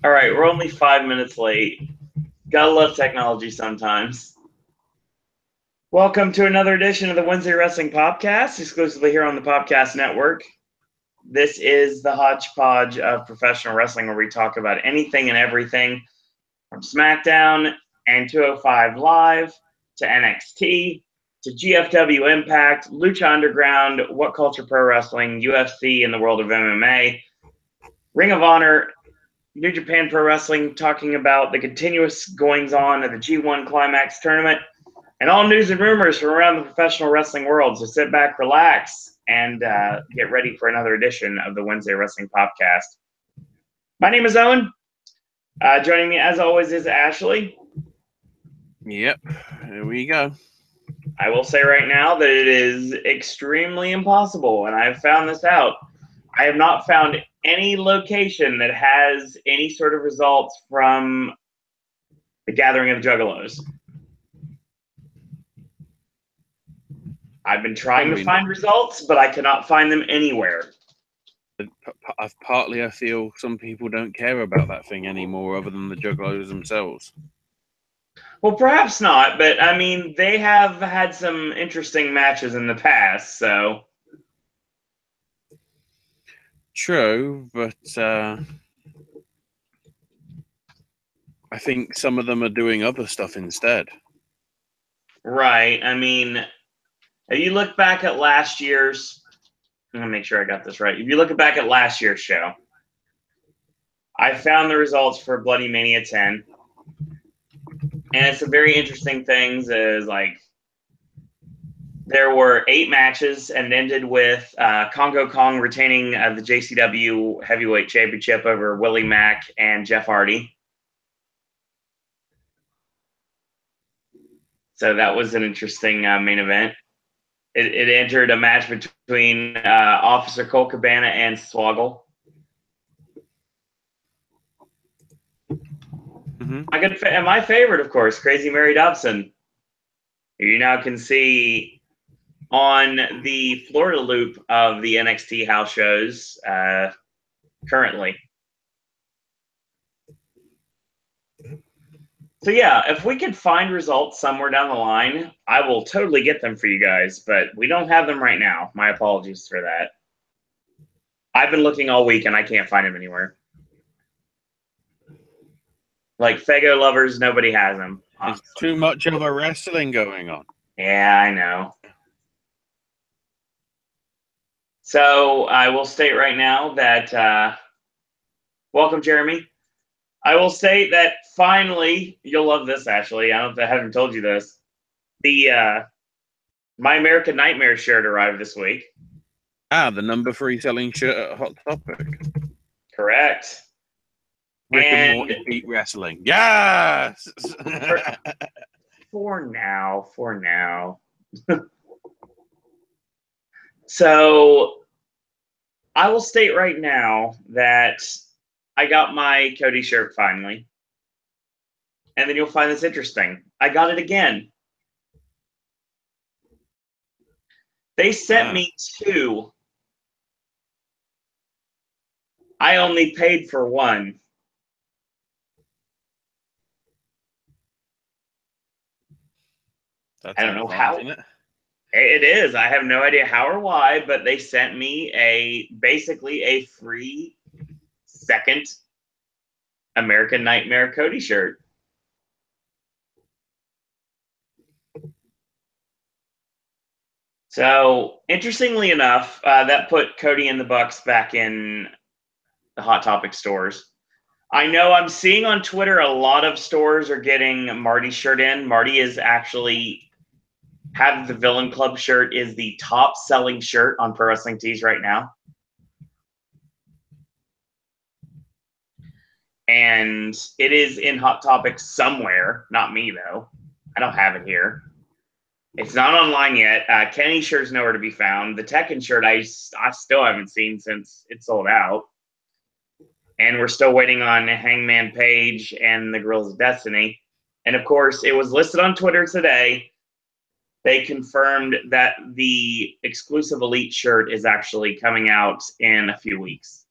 All right, we're only 5 minutes late. Gotta love technology sometimes. Welcome to another edition of the Wednesday Wrestling Popcast, exclusively here on the Popcast Network. This is the hodgepodge of professional wrestling where we talk about anything and everything from Smackdown and 205 Live to NXT to GFW Impact, Lucha Underground, What Culture Pro Wrestling, UFC, and the world of MMA, Ring of Honor, New Japan Pro Wrestling, talking about the continuous goings-on of the G1 Climax tournament, and all news and rumors from around the professional wrestling world. So sit back, relax, and get ready for another edition of the Wednesday Wrestling Popcast. My name is Owen. Joining me, as always, is Ashley. Yep, here we go. I will say right now that it is extremely impossible, and I have found this out. I have not found any location that has any sort of results from the Gathering of the Juggalos. I've been trying to find results, but I cannot find them anywhere. Partly, I feel some people don't care about that thing anymore, other than the Juggalos themselves. Well, perhaps not, but I mean, they have had some interesting matches in the past, so. True, but I think some of them are doing other stuff instead. Right. I mean, if you look back at last year's, I'm going to make sure I got this right. If you look back at last year's show, I found the results for Bloody Mania 10. And it's some very interesting things is like there were 8 matches and ended with Congo Kong retaining the JCW Heavyweight Championship over Willie Mack and Jeff Hardy. So that was an interesting main event. It entered a match between Officer Cole Cabana and Swoggle. Mm-hmm. And my favorite, of course, Crazy Mary Dobson. You now can see on the Florida loop of the NXT house shows currently. So yeah, if we could find results somewhere down the line, I will totally get them for you guys, but we don't have them right now. My apologies for that. I've been looking all week and I can't find them anywhere. Like Faygo lovers, nobody has them. There's too much of a wrestling going on. Yeah, I know. So I will state right now that welcome, Jeremy. I will state that finally, you'll love this, Ashley. I haven't told you this. The My American Nightmare shirt arrived this week. The number 3 selling shirt at Hot Topic. Correct. Rick and Morty beat wrestling. Yes! For now. So I will state right now that I got my Cody shirt finally. And then you'll find this interesting. I got it again. They sent me 2. I only paid for 1. I don't know how. It is. I have no idea how or why, but they sent me basically a free second American Nightmare Cody shirt. So, interestingly enough, that put Cody and the Bucks back in the Hot Topic stores. I know I'm seeing on Twitter a lot of stores are getting Marty's shirt in. Marty is actually have the Villain Club shirt is the top selling shirt on Pro Wrestling Tees right now. And it is in Hot Topic somewhere. Not me, though. I don't have it here. It's not online yet. Kenny's shirt's nowhere to be found. The Tekken shirt I still haven't seen since it sold out. And we're still waiting on Hangman Page and the Girls of Destiny. And, of course, it was listed on Twitter today. They confirmed that the exclusive Elite shirt is actually coming out in a few weeks.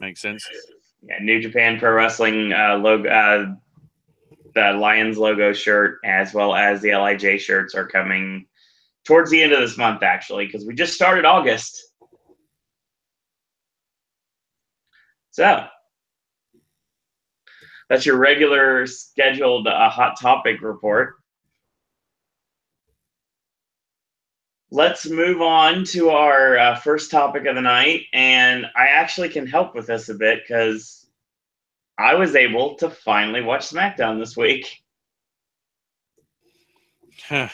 Makes sense. Yeah, New Japan Pro Wrestling logo, the Lions logo shirt, as well as the LIJ shirts, are coming towards the end of this month, actually, because we just started August. So that's your regular scheduled Hot Topic report. Let's move on to our first topic of the night, and I actually can help with this a bit because I was able to finally watch SmackDown this week. Well,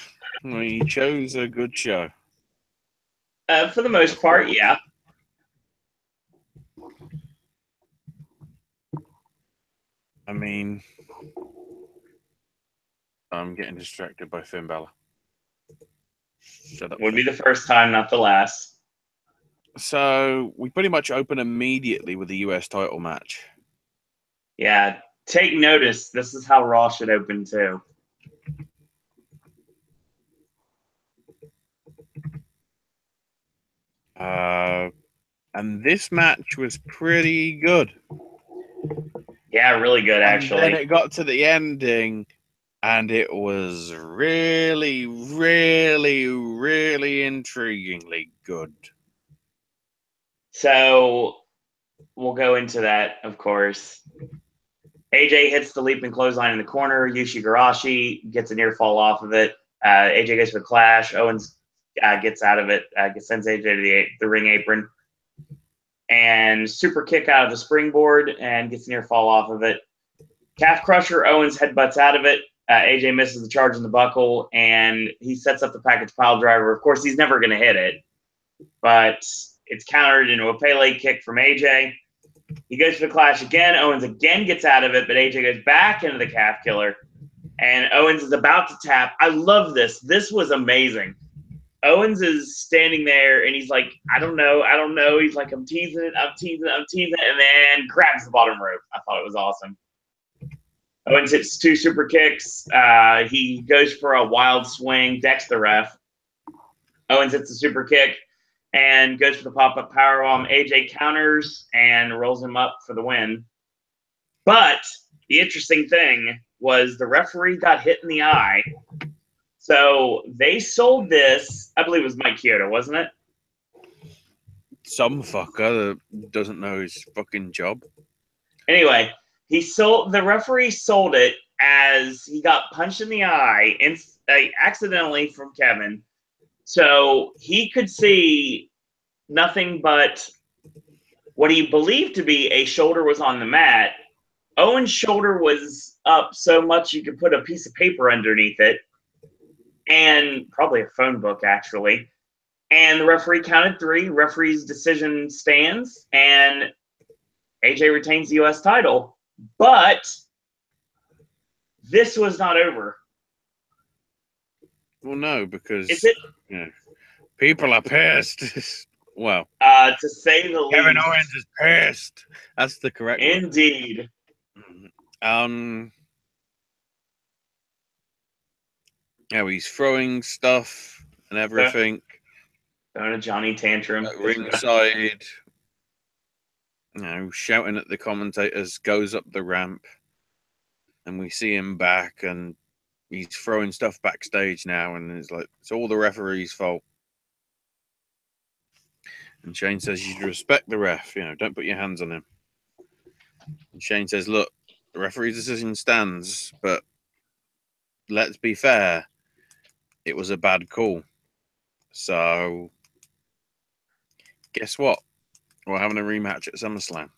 you chose a good show. For the most part, yeah. I mean, I'm getting distracted by Finn Balor. Shut up. Would be the first time, not the last. So we pretty much open immediately with the US title match. Yeah, take notice. This is how Raw should open too. And this match was pretty good. Yeah, really good, actually. And then it got to the ending, and it was really, really, really intriguingly good. So we'll go into that, of course. AJ hits the leaping clothesline in the corner. Yushi gets a near fall off of it. AJ goes for the clash. Owens gets out of it, sends AJ to the ring apron. And super kick out of the springboard and gets a near fall off of it. Calf crusher, Owens headbutts out of it. AJ misses the charge in the buckle, and he sets up the package pile driver. Of course, he's never going to hit it, but it's countered into a Pele kick from AJ. He goes for the clash again. Owens again gets out of it, but AJ goes back into the calf killer, and Owens is about to tap. I love this. This was amazing. Owens is standing there, and he's like, I don't know. He's like, I'm teasing it, and then grabs the bottom rope. I thought it was awesome. Owens hits 2 super kicks. He goes for a wild swing, decks the ref. Owens hits a super kick and goes for the pop-up powerbomb. AJ counters and rolls him up for the win. But the interesting thing was the referee got hit in the eye. So they sold this, I believe it was Mike Chioda, wasn't it? Some fucker that doesn't know his fucking job. Anyway, the referee sold it as he got punched in the eye accidentally from Kevin. So he could see nothing but what he believed to be a shoulder was on the mat. Owens' shoulder was up so much you could put a piece of paper underneath it, and probably a phone book, actually. And the referee counted 3. Referee's decision stands, and AJ retains the U.S. title. But this was not over. Well, no, because people are pissed. Well, to say the least. Kevin Owens is pissed. That's the correct word. Indeed. He's throwing stuff and everything. Throwing a Johnny tantrum. At ringside. Shouting at the commentators, goes up the ramp. And we see him back, and he's throwing stuff backstage now, and it's like, it's all the referee's fault. And Shane says, you should respect the ref, don't put your hands on him. And Shane says, look, the referee's decision stands, but let's be fair, it was a bad call. So, guess what? We're having a rematch at SummerSlam.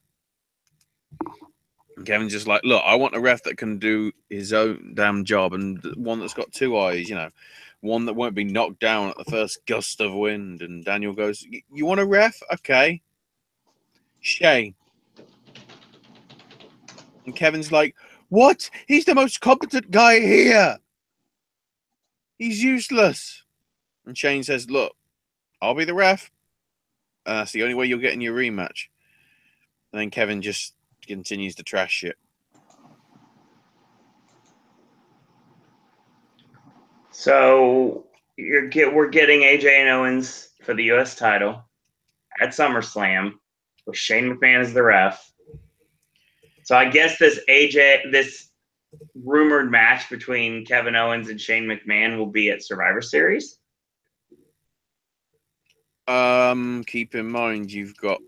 And Kevin's just like, look, I want a ref that can do his own damn job, and one that's got 2 eyes, one that won't be knocked down at the first gust of wind. And Daniel goes, you want a ref? Okay. Shane. And Kevin's like, what? He's the most competent guy here. He's useless. And Shane says, look, I'll be the ref. That's the only way you'll get in your rematch. And then Kevin just continues to trash shit. So we're getting AJ and Owens for the U.S. title at SummerSlam. with Shane McMahon as the ref. So I guess this rumored match between Kevin Owens and Shane McMahon will be at Survivor Series. Keep in mind you've got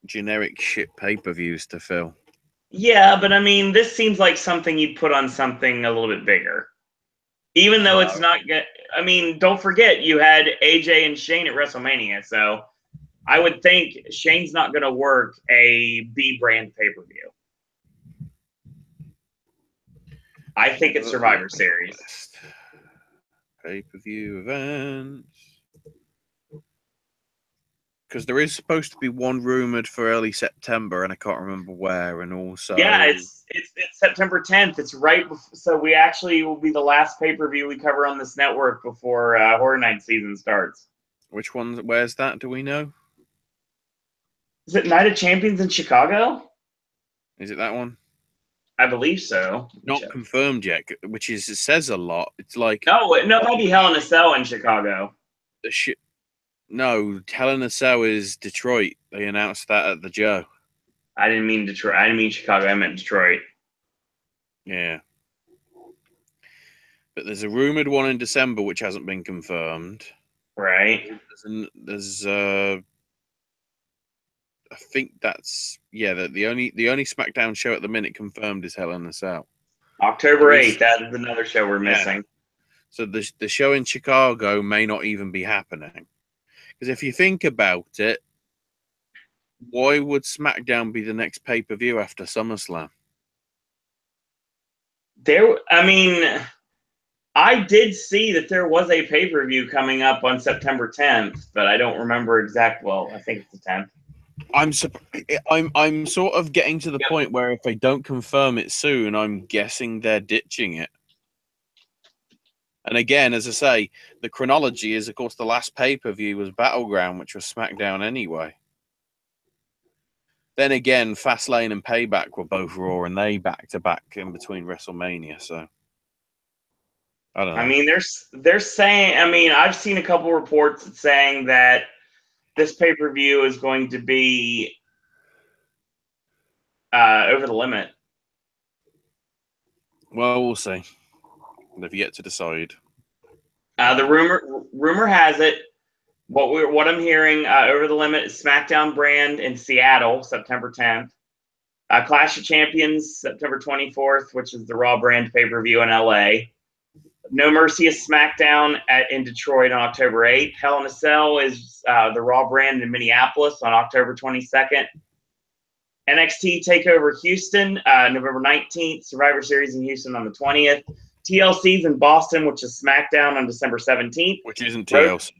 generic shit pay-per-views to fill. Yeah, but I mean, this seems like something you'd put on something a little bit bigger. Even though it's not good. I mean, don't forget, you had AJ and Shane at WrestleMania. So I would think Shane's not going to work a B brand pay-per-view. I think it's Survivor Series. Pay-per-view events. Because there is supposed to be one rumored for early September, and I can't remember where. And also, yeah, it's September 10th. It's right before, so we actually will be the last pay-per-view we cover on this network before Horror Night season starts. Which one? Where's that? Do we know? Is it Night of Champions in Chicago? Is it that one? I believe so. Not confirmed yet, which is it says a lot. It's like no, it might be Hell in a Cell in Chicago. The shit. No, Hell in a Cell is Detroit. They announced that at the Joe. I didn't mean Detroit. I didn't mean Chicago. I meant Detroit. Yeah. But there's a rumored one in December which hasn't been confirmed. Right. There's I think that's the only SmackDown show at the minute confirmed is Hell in a Cell. October 8th. That is another show we're missing. So the show in Chicago may not even be happening. Because if you think about it, why would SmackDown be the next pay-per-view after SummerSlam? I did see that there was a pay-per-view coming up on September 10th, but I don't remember exact. Well, I think it's the 10th. I'm sort of getting to the point where if they don't confirm it soon, I'm guessing they're ditching it. And again, as I say, the chronology is, of course, the last pay-per-view was Battleground, which was SmackDown anyway. Then again, Fastlane and Payback were both Raw, and they back-to-back in between WrestleMania, so I don't know. I mean, they're saying, I've seen a couple reports saying that this pay-per-view is going to be over the limit. Well, we'll see. They've yet to decide. The rumor has it. What I'm hearing, over the limit is SmackDown brand in Seattle, September 10th. Clash of Champions, September 24th, which is the Raw brand pay-per-view in LA. No Mercy is SmackDown in Detroit on October 8th. Hell in a Cell is the Raw brand in Minneapolis on October 22nd. NXT TakeOver Houston, November 19th. Survivor Series in Houston on the 20th. TLC's in Boston, which is SmackDown on December 17th. Which isn't TLC.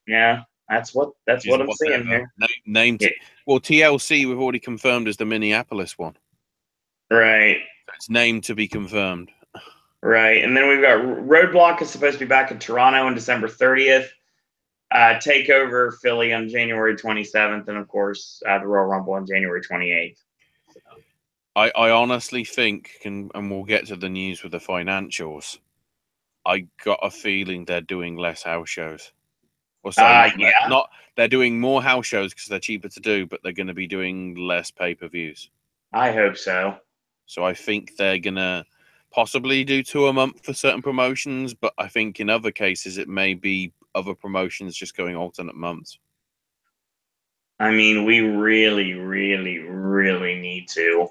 Yeah, that's what I'm seeing here. Named. Yeah. Well, TLC we've already confirmed as the Minneapolis one. Right. It's named to be confirmed. Right, and then we've got Roadblock is supposed to be back in Toronto on December 30th. TakeOver Philly on January 27th, and of course the Royal Rumble on January 28th. So. I honestly think, and we'll get to the news with the financials, I got a feeling they're doing less house shows. Or sorry, they're doing more house shows because they're cheaper to do, but they're going to be doing less pay-per-views. I hope so. So I think they're going to possibly do 2 a month for certain promotions, but I think in other cases it may be other promotions just going alternate months. I mean, we really, really, really need to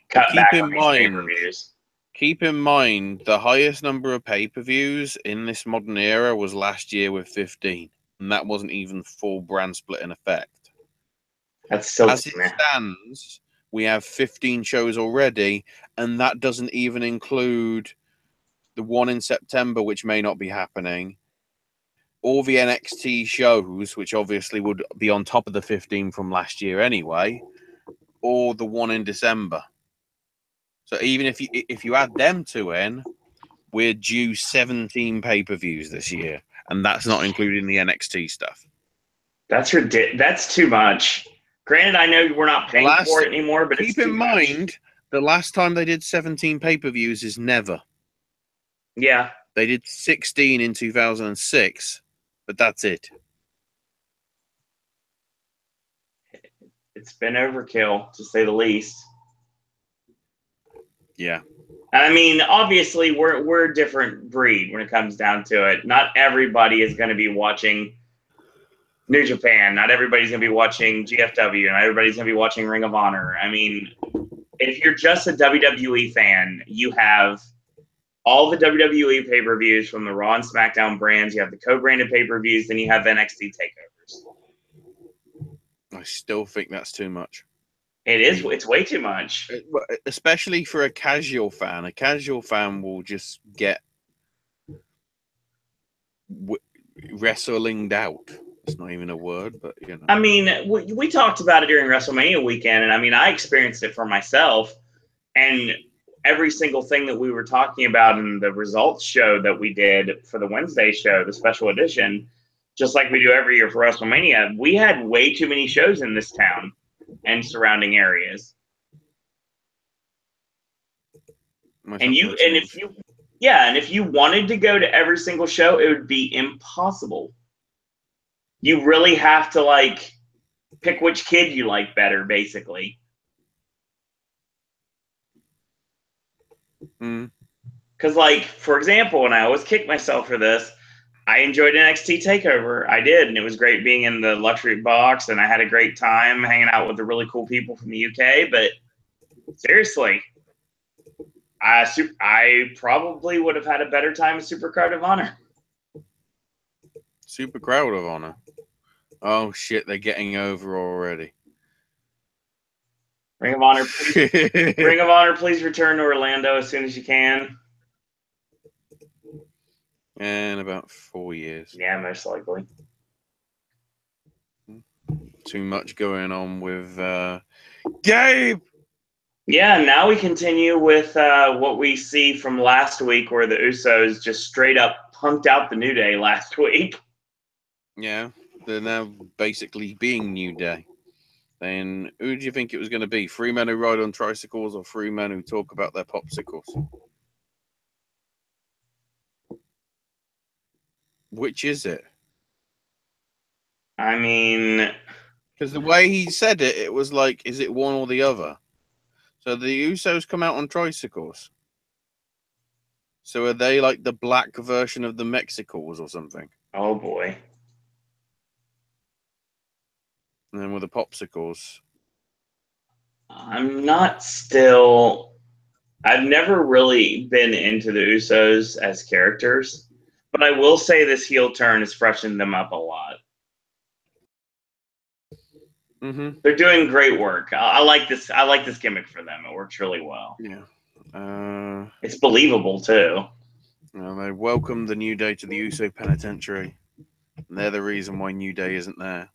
cut back on these pay-per-views. Keep in mind, the highest number of pay-per-views in this modern era was last year with 15, and that wasn't even full brand split in effect. That's still as it stands. We have 15 shows already, and that doesn't even include the one in September, which may not be happening. All the NXT shows, which obviously would be on top of the 15 from last year anyway, or the one in December. So even if you add them two in, we're due 17 pay-per-views this year, and that's not including the NXT stuff. That's ridiculous. That's too much. Granted, I know we're not paying for it anymore, but keep in mind, the last time they did 17 pay-per-views is never. Yeah. They did 16 in 2006, but that's it. It's been overkill, to say the least. Yeah. I mean, obviously, we're a different breed when it comes down to it. Not everybody is going to be watching New Japan. Not everybody's going to be watching GFW. Not everybody's going to be watching Ring of Honor. I mean, if you're just a WWE fan, you have all the WWE pay-per-views from the Raw and SmackDown brands. You have the co-branded pay-per-views. Then you have NXT takeovers. I still think that's too much. It is. It's way too much. Especially for a casual fan. A casual fan will just get wrestlinged out. It's not even a word, but you know. I mean, we talked about it during WrestleMania weekend, and I mean, I experienced it for myself. And every single thing that we were talking about in the results show that we did for the Wednesday show, the special edition, just like we do every year for WrestleMania, we had way too many shows in this town and surrounding areas. And if you wanted to go to every single show, it would be impossible. You really have to like pick which kid you like better, basically. Because, like, for example, and I always kick myself for this, I enjoyed NXT TakeOver. I did, and it was great being in the luxury box, and I had a great time hanging out with the really cool people from the UK. But seriously, I probably would have had a better time at Supercard of Honor. Supercard of Honor. Oh shit, they're getting over already. Ring of Honor, please return to Orlando as soon as you can. In about 4 years. Yeah, most likely. Too much going on with Gabe. Yeah, now we continue with what we see from last week, where the Usos just straight up punked out the New Day last week. Yeah, they're now basically being New Day. Then who do you think it was going to be? 3 men who ride on tricycles or 3 men who talk about their popsicles? Which is it? I mean, because the way he said it, it was like, is it one or the other? So the Usos come out on tricycles. So are they like the black version of the Mexicals or something? Oh boy. And then with the popsicles. I've never really been into the Usos as characters, but I will say this heel turn has freshened them up a lot. Mm-hmm. They're doing great work. I like this. I like this gimmick for them. It works really well. Yeah. It's believable too. They welcome the New Day to the Uso Penitentiary. And they're the reason why New Day isn't there.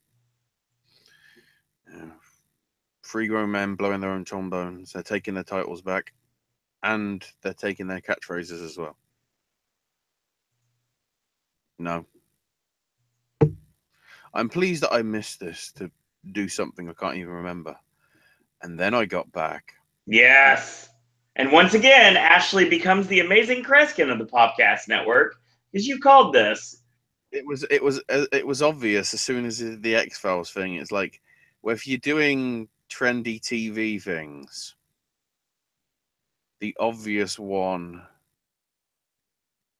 3 grown men blowing their own trombones. They're taking their titles back. And they're taking their catchphrases as well. No. I'm pleased that I missed this to do something I can't even remember. And then I got back. Yes. And once again, Ashley becomes the amazing Kreskin of the Popcast Network, because you called this. It was obvious as soon as the X-Files thing. It's like, well, if you're doing trendy TV things, the obvious one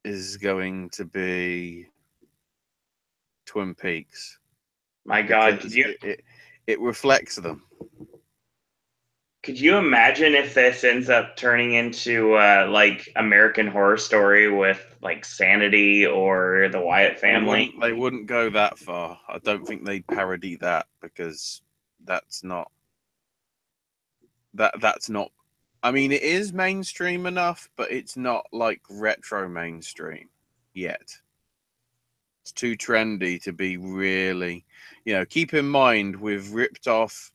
is going to be Twin Peaks. My God, it reflects them. Could you imagine if this ends up turning into like American Horror Story with like Sanity or the Wyatt family? They wouldn't go that far. I don't think they'd parody that because that's not. I mean, it is mainstream enough, but it's not like retro mainstream yet. It's too trendy to be really, keep in mind we've ripped off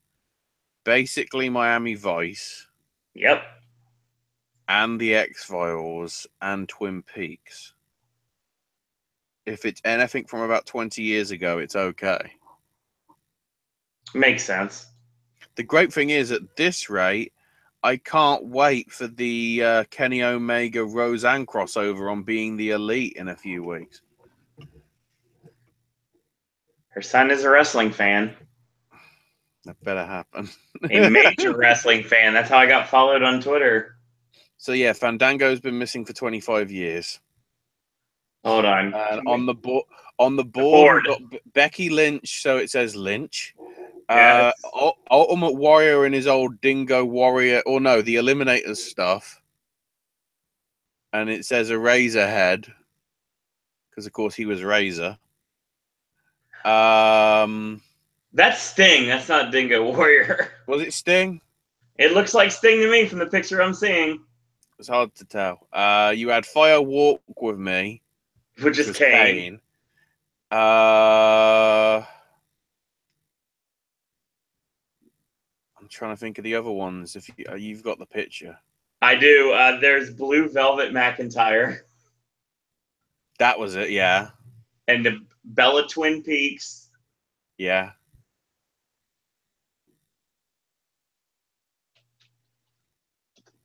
basically Miami Vice. Yep. And the X-Files and Twin Peaks. If it's anything from about 20 years ago, it's okay. Makes sense. The great thing is, at this rate, I can't wait for the Kenny Omega Roseanne crossover on Being the Elite in a few weeks. Her son is a wrestling fan. That better happen. A major wrestling fan. That's how I got followed on Twitter. So yeah, Fandango's been missing for 25 years. Hold on. And on the board, board. we've got Becky Lynch, so it says Lynch. Yes. Ultimate Warrior in his old Dingo Warrior, or no, the Eliminators stuff. And it says a Razor head, because of course he was Razor. That's Sting. That's not Dingo Warrior. Was it Sting? It looks like Sting to me from the picture I'm seeing. It's hard to tell. You had Fire Walk with Me, which is was Kane. I'm trying to think of the other ones. If you've got the picture, I do. There's Blue Velvet McIntyre. That was it, yeah. And the Bella Twin Peaks. Yeah.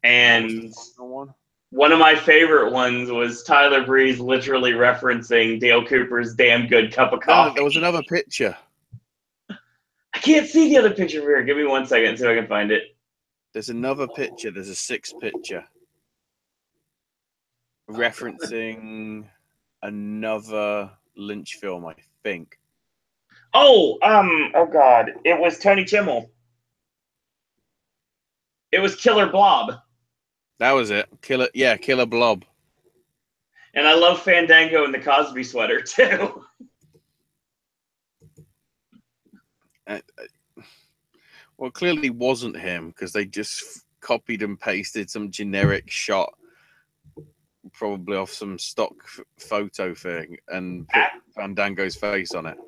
And one of my favorite ones was Tyler Breeze literally referencing Dale Cooper's Damn Good Cup of Coffee. No, there was another picture. I can't see the other picture here. Give me 1 second so I can find it. There's another picture. There's a 6th picture referencing another Lynch film, I think. Oh God. It was Tony Chimmel. It was Killer Blob. That was it. Killer Blob. And I love Fandango in the Cosby sweater, too. Well, it clearly wasn't him, because they just copied and pasted some generic shot, probably off some stock photo thing, and put Fandango's face on it.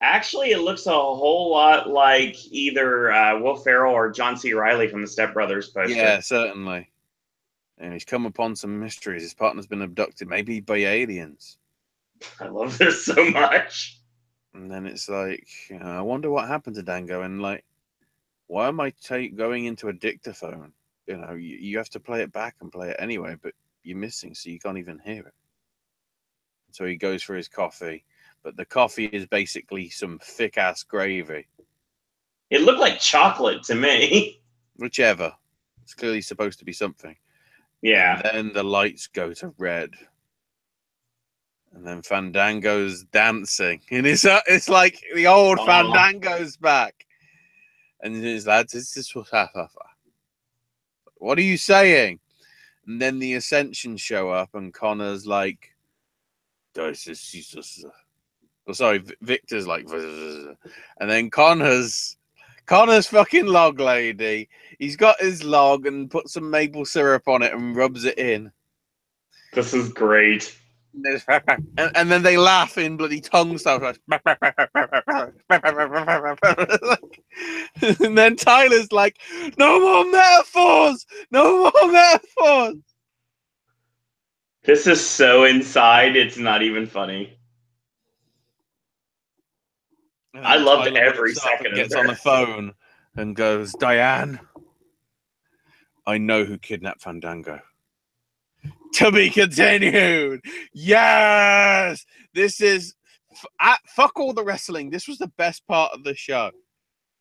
Actually, it looks a whole lot like either Will Ferrell or John C. Reilly from the Step Brothers poster. Yeah, certainly. And he's come upon some mysteries. His partner's been abducted, maybe by aliens. I love this so much. And then it's like, I wonder what happened to Dango. And like, why am I going into a dictaphone? You have to play it back and play it anyway, but you're missing, so you can't even hear it. So he goes for his coffee, but the coffee is basically some thick-ass gravy. It looked like chocolate to me. Whichever. It's clearly supposed to be something. Yeah. And then the lights go to red. And then Fandango's dancing. And it's like the old Fandango's back. And his lads, it's just what are you saying? And then the Ascension show up, and Connor's like, Victor's like, and then Connor's fucking log lady. He's got his log and put some maple syrup on it and rubs it in. This is great. And then they laugh in bloody tongue stuff. And then Tyler's like, no more metaphors! No more metaphors! This is so inside, it's not even funny. I loved every second of it. Gets on the phone and goes, Diane, I know who kidnapped Fandango. To be continued. Yes! This is fuck all the wrestling. This was the best part of the show.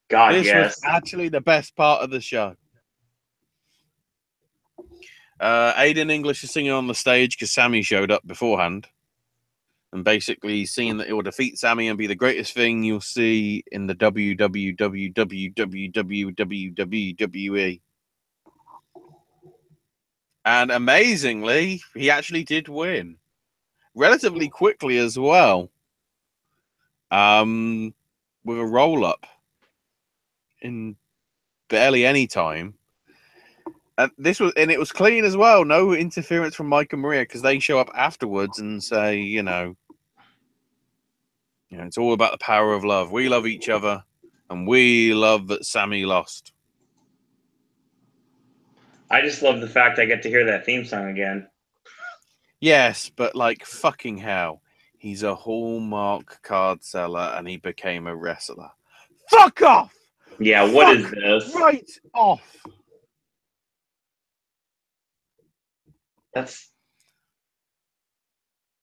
God, this yes. was actually the best part of the show. Aiden English is singing on the stage because Sammy showed up beforehand. And basically seeing that it will defeat Sammy and be the greatest thing you'll see in the WWE. And amazingly, he actually did win. Relatively quickly as well. With a roll-up. In barely any time. And it was clean as well. No interference from Mike and Maria, because they show up afterwards and say, it's all about the power of love. We love each other, and we love that Sammy lost. I just love the fact I get to hear that theme song again. Yes, but like fucking hell, he's a Hallmark card seller, and he became a wrestler. Fuck off! Yeah, what is this? Right off!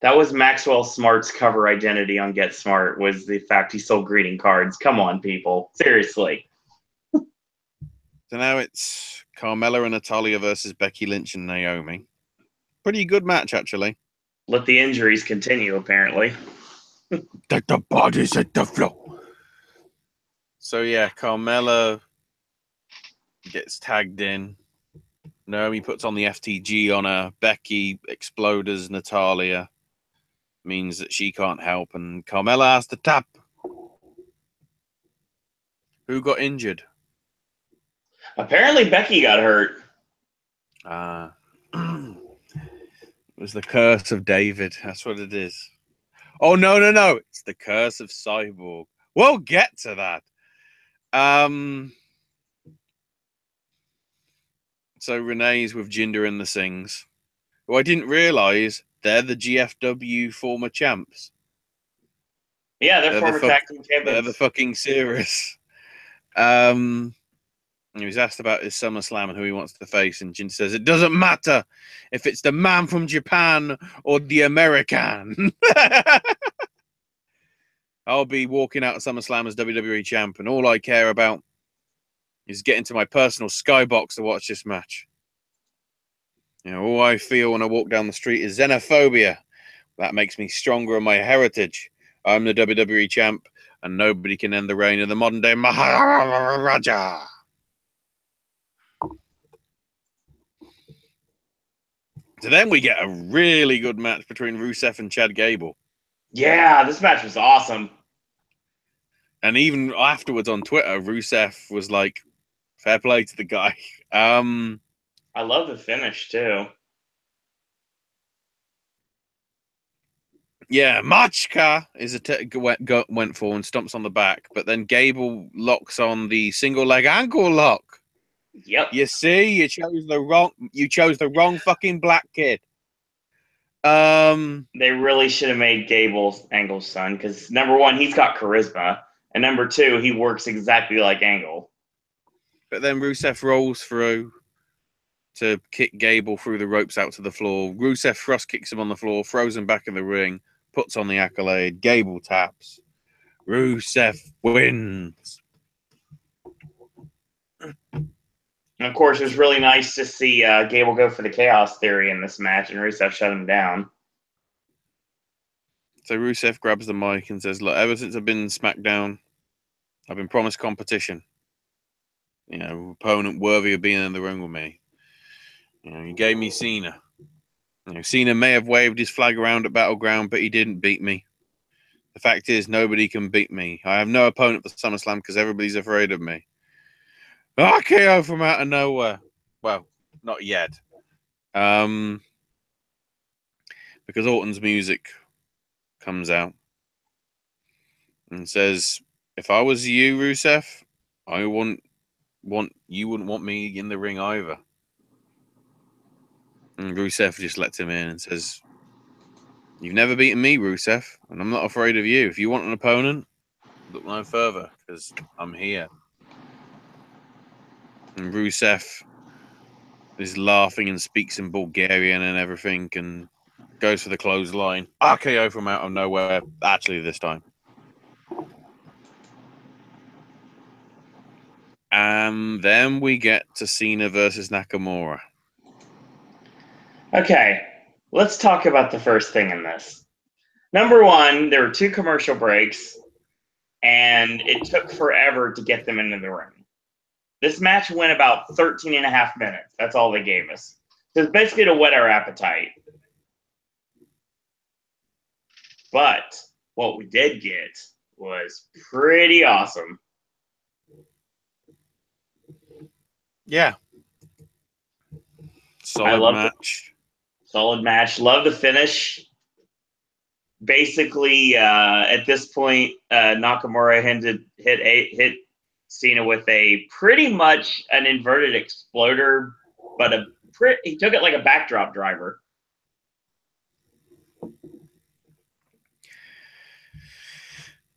That was Maxwell Smart's cover identity on Get Smart, was the fact he sold greeting cards. Come on, people. Seriously. So now it's Carmela and Italia versus Becky Lynch and Naomi. Pretty good match, actually. Let the injuries continue, apparently. Take the bodies at the floor. So yeah, Carmela gets tagged in. Naomi puts on the FTG on her. Becky exploders Natalia. Means that she can't help. And Carmela has to tap. Who got injured? Apparently, Becky got hurt. It was the curse of David. That's what it is. Oh, no. It's the curse of Cyborg. We'll get to that. So Renee's with Jinder and the Sings. Who I didn't realize they're the GFW former champs. Yeah, they're former tag team champions. They're the fucking serious. He was asked about his SummerSlam and who he wants to face, and Jinder says, it doesn't matter if it's the man from Japan or the American. I'll be walking out of SummerSlam as WWE champ, and all I care about is getting to my personal skybox to watch this match. You know, all I feel when I walk down the street is xenophobia. That makes me stronger in my heritage. I'm the WWE champ, and nobody can end the reign of the modern day Maharaja. So then we get a really good match between Rusev and Chad Gable. Yeah, this match was awesome. And even afterwards on Twitter, Rusev was like, fair play to the guy. I love the finish, too. Yeah, Machka went for and stomps on the back, but then Gable locks on the single leg ankle lock. Yep. You see, you chose the wrong fucking black kid. They really should have made Gable Angle's son, because number one, he's got charisma, and number two, he works exactly like Angle. But then Rusev rolls through to kick Gable through the ropes out to the floor. Rusev thrust kicks him on the floor, throws him back in the ring, puts on the accolade. Gable taps. Rusev wins. And of course, it was really nice to see Gable go for the Chaos Theory in this match, and Rusev shut him down. So Rusev grabs the mic and says, look, ever since I've been in Smackdown, I've been promised competition. You know, opponent worthy of being in the ring with me. You know, he gave me Cena. You know, Cena may have waved his flag around at Battleground, but he didn't beat me. The fact is, nobody can beat me. I have no opponent for SummerSlam because everybody's afraid of me. RKO from out of nowhere. Well, not yet. Because Orton's music comes out and says, if I was you, Rusev, you wouldn't want me in the ring either. And Rusev just lets him in and says, you've never beaten me, Rusev, and I'm not afraid of you. If you want an opponent, look no further, because I'm here. And Rusev is laughing and speaks in Bulgarian and everything and goes for the clothesline. RKO from out of nowhere, actually this time. And then we get to Cena versus Nakamura. Okay, let's talk about the first thing in this. Number one, there were 2 commercial breaks, and it took forever to get them into the ring. This match went about 13 and a half minutes. That's all they gave us. So it's basically to whet our appetite. But what we did get was pretty awesome. Yeah. Solid match. Solid match. Love the finish. Basically, at this point, Nakamura hit Cena with a pretty much an inverted exploder, but he took it like a backdrop driver.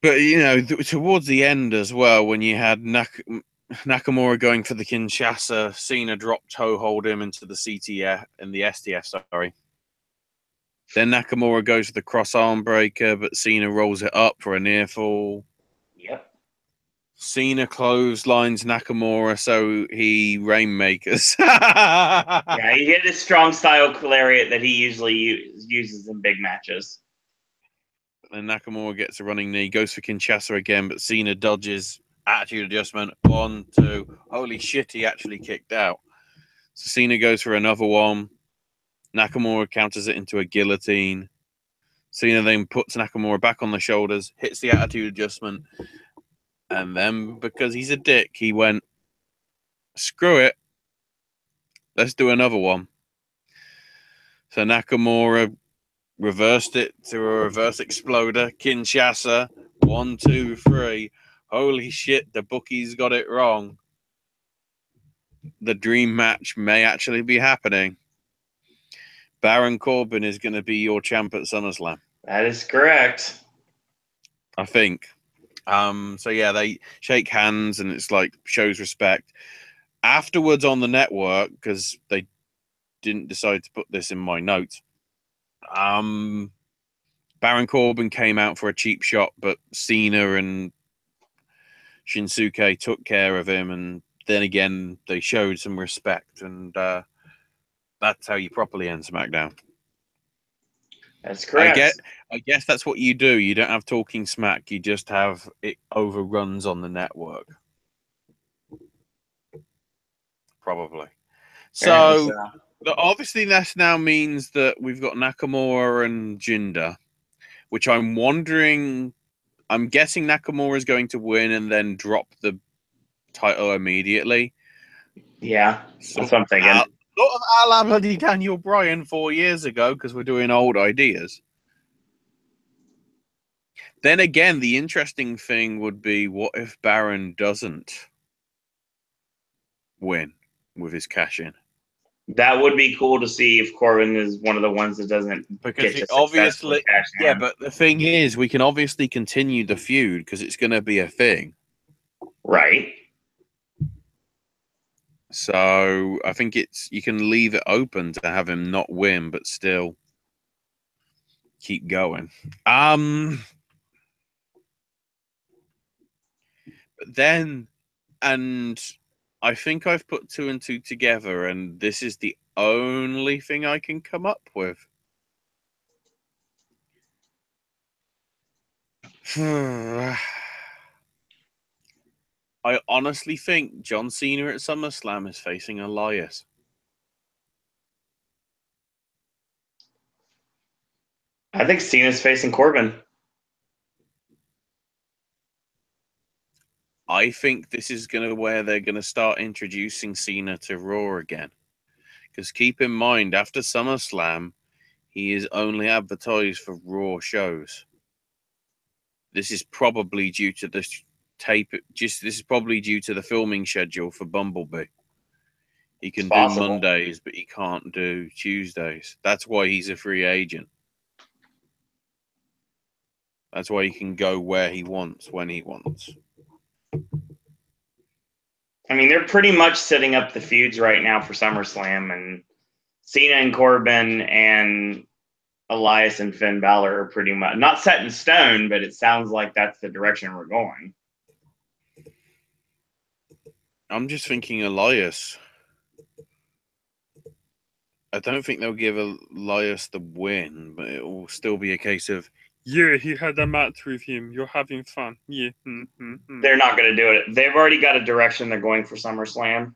But, you know, towards the end as well, when you had Nakamura going for the Kinshasa, Cena drop toe hold him into the CTF and the STF, sorry. Then Nakamura goes for the cross arm breaker, but Cena rolls it up for a near fall. Yep. Cena clotheslines Nakamura, so he rainmakers. Yeah, he hit his strong style lariat that he usually uses in big matches. And Nakamura gets a running knee, goes for Kinshasa again, but Cena dodges. Attitude adjustment. 1, 2. Holy shit, he actually kicked out. So Cena goes for another one. Nakamura counters it into a guillotine. Cena then puts Nakamura back on the shoulders, hits the attitude adjustment. And then, because he's a dick, he went, screw it. Let's do another one. So Nakamura reversed it to a reverse exploder. Kinshasa. 1, 2, 3. Holy shit, the bookies got it wrong. The dream match may actually be happening. Baron Corbin is going to be your champ at SummerSlam. That is correct. I think. So yeah, they shake hands and it's like shows respect. Afterwards on the network, because they didn't decide to put this in my notes, Baron Corbin came out for a cheap shot, but Cena and Shinsuke took care of him, and then again they showed some respect, and that's how you properly end SmackDown. That's correct. I guess that's what you do. You don't have talking smack. You just have it overruns on the network. Probably. So obviously this now means that we've got Nakamura and Jinder, which I'm wondering. I'm guessing Nakamura is going to win and then drop the title immediately. Yeah, that's what I'm thinking. Sort of a la bloody Daniel Bryan 4 years ago, because we're doing old ideas. Then again, the interesting thing would be, what if Baron doesn't win with his cash-in? That would be cool to see if Corbin is one of the ones that doesn't because get obviously, yeah. But the thing is, we can obviously continue the feud because it's going to be a thing, right? So I think you can leave it open to have him not win, but still keep going. But then, and I think I've put 2 and 2 together, and this is the only thing I can come up with. I honestly think John Cena at SummerSlam is facing Elias. I think Cena's facing Corbin. I think this is where they're going to start introducing Cena to Raw again. Because keep in mind, after SummerSlam, he is only advertised for Raw shows. This is probably due to the this is probably due to the filming schedule for Bumblebee. He can do Mondays, but he can't do Tuesdays. That's why he's a free agent. That's why he can go where he wants, when he wants. I mean, they're pretty much setting up the feuds right now for SummerSlam, and Cena and Corbin and Elias and Finn Balor are pretty much not set in stone, but it sounds like that's the direction we're going. I'm just thinking Elias. I don't think they'll give Elias the win, but it will still be a case of, yeah, he had a match with him. You're having fun. Yeah. They're not going to do it. They've already got a direction they're going for SummerSlam.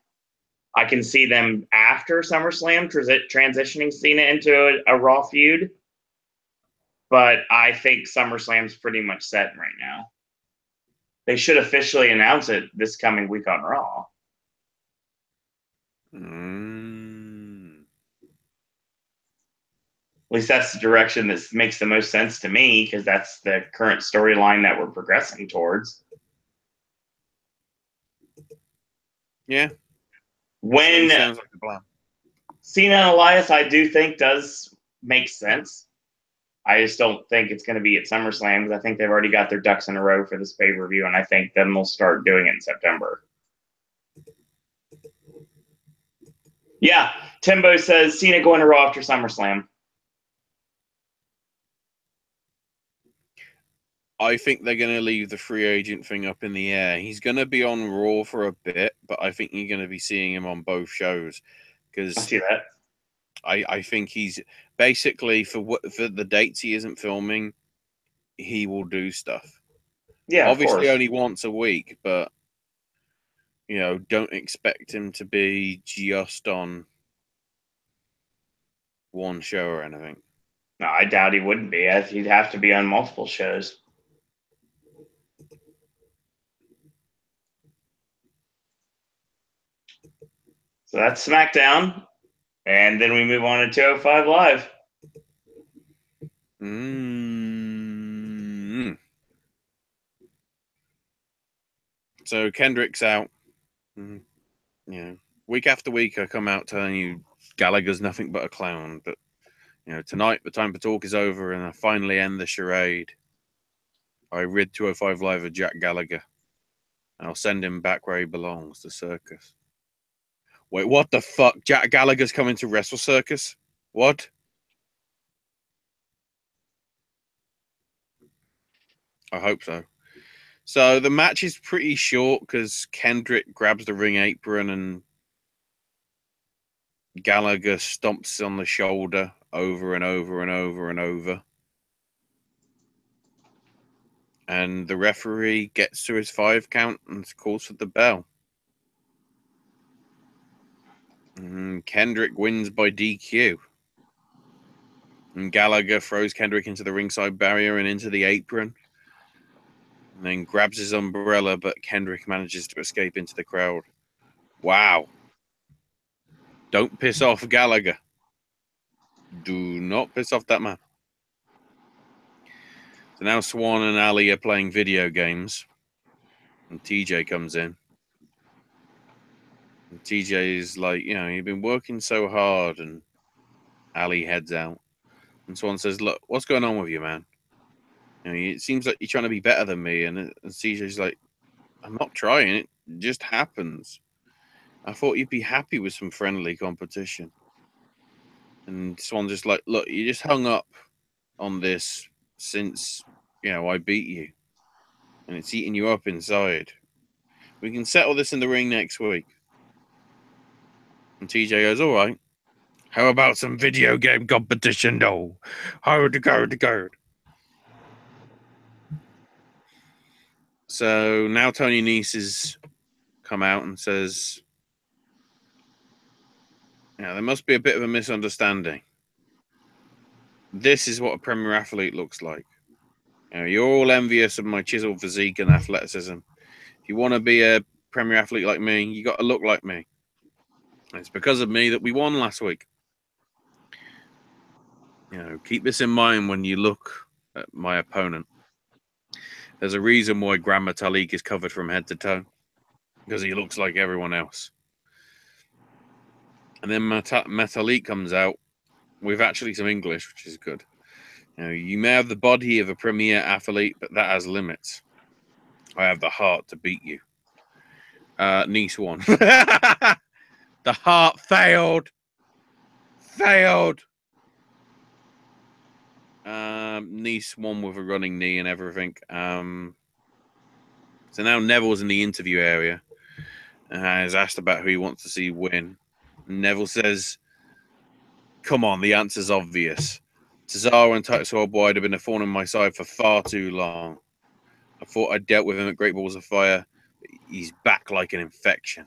I can see them after SummerSlam transitioning Cena into a Raw feud. But I think SummerSlam's pretty much set right now. They should officially announce it this coming week on Raw. At least that's the direction that makes the most sense to me, because that's the current storyline that we're progressing towards. Yeah. When sounds like a plan. Cena and Elias, I do think does make sense. I just don't think it's going to be at SummerSlam, because I think they've already got their ducks in a row for this pay-per-view, and I think then they'll start doing it in September. Yeah, Timbo says Cena going to Raw after SummerSlam. I think they're going to leave the free agent thing up in the air. He's going to be on Raw for a bit, but I think you're going to be seeing him on both shows I because see that. I think he's basically for the dates he isn't filming, he will do stuff. Yeah, of Obviously, course. only once a week, but don't expect him to be just on one show or anything. No, I doubt he wouldn't be. He'd have to be on multiple shows. So that's SmackDown. And then we move on to 205 Live. So Kendrick's out. Week after week I come out telling you Gallagher's nothing but a clown. But, tonight the time for talk is over and I finally end the charade. I rid 205 Live of Jack Gallagher. And I'll send him back where he belongs, the circus. Wait, what the fuck? Jack Gallagher's coming to Wrestle Circus? What? I hope so. So the match is pretty short because Kendrick grabs the ring apron and Gallagher stomps on the shoulder over and over and over and over. And the referee gets to his 5 count and calls for the bell. And Kendrick wins by DQ. And Gallagher throws Kendrick into the ringside barrier and into the apron. And then grabs his umbrella, but Kendrick manages to escape into the crowd. Wow. Don't piss off Gallagher. Do not piss off that man. So now Swan and Ali are playing video games. And TJ comes in. And TJ is like, you've been working so hard. And Ali heads out. And Swan says, look, what's going on with you, man? It seems like you're trying to be better than me. And TJ's like, I'm not trying. It just happens. I thought you'd be happy with some friendly competition. And Swan's just like, look, you just hung up on this since, I beat you. And it's eating you up inside. We can settle this in the ring next week. And TJ goes, all right. How about some video game competition, though? How to go. So now Tony Nese has come out and says, there must be a bit of a misunderstanding. This is what a Premier athlete looks like. You're all envious of my chiseled physique and athleticism. If you want to be a Premier athlete like me, you got to look like me. And it's because of me that we won last week. Keep this in mind when you look at my opponent. There's a reason why Grand Metalik is covered from head to toe. Because he looks like everyone else. And then Metalik comes out with actually some English, which is good. You may have the body of a premier athlete, but that has limits. I have the heart to beat you. Nese won. The heart failed. Nese won with a running knee and everything. So now Neville's in the interview area. Is asked about who he wants to see win. Neville says, come on, the answer's obvious. Cesaro and Titus Worldwide have been a thorn in my side for far too long. I thought I dealt with him at Great Balls of Fire, but he's back like an infection.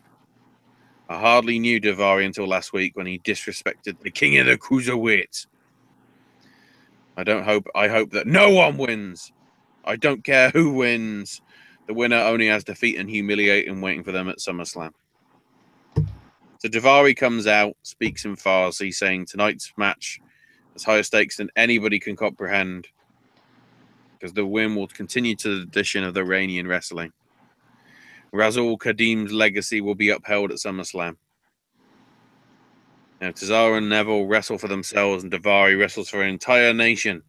I hardly knew Davey until last week when he disrespected the king of the cruiserweights. I hope that no one wins. I don't care who wins. The winner only has defeat and humiliation waiting for them at SummerSlam. So Davey comes out, speaks in Farsi, saying tonight's match has higher stakes than anybody can comprehend because the win will continue to the tradition of the Iranian wrestling. Razul Kadim's legacy will be upheld at SummerSlam. Now, Cesaro and Neville wrestle for themselves, and Davey wrestles for an entire nation.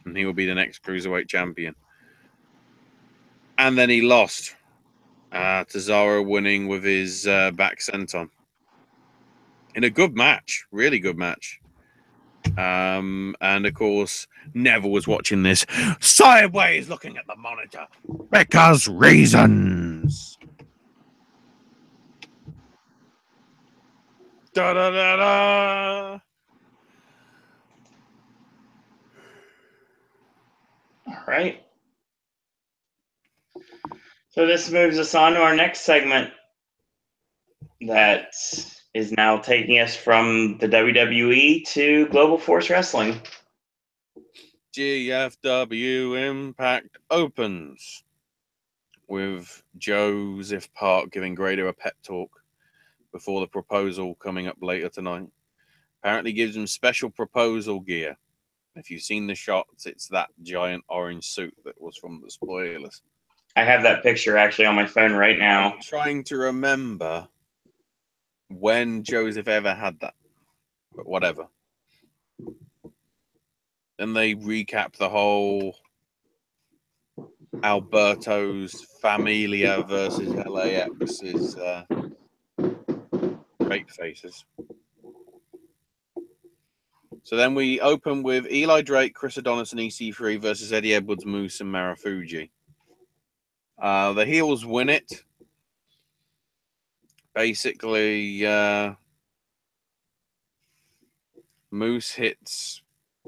And he will be the next Cruiserweight champion. And then he lost. Cesaro winning with his back senton. In a good match. Really good match. And of course, Neville was watching this sideways, looking at the monitor because reasons. Da da da da. All right. So this moves us on to our next segment that is now taking us from the WWE to Global Force Wrestling. GFW Impact opens with Joseph Park giving Grado a pep talk before the proposal coming up later tonight. Apparently gives him special proposal gear. If you've seen the shots, it's that giant orange suit that was from the spoilers. I have that picture actually on my phone right now. I'm trying to remember when Joseph ever had that, but whatever. Then they recap the whole Alberto's Familia versus LAX's fake faces. So then we open with Eli Drake, Chris Adonis, and EC3 versus Eddie Edwards, Moose, and Marufuji. The heels win it. Basically, Moose hits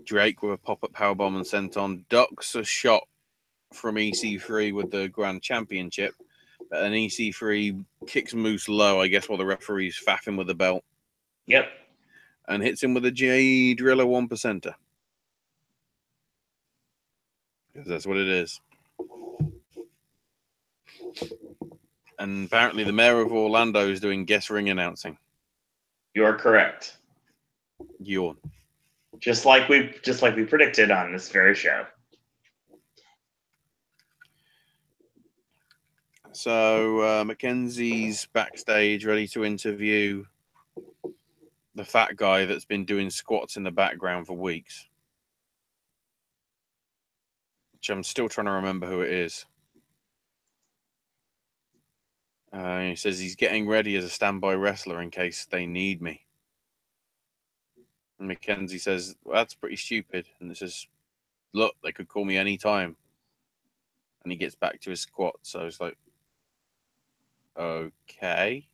Drake with a pop-up powerbomb and senton, ducks a shot from EC3 with the Grand Championship, but then EC3 kicks Moose low, I guess, while the referee's faffing with the belt. Yep. And hits him with a J Driller 1%er. Because that's what it is. And apparently the mayor of Orlando is doing guest ring announcing. You are correct. Yawn. Just like we predicted on this very show. So Mackenzie's backstage, ready to interview the fat guy that's been doing squats in the background for weeks. Which I'm still trying to remember who it is. He says he's getting ready as a standby wrestler in case they need me. And Mackenzie says, well, that's pretty stupid. And it says, look, they could call me anytime. And he gets back to his squat. So it's like, okay.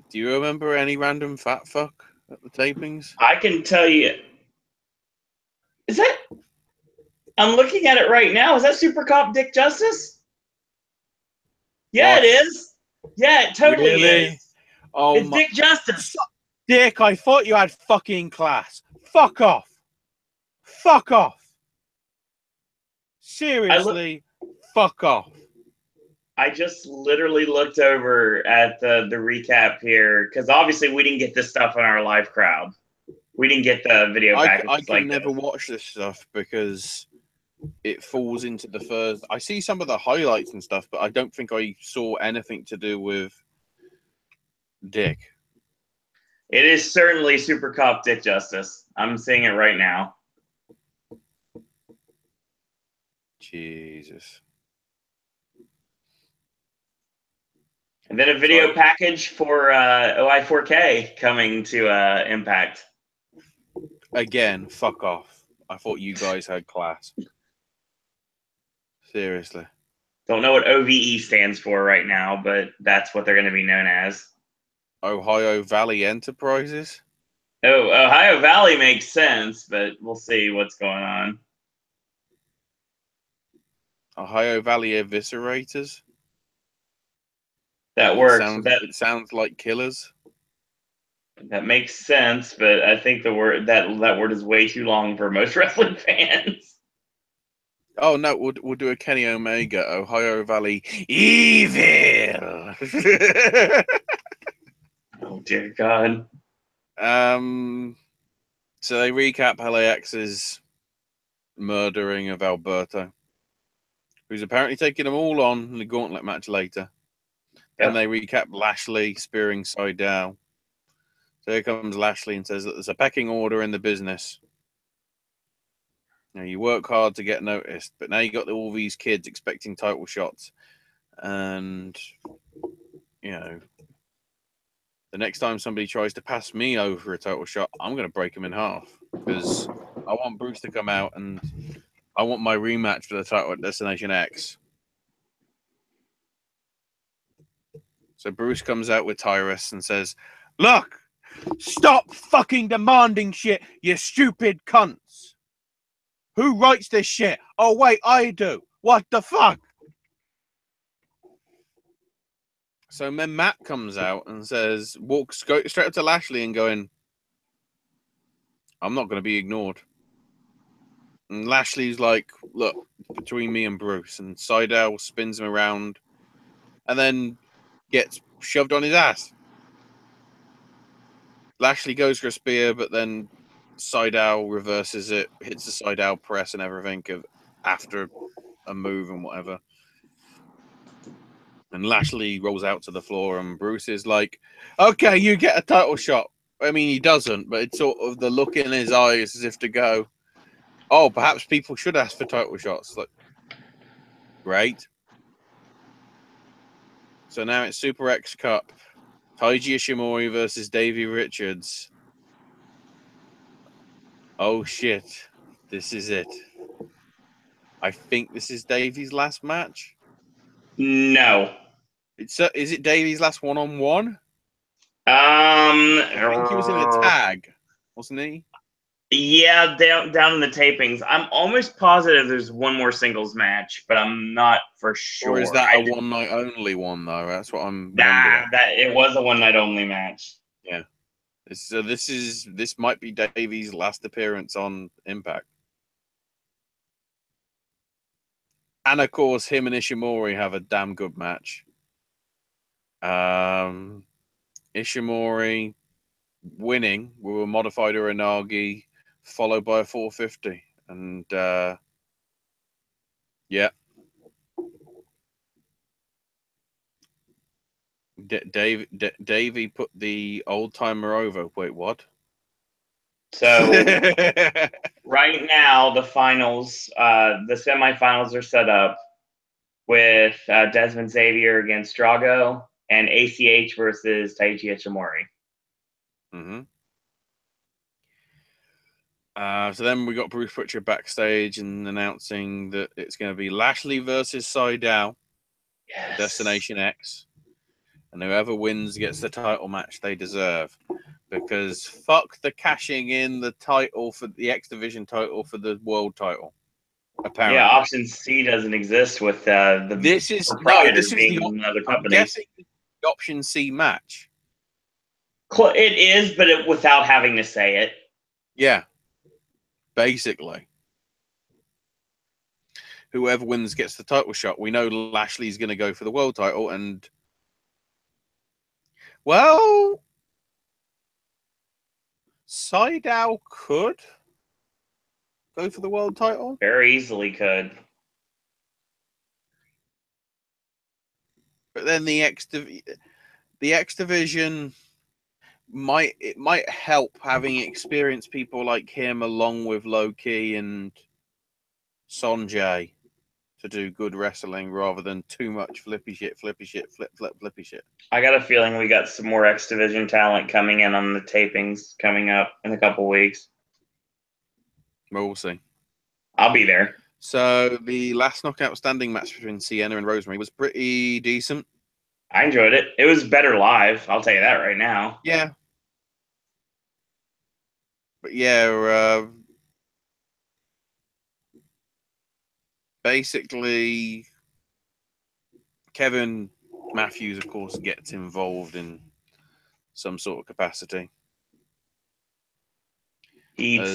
Do you remember any random fat fuck at the tapings? I can tell you. Is that? I'm looking at it right now. Is that Super Cop Dick Justice? Yeah, What? it is. Yeah, it totally Really? is. Oh, it's Dick Justice. Dick, I thought you had fucking class. Fuck off. Fuck off. Seriously, fuck off. I just literally looked over at the recap here because obviously we didn't get this stuff in our live crowd. We didn't get the video package. I can never watch this stuff because it falls into the first. I see some of the highlights and stuff, but I don't think I saw anything to do with Dick. It is certainly Super Cop Dick Justice. I'm seeing it right now. Jesus. And then a video package for OI4K coming to Impact. Again, fuck off. I thought you guys had class. Seriously. Don't know what OVE stands for right now, but that's what they're going to be known as. Ohio Valley Enterprises? Oh, Ohio Valley makes sense, but we'll see what's going on. Ohio Valley Eviscerators? That works. It sounds like killers. That makes sense, but I think the word that word is way too long for most wrestling fans. Oh no, we'll do a Kenny Omega Ohio Valley Evil. Oh dear God. So they recap LAX's murdering of Alberto, who's apparently taking them all on in the gauntlet match later. Then they recap Lashley spearing Seidel. So here comes Lashley and says that there's a pecking order in the business. You know, you work hard to get noticed, but now you got all these kids expecting title shots. And, you know, the next time somebody tries to pass me over for a title shot, I'm going to break him in half because I want Bruce to come out and I want my rematch for the title at Destination X. So Bruce comes out with Tyrus and says, "Look, stop fucking demanding shit, you stupid cunts. Who writes this shit? Oh, wait, I do. What the fuck?" So then Matt comes out and says, walks straight up to Lashley and going, "I'm not going to be ignored." And Lashley's like, "Look, between me and Bruce." And Seidel spins him around and then gets shoved on his ass. Lashley goes for a spear, but then Seidel reverses it, hits the Seidel press and everything after a move and whatever. And Lashley rolls out to the floor, and Bruce is like, "Okay, you get a title shot." I mean, he doesn't, but it's sort of the look in his eyes as if to go, "Oh, perhaps people should ask for title shots." Like, great. So now it's Super X Cup. Hoji Ishimori versus Davey Richards. Oh, shit. This is it. I think this is Davey's last match. No. Is it Davey's last one-on-one? I think he was in a tag, wasn't he? Yeah, down in the tapings. I'm almost positive there's one more singles match, but I'm not for sure. Or is that a one-night only one, though? That's what I'm wondering. That it was a one-night only match. Yeah. So this might be Davey's last appearance on Impact. And of course, him and Ishimori have a damn good match. Ishimori winning with a modified Uranagi, followed by a 450. And yeah. Davey put the old timer over. Wait, what? So right now, the finals, the semifinals are set up with Desmond Xavier against Drago and ACH versus Taiji Ishimori. Mm-hmm. So then we got Bruce Butcher backstage and announcing that it's going to be Lashley versus Seidel, Yes. Destination X, and whoever wins gets the title match they deserve. Because fuck the cashing in the title for the X Division title for the world title. Apparently, yeah. Option C doesn't exist with the proprietor being another company. I'm guessing the Option C match. It is, but without having to say it. Yeah. Basically, whoever wins gets the title shot. We know Lashley's going to go for the world title, and well, Seidel could go for the world title. Very easily could. But then the X Division might help having experienced people like him along with Low-Ki and Sonjay to do good wrestling rather than too much flippy shit, flippy shit. I got a feeling we got some more X Division talent coming in on the tapings coming up in a couple weeks. We'll see. I'll be there. So the last knockout standing match between Sienna and Rosemary was pretty decent. I enjoyed it. It was better live. I'll tell you that right now. Yeah. But yeah, basically, Kevin Matthews, of course, gets involved in some sort of capacity. They're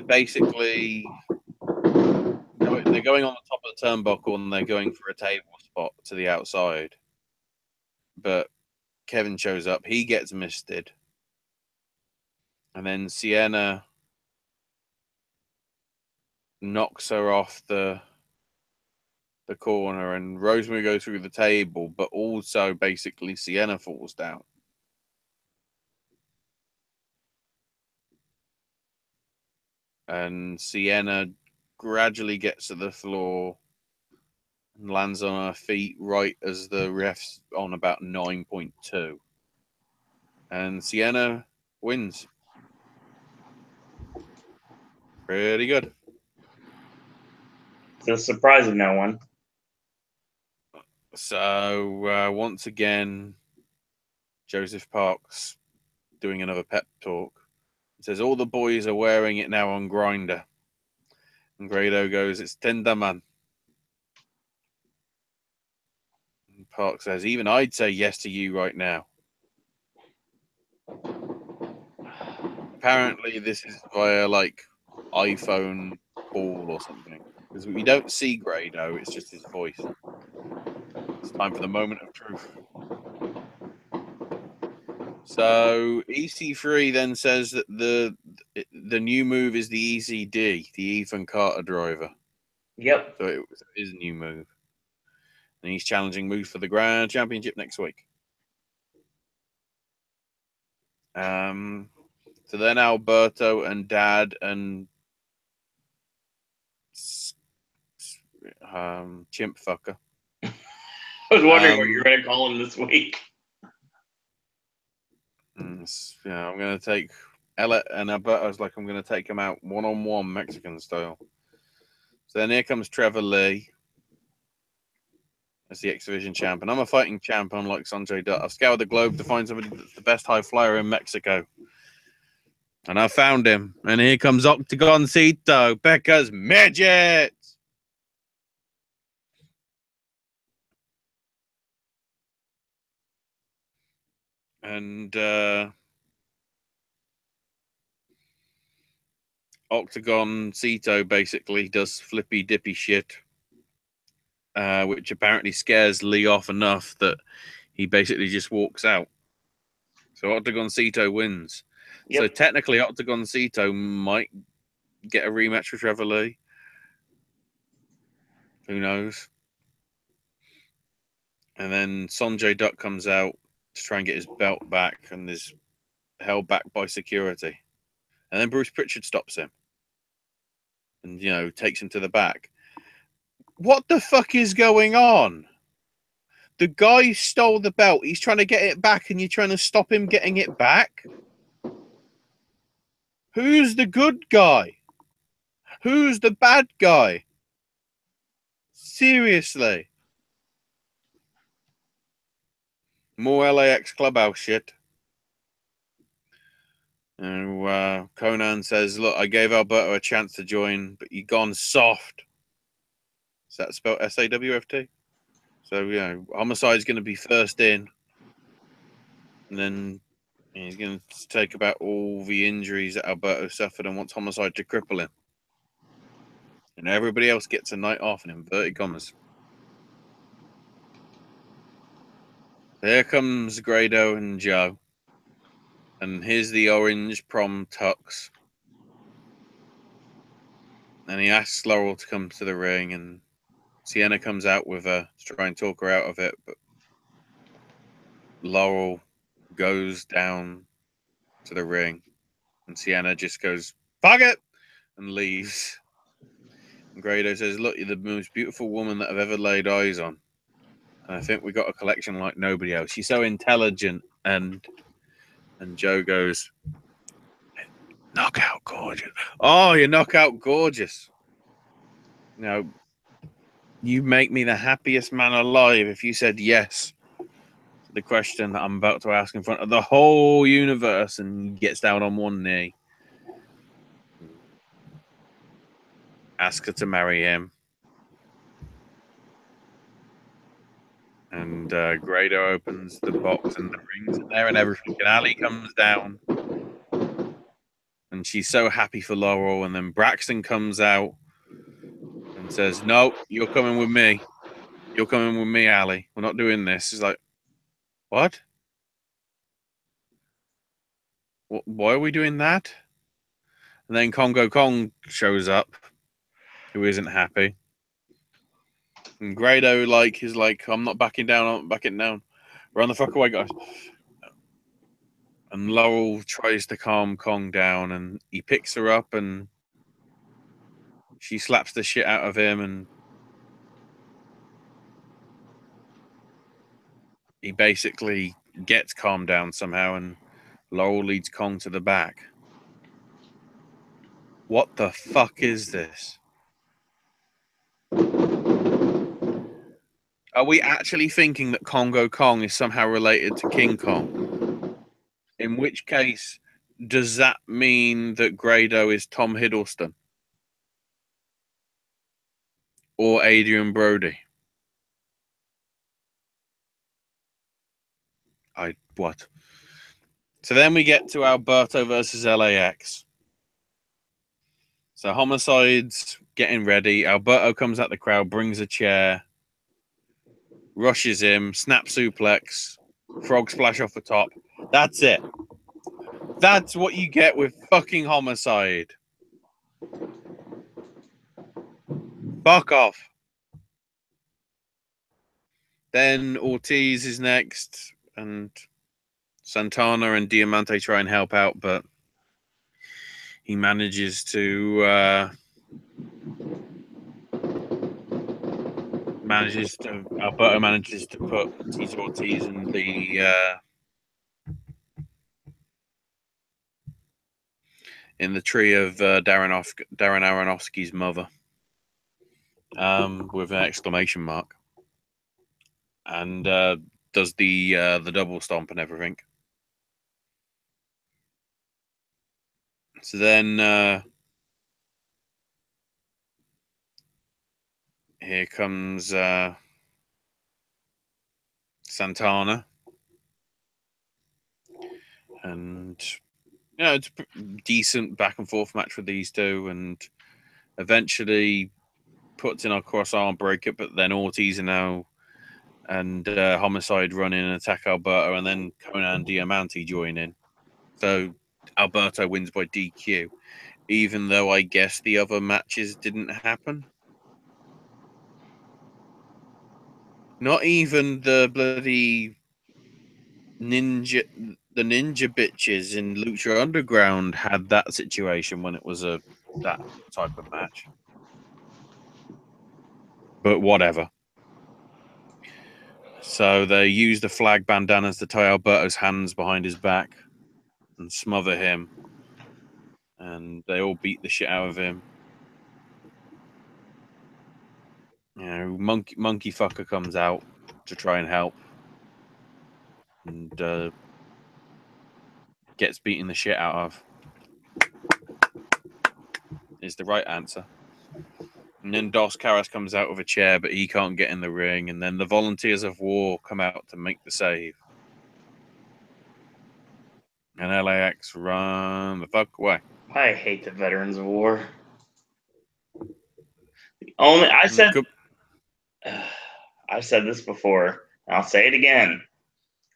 basically they're going on the top of the turnbuckle and they're going for a table spot to the outside. But Kevin shows up. He gets misted. And then Sienna knocks her off the corner, and Rosemary goes through the table, but also basically Sienna falls down. And Sienna gradually gets to the floor and lands on her feet right as the ref's on about 9.2. And Cena wins. Pretty good. So surprising no one. So once again, Joseph Parks doing another pep talk. He says all the boys are wearing it now on Grindr. And Grado goes, it's tender, man. And Parks says, even I'd say yes to you right now. Apparently this is via like iPhone call or something. Because we don't see Grado, it's just his voice. It's time for the moment of truth. So EC3 then says that the new move is the ECD, the Ethan Carter driver. Yep. So it is a new move. And he's challenging Moose for the Grand Championship next week. So then Alberto and Dad and Chimp Fucker. I was wondering what you were going to call him this week. I'm going to take Ella and Alberto's like I'm going to take him out one-on-one Mexican style. So then here comes Trevor Lee as the X Division champ. And I'm a fighting champ, unlike Sanjay Dutt. I've scoured the globe to find somebody that's the best high flyer in Mexico. And I found him. And here comes Octagoncito, Becca's midget. And Octagoncito basically does flippy dippy shit, which apparently scares Lee off enough that he basically just walks out. So Octagoncito wins. Yep. So technically Octagoncito might get a rematch with Trevor Lee. Who knows? And then Sanjay Dutt comes out to try and get his belt back and is held back by security. And then Bruce Pritchard stops him and, takes him to the back. What the fuck is going on? The guy stole the belt. He's trying to get it back and you're trying to stop him getting it back? Who's the good guy? Who's the bad guy? Seriously. More LAX clubhouse shit. And Conan says, look, I gave Alberto a chance to join, but you gone soft. Is that spelled SAWFT? So, Homicide's going to be first in. And then he's going to take about all the injuries that Alberto suffered and wants Homicide to cripple him. And everybody else gets a night off in inverted commas. Here comes Grado and Joe. And here's the orange prom tux. And he asks Laurel to come to the ring, and Sienna comes out with her to try and talk her out of it. But Laurel goes down to the ring, and Sienna just goes, fuck it, and leaves. And Grado says, look, you're the most beautiful woman that I've ever laid eyes on. And I think we got a collection like nobody else. She's so intelligent. And Joe goes, knockout gorgeous. Oh, you're knockout gorgeous. You make me the happiest man alive if you said yes to the question that I'm about to ask in front of the whole universe. And he gets down on one knee. Ask her to marry him. And Grado opens the box and the rings in there and everything. And Ali comes down. And she's so happy for Laurel. And then Braxton comes out and says, no, you're coming with me. You're coming with me, Ali. We're not doing this. She's like, what? Why are we doing that? And then Congo Kong shows up, who isn't happy. And Grado is like, I'm not backing down, I'm not backing down. Run the fuck away, guys. And Laurel tries to calm Kong down, and he picks her up, and she slaps the shit out of him, and he basically gets calmed down somehow, and Laurel leads Kong to the back. What the fuck is this? Are we actually thinking that Kongo Kong is somehow related to King Kong? In which case, does that mean that Grado is Tom Hiddleston? Or Adrian Brody? What? So then we get to Alberto versus LAX. So Homicide's getting ready. Alberto comes out the crowd, brings a chair, rushes him, snap suplex, frog splash off the top. That's it. That's what you get with fucking Homicide. Fuck off. Then Ortiz is next, and Santana and Diamante try and help out, but he manages to Alberto manages to put Tito Ortiz in the tree of Darren Aronofsky's mother, with an exclamation mark, and does the double stomp and everything. So then here comes Santana, and it's a decent back and forth match with these two, and eventually puts in a cross arm breaker, but then Ortiz and Homicide run in and attack Alberto, and then Conan and Diamante join in. So Alberto wins by DQ, even though I guess the other matches didn't happen. Not even the bloody ninja bitches in Lucha Underground had that situation when it was that type of match. But whatever. So they use the flag bandanas to tie Alberto's hands behind his back and smother him. And they all beat the shit out of him. Monkey fucker comes out to try and help. And gets beaten the shit out of. Is the right answer. And then Dos Caras comes out with a chair, but he can't get in the ring. And then the Volunteers of War come out to make the save. And LAX run the fuck away. I hate the Veterans of War. I've said this before, and I'll say it again.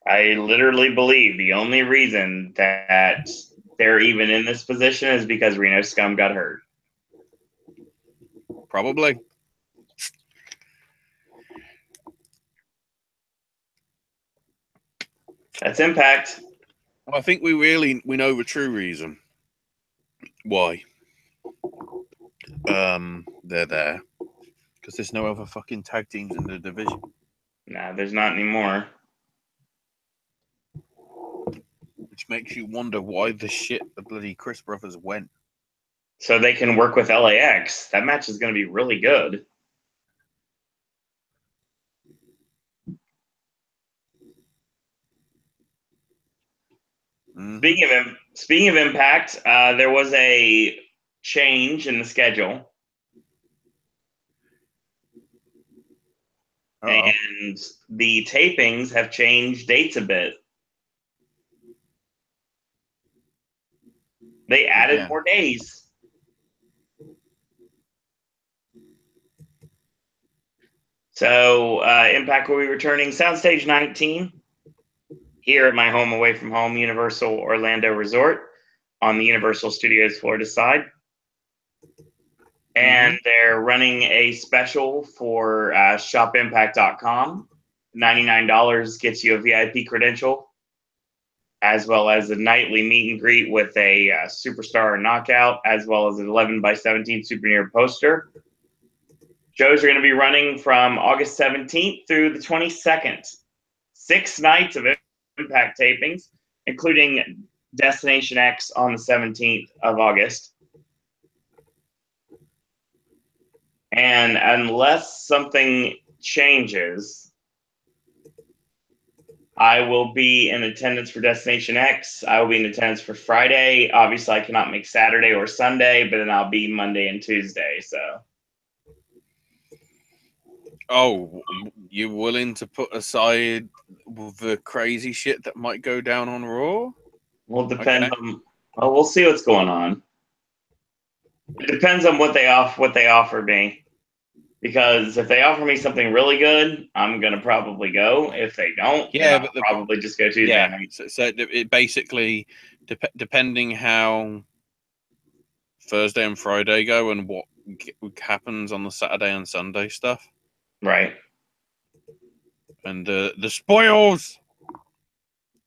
I literally believe the only reason that they're even in this position is because Reno Scum got hurt. Probably. That's Impact. Well, I think we know the true reason why they're there. Because there's no other fucking tag teams in the division. Nah, there's not anymore. Which makes you wonder why the bloody Chris Brothers went. So they can work with LAX. That match is going to be really good. Mm-hmm. Speaking of Impact, there was a change in the schedule. Uh-oh. And the tapings have changed dates a bit. They added more days. So Impact will be returning Soundstage 19 here at my home away from home, Universal Orlando Resort on the Universal Studios Florida side. And they're running a special for shopimpact.com. $99 gets you a VIP credential, as well as a nightly meet and greet with a superstar knockout, as well as an 11x17 souvenir poster. Shows are going to be running from August 17th through the 22nd. 6 nights of Impact tapings, including Destination X on the 17th of August. And unless something changes, I will be in attendance for Destination X. I will be in attendance for Friday. Obviously, I cannot make Saturday or Sunday, but then I'll be Monday and Tuesday. So. Oh, you willing to put aside the crazy shit that might go down on Raw? Well, it depends on. Well, we'll see what's going on. It depends on what they offer me. Because if they offer me something really good, I'm gonna probably go. If they don't, then I'll probably just go Tuesday night. So it basically depending how Thursday and Friday go and what happens on the Saturday and Sunday stuff, right? And the spoils.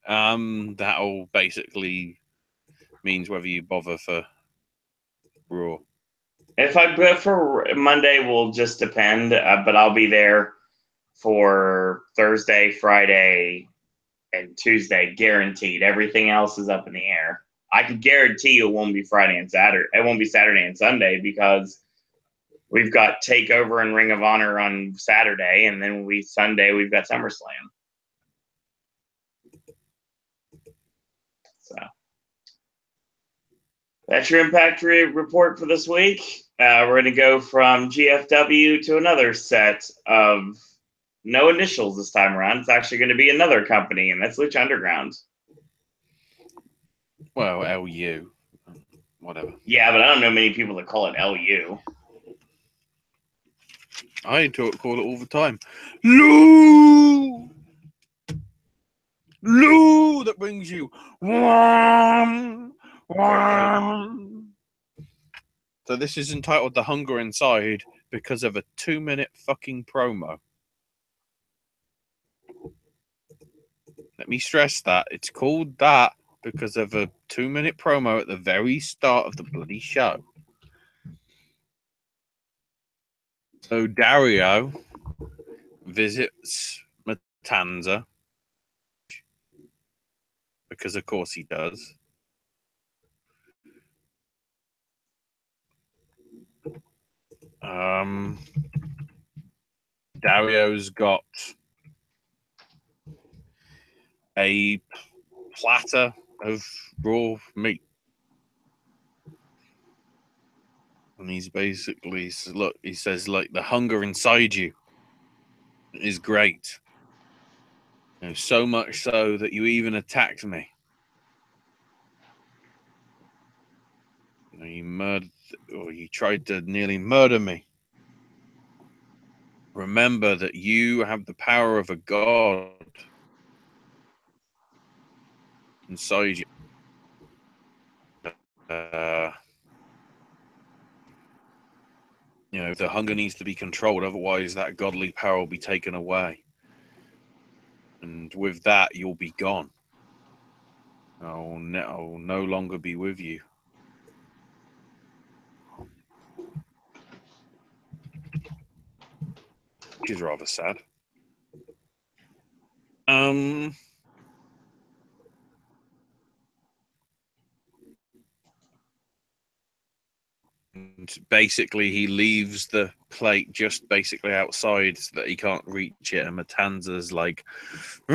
That'll basically means whether you bother for Raw. If I go for Monday, will just depend, but I'll be there for Thursday, Friday, and Tuesday, guaranteed. Everything else is up in the air. I can guarantee you it won't be Friday and Saturday. It won't be Saturday and Sunday because we've got Takeover and Ring of Honor on Saturday, and then Sunday we've got SummerSlam. So that's your Impact report for this week. We're going to go from GFW to another set of no initials this time around. It's actually going to be another company, and that's Lucha Underground. Well, LU. Whatever. Yeah, but I don't know many people that call it LU. I call it all the time. Lou! Lou that brings you. So this is entitled The Hunger Inside because of a 2-minute fucking promo. Let me stress that. It's called that because of a 2-minute promo at the very start of the bloody show. So Dario visits Matanza because of course he does. Dario's got a platter of raw meat. And he's basically, look, he says, like, the hunger inside you is great. You know, so much so that you even attacked me. You know, you murdered, or you tried to nearly murder me. Remember that you have the power of a god inside you. You know, the hunger needs to be controlled, otherwise that godly power will be taken away. And with that, you'll be gone. I'll no longer be with you. Which is rather sad. And basically, he leaves the plate just basically outside so that he can't reach it. And Matanza's like, so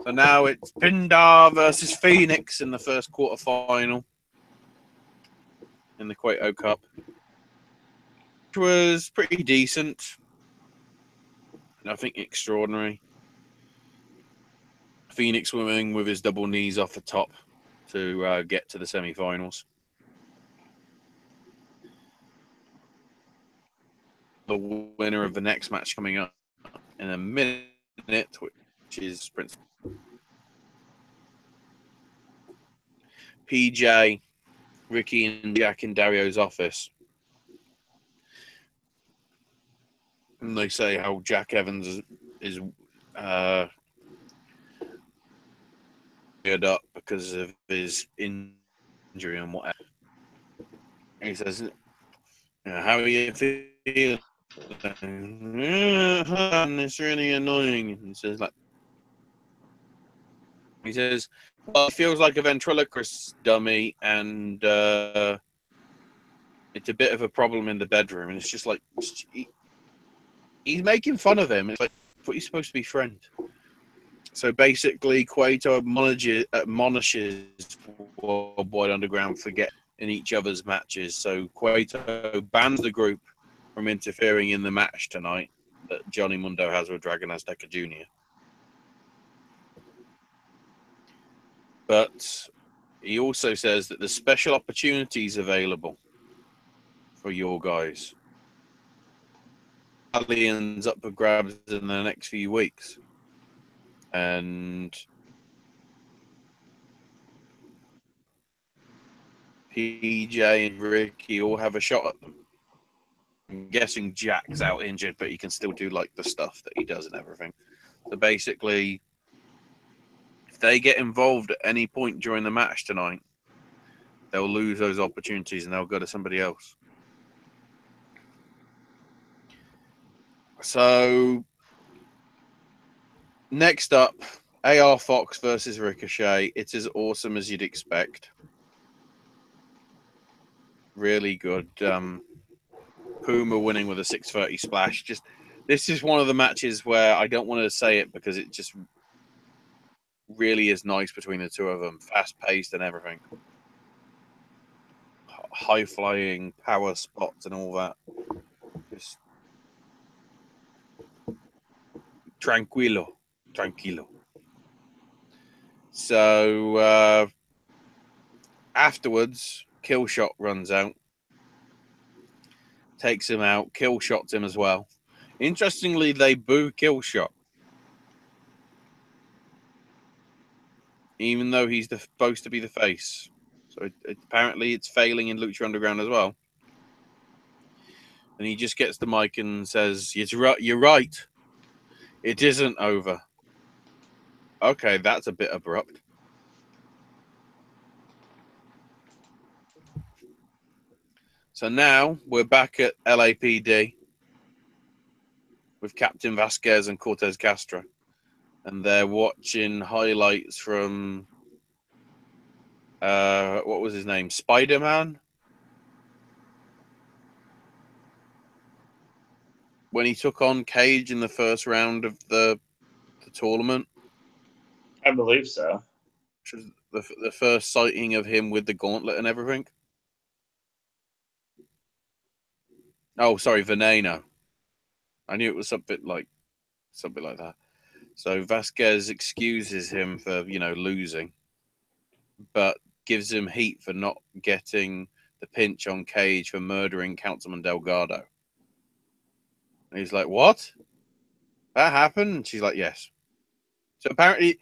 now it's Pindar versus Phoenix in the first quarterfinal in the Cueto Cup, which was pretty decent. Nothing extraordinary. Phoenix winning with his double knees off the top to get to the semifinals. The winner of the next match coming up in a minute, which is Prince PJ, Ricky, and Jack in Dario's office. And they say how Jack Evans is geared up because of his injury and whatever. And he says, how are you feeling? It's really annoying. And he says, like, He says, well, he feels like a ventriloquist dummy, and it's a bit of a problem in the bedroom. And it's just like, he's making fun of him. It's like, I thought you're supposed to be friends. So basically, Cueto admonishes Worldwide Underground for getting in each other's matches. So Cueto bans the group from interfering in the match tonight that Johnny Mundo has with Dragon Azteca Jr. But he also says that there's special opportunities available for your guys. Aliens up for grabs in the next few weeks. And PJ and Ricky all have a shot at them. I'm guessing Jack's out injured, but he can still do like the stuff that he does and everything. So basically, if they get involved at any point during the match tonight, they'll lose those opportunities and they'll go to somebody else. So next up, AR Fox versus Ricochet. It's as awesome as you'd expect. Really good. Puma winning with a 630 splash. Just this is one of the matches where I don't want to say it because it just really is nice between the two of them. Fast paced and everything. High flying power spots and all that. Just tranquilo. So afterwards, Killshot runs out, takes him out, Killshots him as well. Interestingly, they boo Killshot, even though he's supposed to be the face. So apparently it's failing in Lucha Underground as well. And he just gets the mic and says, "You're right. It isn't over." Okay, that's a bit abrupt. So now we're back at LAPD with Captain Vasquez and Cortez Castro. And they're watching highlights from, what was his name? Spider-Man? When he took on Cage in the first round of the tournament. I believe so. Which was the first sighting of him with the gauntlet and everything. Oh, sorry, Veneno. I knew it was something like that. So Vasquez excuses him for, losing, but gives him heat for not getting the pinch on Cage for murdering Councilman Delgado. And he's like, "What? That happened?" And she's like, "Yes." So apparently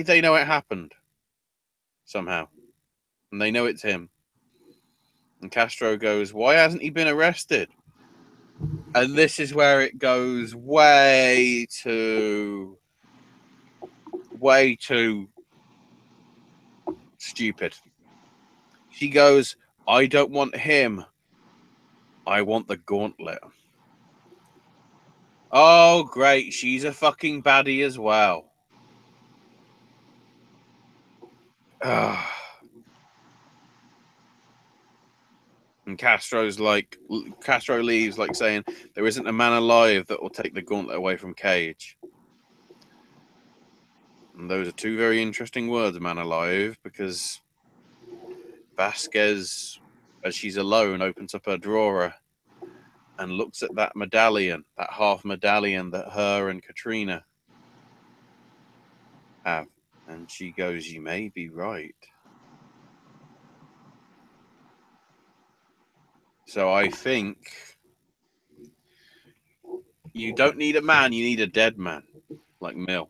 they know it happened somehow, and they know it's him. And Castro goes, "Why hasn't he been arrested?" And this is where it goes way too stupid. She goes, "I don't want him. I want the gauntlet." Oh, great. She's a fucking baddie as well. And Castro leaves like saying, "There isn't a man alive that will take the gauntlet away from Cage." And those are two very interesting words, "man alive," because Vasquez, as she's alone, opens up her drawer and looks at that medallion, that half medallion that her and Katrina have. And she goes, "You may be right." So I think you don't need a man, you need a dead man, like Mill.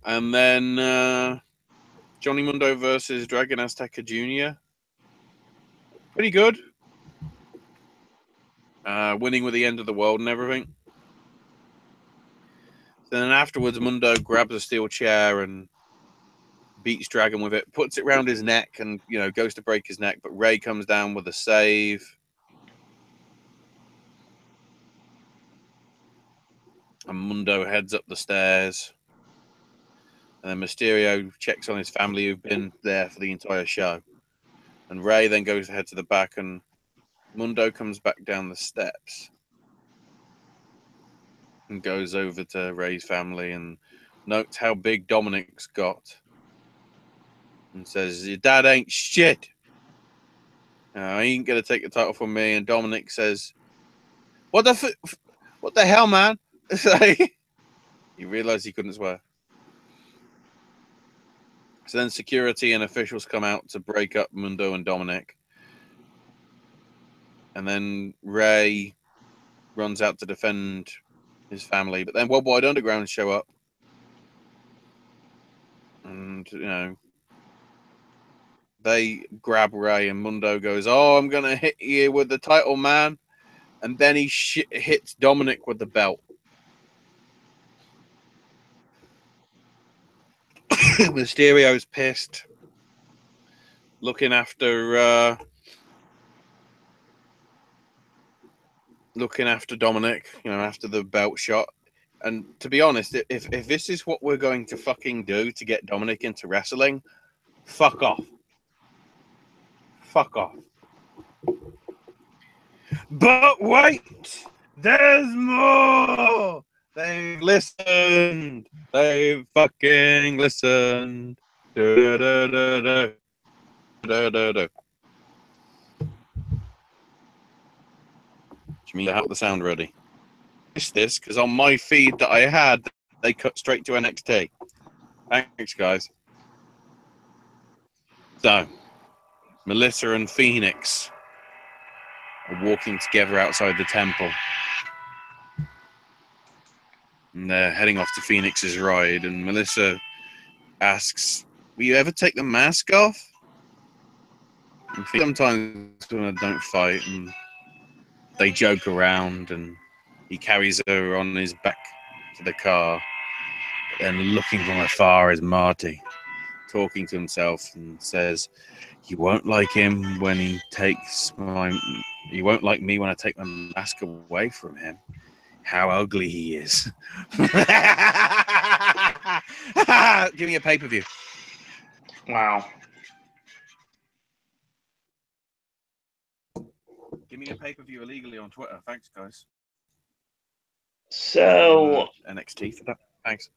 And then Johnny Mundo versus Dragon Azteca Jr. Pretty good. Winning with the end of the world and everything. Then afterwards, Mundo grabs a steel chair and beats Dragon with it, puts it round his neck and, goes to break his neck. But Ray comes down with a save. And Mundo heads up the stairs. And then Mysterio checks on his family who've been there for the entire show. And Ray then goes ahead to the back, and Mundo comes back down the steps and goes over to Ray's family and notes how big Dominic's got and says, "Your dad ain't shit. He ain't going to take the title from me." And Dominic says, What the hell, man? You realize he couldn't swear. So then security and officials come out to break up Mundo and Dominic. And then Ray runs out to defend his family. But then Worldwide Underground show up. And, they grab Ray, and Mundo goes, "Oh, I'm going to hit you with the title, man." And then he hits Dominic with the belt. Mysterio's pissed, looking after Dominic, after the belt shot. And to be honest, if this is what we're going to fucking do to get Dominic into wrestling, fuck off. Fuck off. But wait, there's more. They've listened. They've fucking listened. Da, da, da, da. Da, da, da. Which means I have the sound ready. Missed this because on my feed that I had, they cut straight to NXT. Thanks, guys. So, Melissa and Phoenix are walking together outside the temple. And they're heading off to Phoenix's ride, and Melissa asks, "Will you ever take the mask off?" And sometimes when I don't fight, and they joke around, and he carries her on his back to the car. And looking from afar is Marty, talking to himself, and says, "You won't like him when he takes you won't like me when I take my mask away from him. How ugly he is." Give me a pay-per-view. Wow. Give me a pay-per-view illegally on Twitter. Thanks, guys. So NXT for that. Thanks.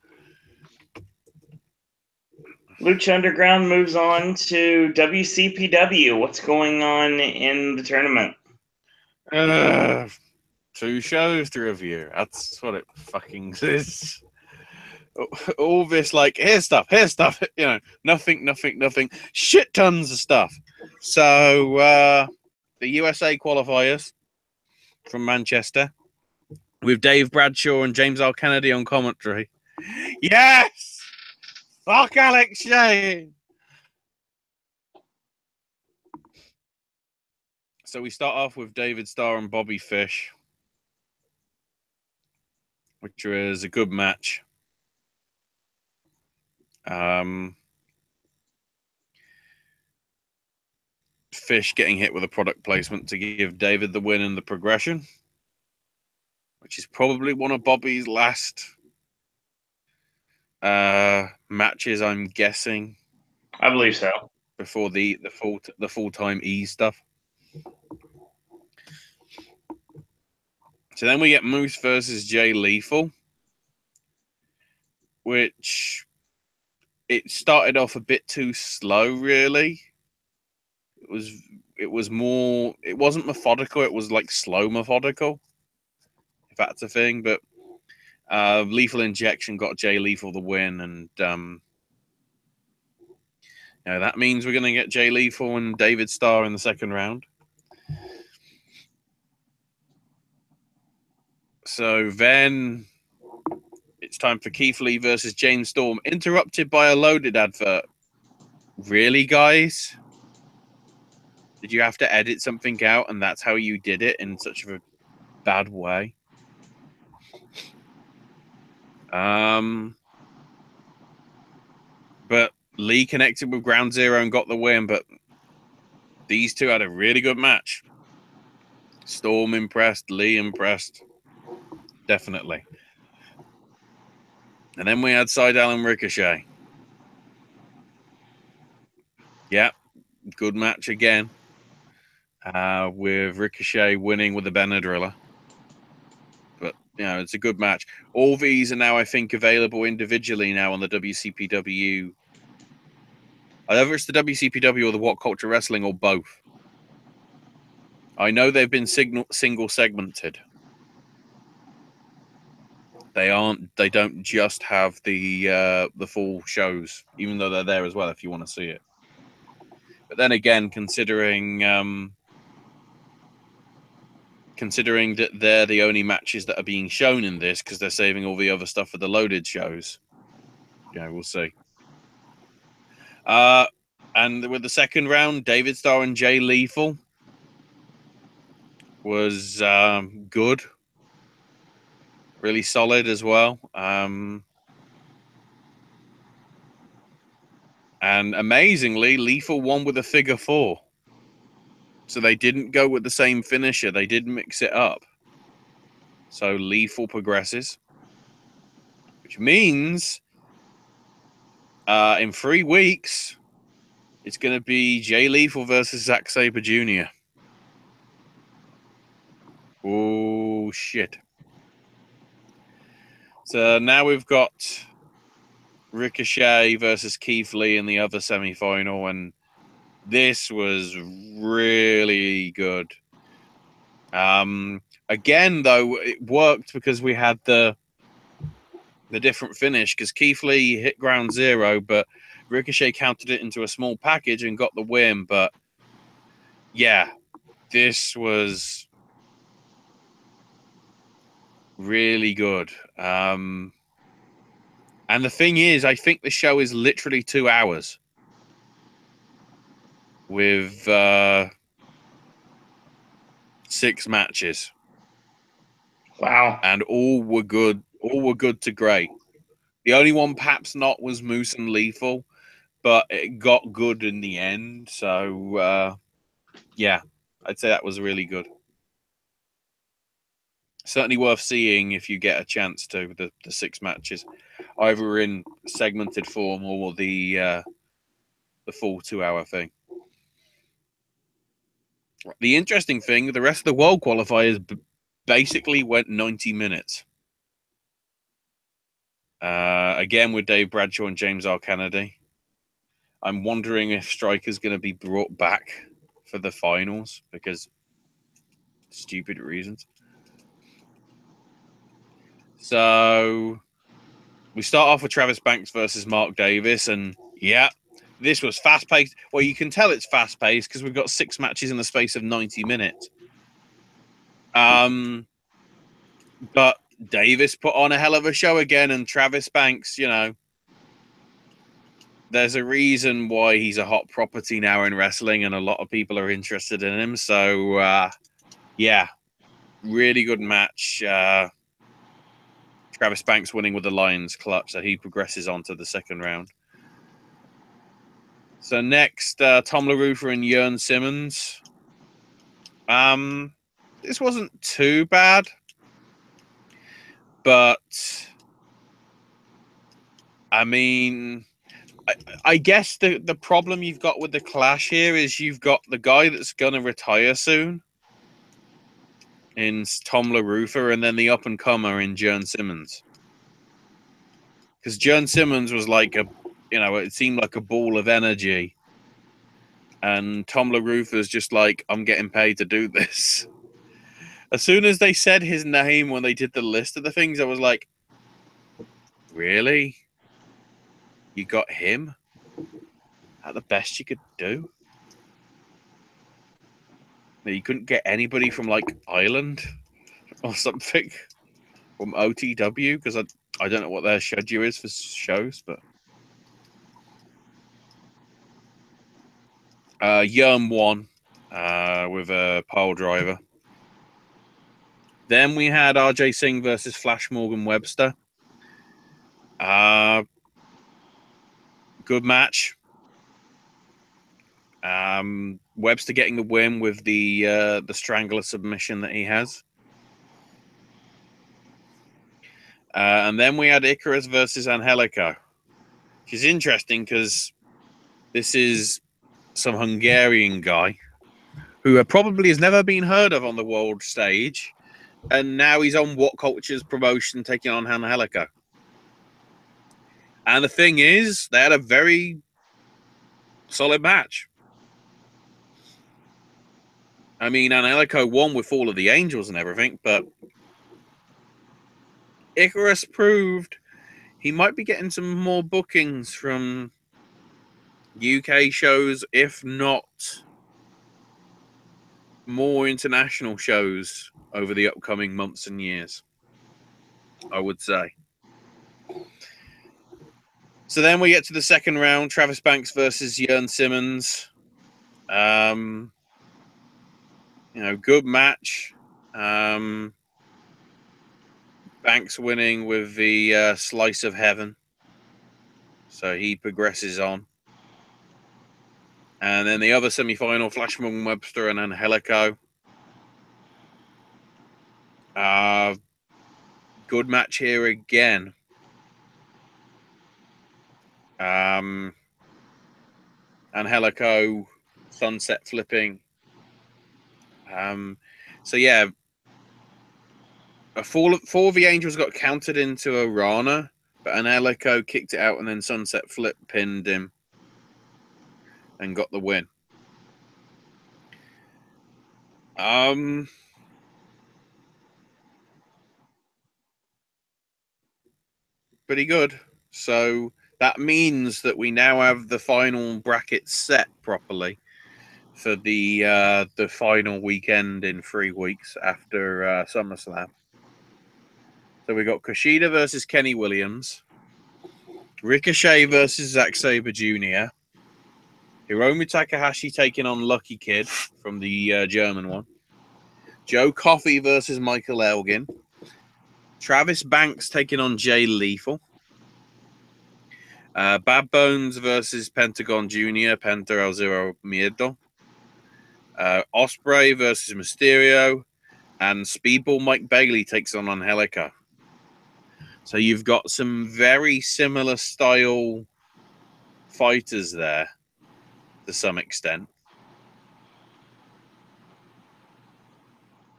Lucha Underground moves on to WCPW. What's going on in the tournament? 2 shows to review. That's what it fucking is. All this, like, here's stuff, nothing, shit tons of stuff. So, the USA qualifiers from Manchester with Dave Bradshaw and James R. Kennedy on commentary. Yes! Fuck Alex Shane! So we start off with David Starr and Bobby Fish, which was a good match. Fish getting hit with a product placement to give David the win in the progression, which is probably one of Bobby's last matches, I'm guessing. I believe so. Before the full-time E stuff. So then we get Moose versus Jay Lethal, which it started off a bit too slow, really. It wasn't methodical, it was like slow methodical, if that's a thing. But Lethal Injection got Jay Lethal the win, and that means we're going to get Jay Lethal and David Starr in the second round. So then it's time for Keithley versus James Storm, interrupted by a loaded advert. Really, guys? Did you have to edit something out, and that's how you did it in such a bad way? But Lee connected with Ground Zero and got the win, but these two had a really good match. Storm impressed, Lee impressed. Definitely. And then we had Seidel and Ricochet. Yeah, good match again. With Ricochet winning with the Benadryller. But, it's a good match. All these are now, I think, available individually now on the WCPW. Either it's the WCPW or the What Culture Wrestling or both. I know they've been single segmented. They don't just have the full shows, even though they're there as well if you want to see it. But then again, considering that they're the only matches that are being shown in this because they're saving all the other stuff for the loaded shows. We'll see. And with the second round, David Starr and Jay Lethal was good. Really solid as well. And amazingly, Lethal won with a figure 4. So they didn't go with the same finisher. They did mix it up. So Lethal progresses. Which means in 3 weeks, it's going to be Jay Lethal versus Zack Sabre Jr. Oh, shit. So now we've got Ricochet versus Keithley in the other semifinal, and this was really good. Again, though, it worked because we had the different finish, because Keithley hit ground zero, but Ricochet countered it into a small package and got the win. But yeah, this was really good. And the thing is, I think the show is literally 2 hours with 6 matches. Wow. And all were good. All were good to great. The only one perhaps not was Moose and Lethal, but it got good in the end. So, yeah, I'd say that was really good. Certainly worth seeing if you get a chance to, the 6 matches, either in segmented form or the full 2 hour thing. The interesting thing, the rest of the world qualifiers basically went 90 minutes. Again with Dave Bradshaw and James R. Kennedy. I'm wondering if Striker's going to be brought back for the finals because stupid reasons. So we start off with Travis Banks versus Mark Davis, and yeah, this was fast-paced. Well, you can tell it's fast-paced because we've got 6 matches in the space of 90 minutes. But Davis put on a hell of a show again, and Travis Banks, there's a reason why he's a hot property now in wrestling, and a lot of people are interested in him. So, yeah, really good match. Travis Banks winning with the Lions clutch, so he progresses on to the second round. So next, Tom LaRufa and Jörn Simmons. This wasn't too bad, but I mean, I guess the problem you've got with the clash here is you've got the guy that's going to retire soon in Tom LaRufa, and then the up-and-comer in Jörn Simmons. Because Jörn Simmons was like it seemed like a ball of energy. And Tom LaRufa's just like, I'm getting paid to do this. As soon as they said his name when they did the list of the things, I was like, really? You got him? That the best you could do? You couldn't get anybody from like Ireland or something from OTW, because I don't know what their schedule is for shows, but Yerm won with a pole driver. Then we had RJ Singh versus Flash Morgan Webster. Good match. Webster getting the win with the strangler submission that he has. And then we had Icarus versus Angelico, which is interesting because this is some Hungarian guy who probably has never been heard of on the world stage, and now he's on What Culture's promotion taking on Angelico. And the thing is, they had a very solid match. I mean, Angelico won with Fall of the Angels and everything, but Icarus proved he might be getting some more bookings from UK shows, if not more international shows over the upcoming months and years, I would say. So then we get to the second round, Travis Banks versus Jern Simmons. Good match. Banks winning with the slice of heaven. So he progresses on. And then the other semi-final, Flashman Webster and Angelico. Good match here again. Angelico sunset flipping. So yeah, four of the Angels got counted into a Rana, but Angelico kicked it out and then sunset flip pinned him and got the win. Pretty good. So that means that we now have the final bracket set properly for the final weekend in 3 weeks after SummerSlam. So we got Kushida versus Kenny Williams, Ricochet versus Zack Sabre Jr., Hiromu Takahashi taking on Lucky Kid from the German one, Joe Coffey versus Michael Elgin, Travis Banks taking on Jay Lethal, Bad Bones versus Pentagon Jr., Penta El Zero Miedo, Ospreay versus Mysterio, and Speedball Mike Bailey takes on Angelico. So you've got some very similar style fighters there to some extent.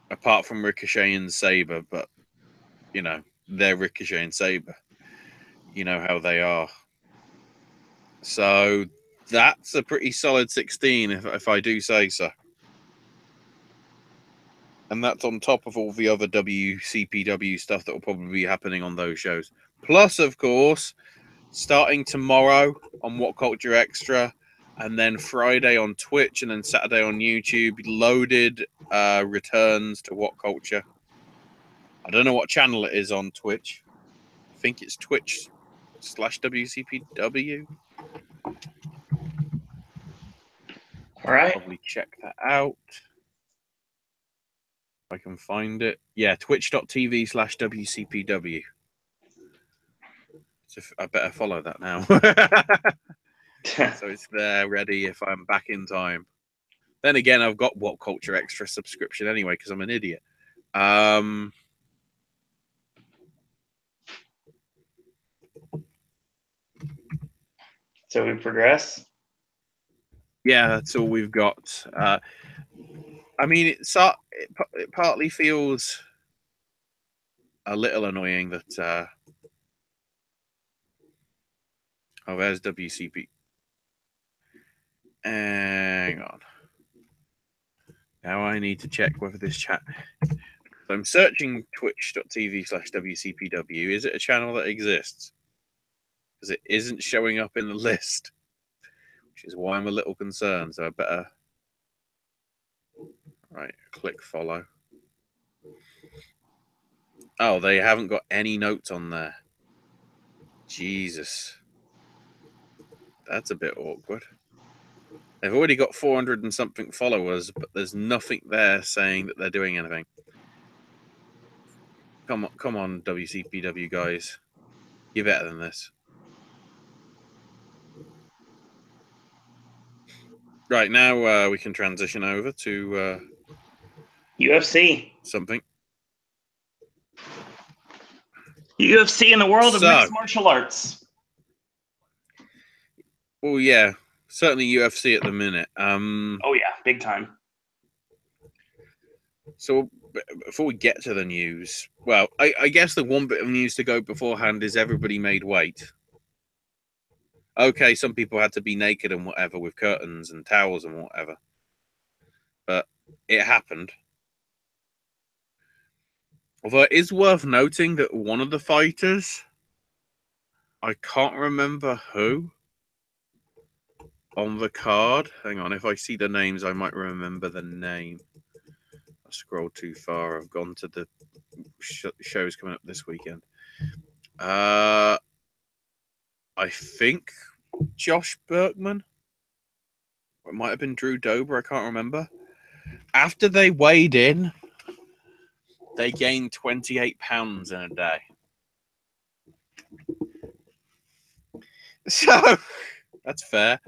Apart from Ricochet and Sabre, but, they're Ricochet and Sabre. You know how they are. So that's a pretty solid 16, if I do say so. And that's on top of all the other WCPW stuff that will probably be happening on those shows. Plus, of course, starting tomorrow on What Culture Extra, and then Friday on Twitch, and then Saturday on YouTube, loaded returns to What Culture. I don't know what channel it is on Twitch. I think it's Twitch/WCPW. All right. Probably check that out. If I can find it. Yeah, twitch.tv/WCPW. So I better follow that now. So it's there, ready if I'm back in time. Then again, I've got What Culture Extra subscription anyway because I'm an idiot. So we progress? Yeah, that's all we've got. I mean, it partly feels a little annoying that... oh, there's WCP. Hang on. Now I need to check whether this chat... So I'm searching twitch.tv/WCPW. Is it a channel that exists? Because it isn't showing up in the list, which is why I'm a little concerned. So I better... Right, click follow. Oh, they haven't got any notes on there. Jesus. That's a bit awkward. They've already got 400 and something followers, but there's nothing there saying that they're doing anything. Come on, WCPW guys. You're better than this. Right, now we can transition over to... UFC. Something. UFC in the world of mixed martial arts. Well, yeah. Certainly UFC at the minute. Oh yeah, big time. So before we get to the news, well, I guess the one bit of news to go beforehand is everybody made weight. Okay, some people had to be naked and whatever with curtains and towels and whatever. But it happened. Although it is worth noting that one of the fighters, I can't remember who, on the card. Hang on, if I see the names, I might remember the name. I scrolled too far. I've gone to the shows coming up this weekend. I think Josh Berkman. Or it might have been Drew Dober. I can't remember. After they weighed in, they gained 28 pounds in a day. So that's fair.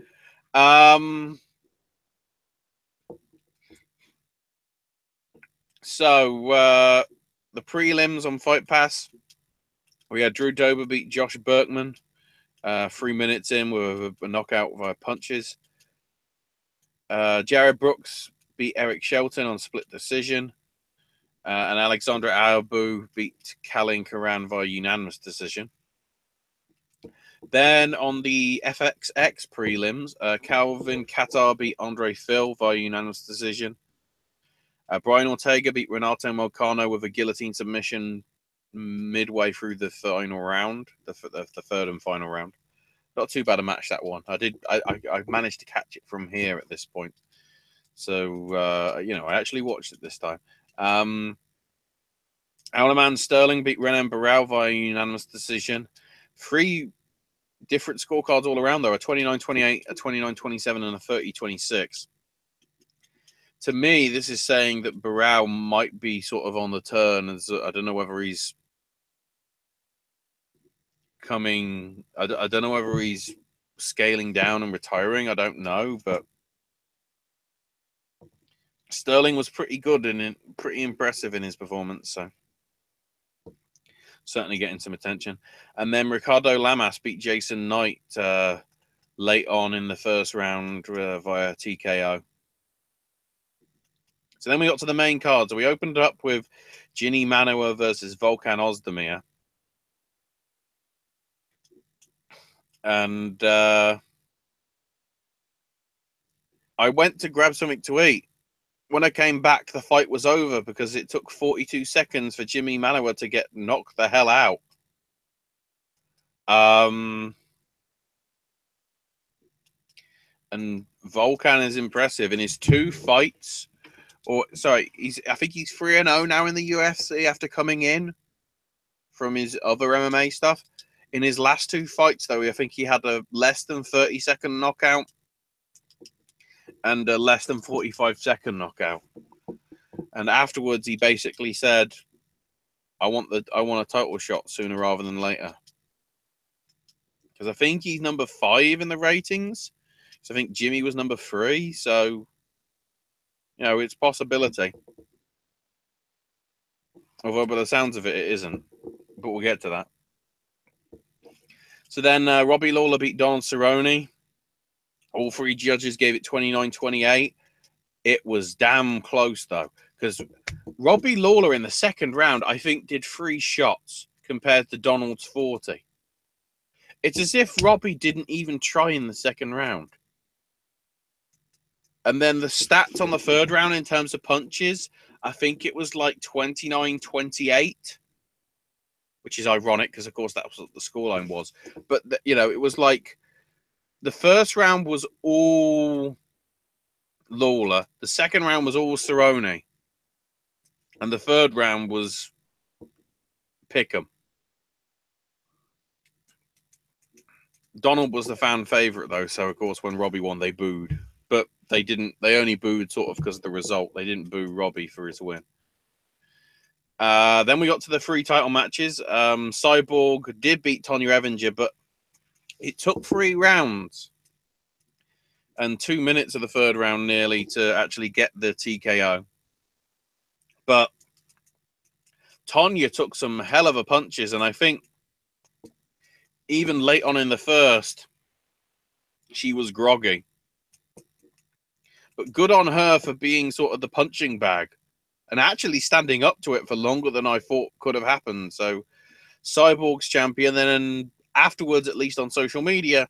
So the prelims on Fight Pass, we had Drew Dober beat Josh Berkman 3 minutes in with a knockout via punches. Jared Brooks beat Eric Shelton on split decision. And Alexandra Abu beat Kalin Karan via unanimous decision. Then on the FXX prelims, Calvin Qatar beat Andre Phil via unanimous decision. Brian Ortega beat Renato Volcano with a guillotine submission midway through the final round, the third and final round. Not too bad a match, that one. I managed to catch it from here at this point. So, I actually watched it this time. Alaman Sterling beat Renan Barao via unanimous decision. 3 different scorecards all around, though. A 29-28, a 29-27, and a 30-26. To me, this is saying that Barao might be sort of on the turn. As I don't know whether he's coming. I don't know whether he's scaling down and retiring. I don't know, but Sterling was pretty good and pretty impressive in his performance. So certainly getting some attention. And then Ricardo Lamas beat Jason Knight late on in the first round via TKO. So then we got to the main card. So we opened up with Ginny Manawa versus Volkan Ozdemir. And I went to grab something to eat. When I came back, the fight was over because it took 42 seconds for Ginny Manawa to get knocked the hell out. And Volkan is impressive in his 2 fights. I think he's 3-0 now in the UFC after coming in from his other MMA stuff. In his last 2 fights, though, I think he had a less than 30-second knockout and a less than 45-second knockout. And afterwards, he basically said, "I want a title shot sooner rather than later." Because I think he's number 5 in the ratings. So I think Jimmy was number 3. So, it's a possibility. Although, by the sounds of it, it isn't. But we'll get to that. So then Robbie Lawler beat Donald Cerrone. All 3 judges gave it 29-28. It was damn close, though. Because Robbie Lawler in the second round, I think, did 3 shots compared to Donald's 40. It's as if Robbie didn't even try in the second round. And then the stats on the third round in terms of punches, I think it was like 29-28, which is ironic because, of course, that was what the scoreline was. But, it was like the first round was all Lawler. The second round was all Cerrone. And the third round was Pick'em. Donald was the fan favorite, though. So, of course, when Robbie won, they booed. But they only booed sort of because of the result. They didn't boo Robbie for his win. Then we got to the 3 title matches. Cyborg did beat Tonya Evinger, but it took 3 rounds and 2 minutes of the third round nearly to actually get the TKO. But Tonya took some hell of a punches, and I think even late on in the first, she was groggy. But good on her for being sort of the punching bag and actually standing up to it for longer than I thought could have happened. So Cyborg's champion, then afterwards, at least on social media,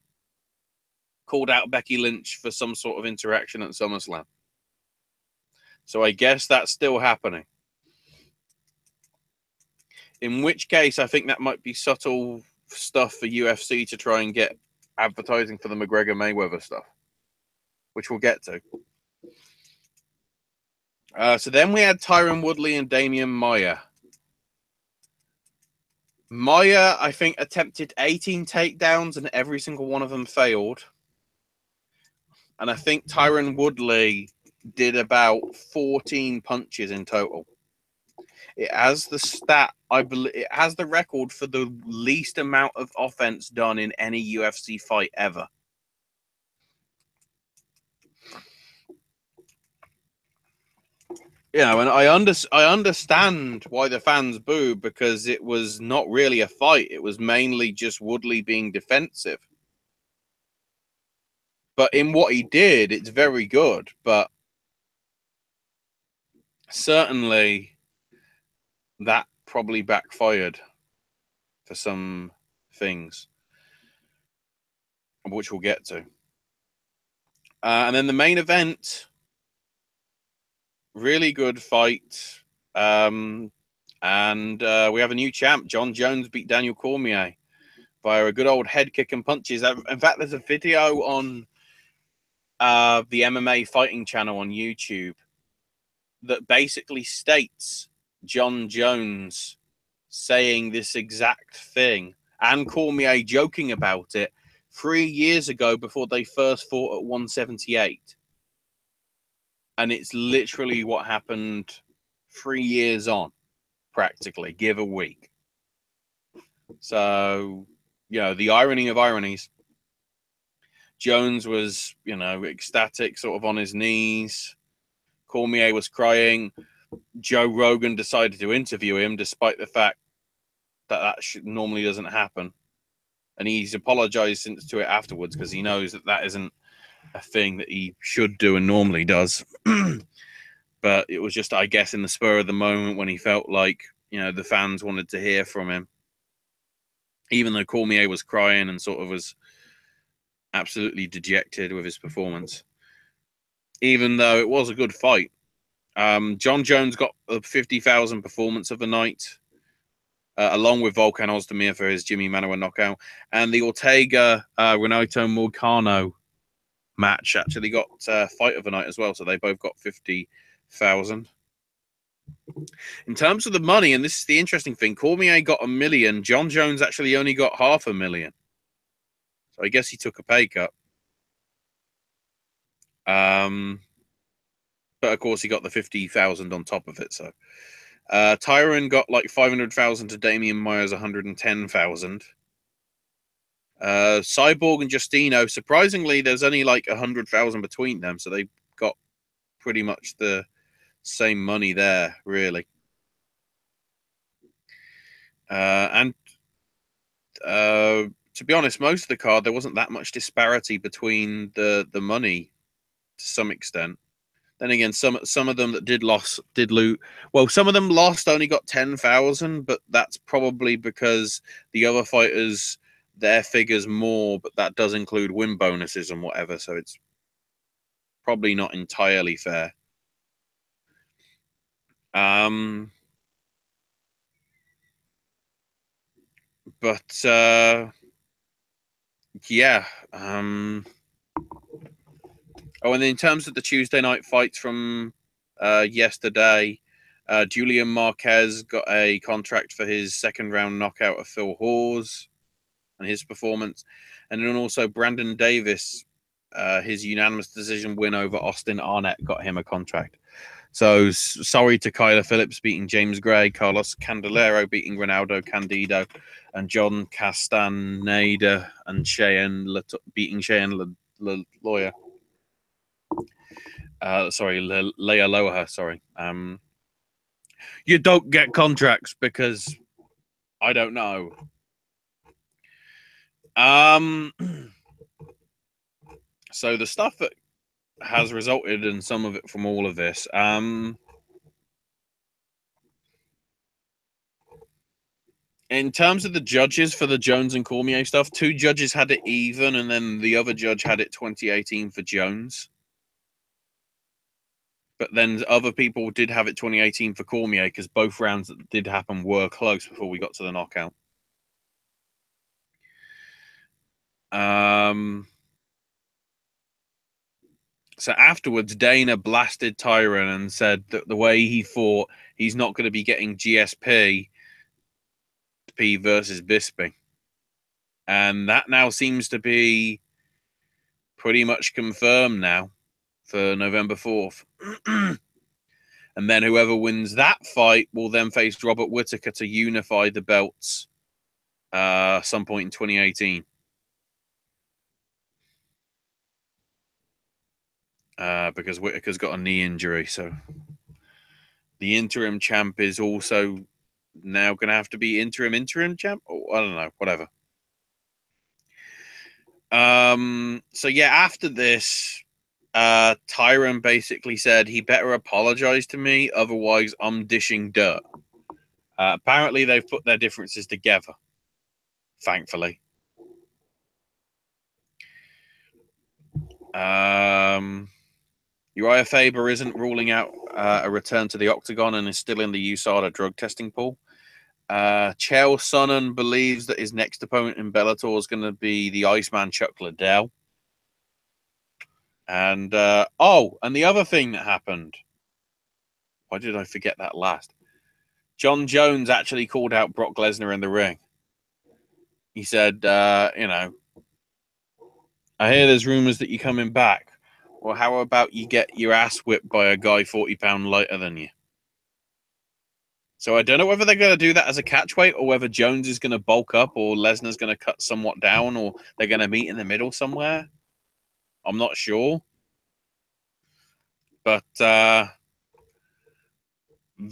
called out Becky Lynch for some sort of interaction at SummerSlam. So I guess that's still happening. In which case, I think that might be subtle stuff for UFC to try and get advertising for the McGregor-Mayweather stuff, which we'll get to. So then we had Tyron Woodley and Damian Maia. Maia, I think, attempted 18 takedowns and every single one of them failed. And I think Tyron Woodley did about 14 punches in total. It has the stat, I believe, it has the record for the least amount of offense done in any UFC fight ever. You know, and I understand why the fans boo, because it was not really a fight. It was mainly just Woodley being defensive. But in what he did, it's very good. But certainly that probably backfired for some things, which we'll get to. And then the main event, really good fight. And we have a new champ. John Jones beat Daniel Cormier via a good old head kick and punches. In fact, there's a video on the MMA fighting channel on YouTube that basically states John Jones saying this exact thing and Cormier joking about it 3 years ago before they first fought at 178. And it's literally what happened 3 years on, practically, give a week. So, you know, the irony of ironies. Jones was, you know, ecstatic, sort of on his knees. Cormier was crying. Joe Rogan decided to interview him, despite the fact that normally doesn't happen. And he's apologized to it afterwards because he knows that isn't a thing that he should do and normally does. But it was just, I guess, in the spur of the moment when he felt like, you know, the fans wanted to hear from him. Even though Cormier was crying and sort of was absolutely dejected with his performance. Even though it was a good fight. John Jones got a 50,000 performance of the night, along with Volcano Ozdemir for his Ginny Manawa knockout. And the Ortega Renato Volcano match actually got fight of the night as well. So they both got 50,000. In terms of the money, and this is the interesting thing, Cormier got $1 million. John Jones actually only got $500,000. So I guess he took a pay cut. But of course he got the 50,000 on top of it. So Tyron got like 500,000 to Damian Maia's 110,000. Cyborg and Justino, surprisingly, there's only like 100,000 between them, so they got pretty much the same money there, really. And to be honest, most of the card, there wasn't that much disparity between the money to some extent. Then again, some of them that did loot. Well, some of them lost only got 10,000, but that's probably because the other fighters, their figures more, but that does include win bonuses and whatever, so it's probably not entirely fair. But yeah. Oh, and in terms of the Tuesday night fights from yesterday, Julian Marquez got a contract for his second round knockout of Phil Hawes and his performance. And then also Brandon Davis, his unanimous decision win over Austin Arnett got him a contract. So sorry to Kyler Phillips beating James Gray, Carlos Candelero beating Ronaldo Candido, and John Castaneda and beating Cheyenne Lawyer. Sorry, Leia Loha, sorry. You don't get contracts because I don't know. So the stuff that has resulted in some of it from all of this. In terms of the judges for the Jones and Cormier stuff, 2 judges had it even, and then the other judge had it 2018 for Jones. But then other people did have it 2018 for Cormier because both rounds that did happen were close before we got to the knockout. So afterwards, Dana blasted Tyron and said that the way he fought, he's not going to be getting GSP versus Bisping. And that now seems to be pretty much confirmed now for November 4th. And then whoever wins that fight will then face Robert Whittaker to unify the belts some point in 2018. Because Whittaker's got a knee injury, so the interim champ is also now going to have to be interim champ. Or I don't know, whatever. So yeah, after this, Tyron basically said he better apologize to me, otherwise I'm dishing dirt. Apparently they've put their differences together, thankfully. Uriah Faber isn't ruling out a return to the octagon and is still in the USADA drug testing pool. Chael Sonnen believes that his next opponent in Bellator is going to be the Iceman Chuck Liddell. And and the other thing that happened, why did I forget that last? John Jones actually called out Brock Lesnar in the ring. He said, I hear there's rumors that you're coming back. Well, how about you get your ass whipped by a guy 40 pounds lighter than you? So I don't know whether they're going to do that as a catchweight or whether Jones is going to bulk up or Lesnar's going to cut somewhat down or they're going to meet in the middle somewhere. I'm not sure. But the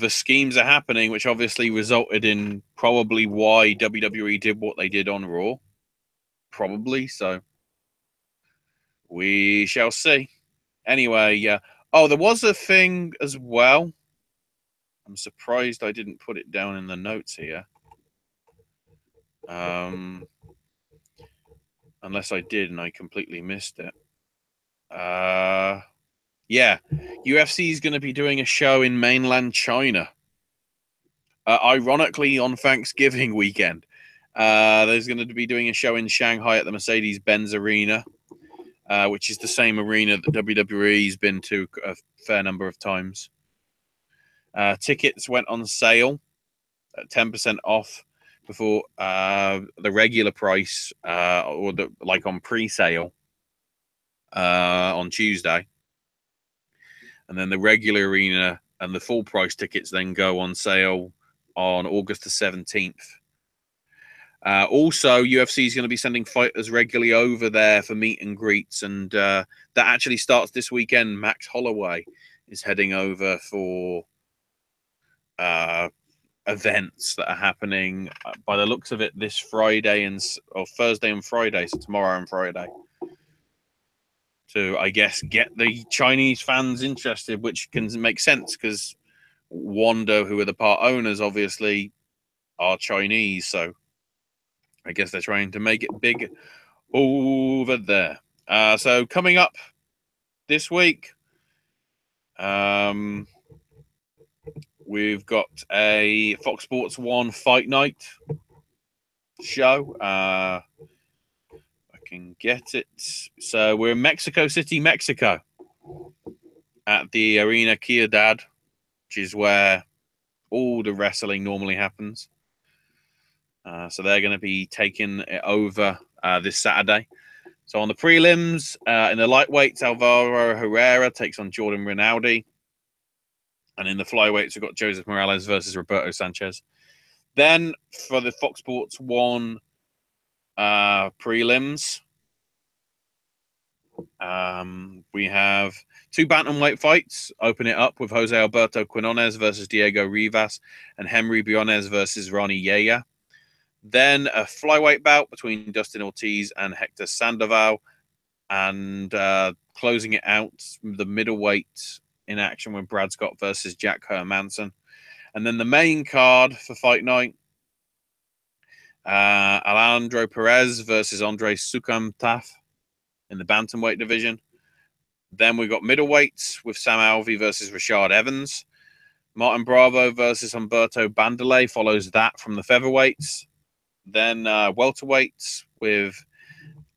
schemes are happening, which obviously resulted in probably why WWE did what they did on Raw. Probably. So we shall see. Anyway, yeah. Oh, there was a thing as well. I'm surprised I didn't put it down in the notes here. Unless I did and I completely missed it. Yeah. UFC is going to be doing a show in mainland China. Ironically, on Thanksgiving weekend. There's going to be doing a show in Shanghai at the Mercedes-Benz Arena, which is the same arena that WWE's been to a fair number of times. Tickets went on sale at 10% off before the regular price, or like on pre-sale on Tuesday. And then the regular arena and the full price tickets then go on sale on August the 17th. Also, UFC is going to be sending fighters regularly over there for meet and greets, and that actually starts this weekend. Max Holloway is heading over for events that are happening by the looks of it this Friday or Thursday and Friday, so tomorrow and Friday, to I guess get the Chinese fans interested, which can make sense because Wanda, who are the part owners, obviously are Chinese, so I guess they're trying to make it big over there. So coming up this week, we've got a Fox Sports 1 Fight Night show. I can get it. So we're in Mexico City, Mexico, at the Arena Ciudad, which is where all the wrestling normally happens. So they're going to be taking it over this Saturday. So on the prelims, in the lightweights, Alvaro Herrera takes on Jordan Rinaldi. And in the flyweights, we've got Joseph Morales versus Roberto Sanchez. Then for the Fox Sports 1 prelims, we have 2 bantamweight fights. Open it up with Jose Alberto Quinones versus Diego Rivas and Henry Briones versus Ronnie Yeager. Then a flyweight bout between Dustin Ortiz and Hector Sandoval. and closing it out, the middleweight in action with Brad Scott versus Jack Hermanson. And then the main card for Fight Night, Alejandro Perez versus Andre Sukamtaf in the bantamweight division. Then we got middleweights with Sam Alvey versus Rashad Evans. Martin Bravo versus Humberto Bandelay follows that from the featherweights. Then welterweights with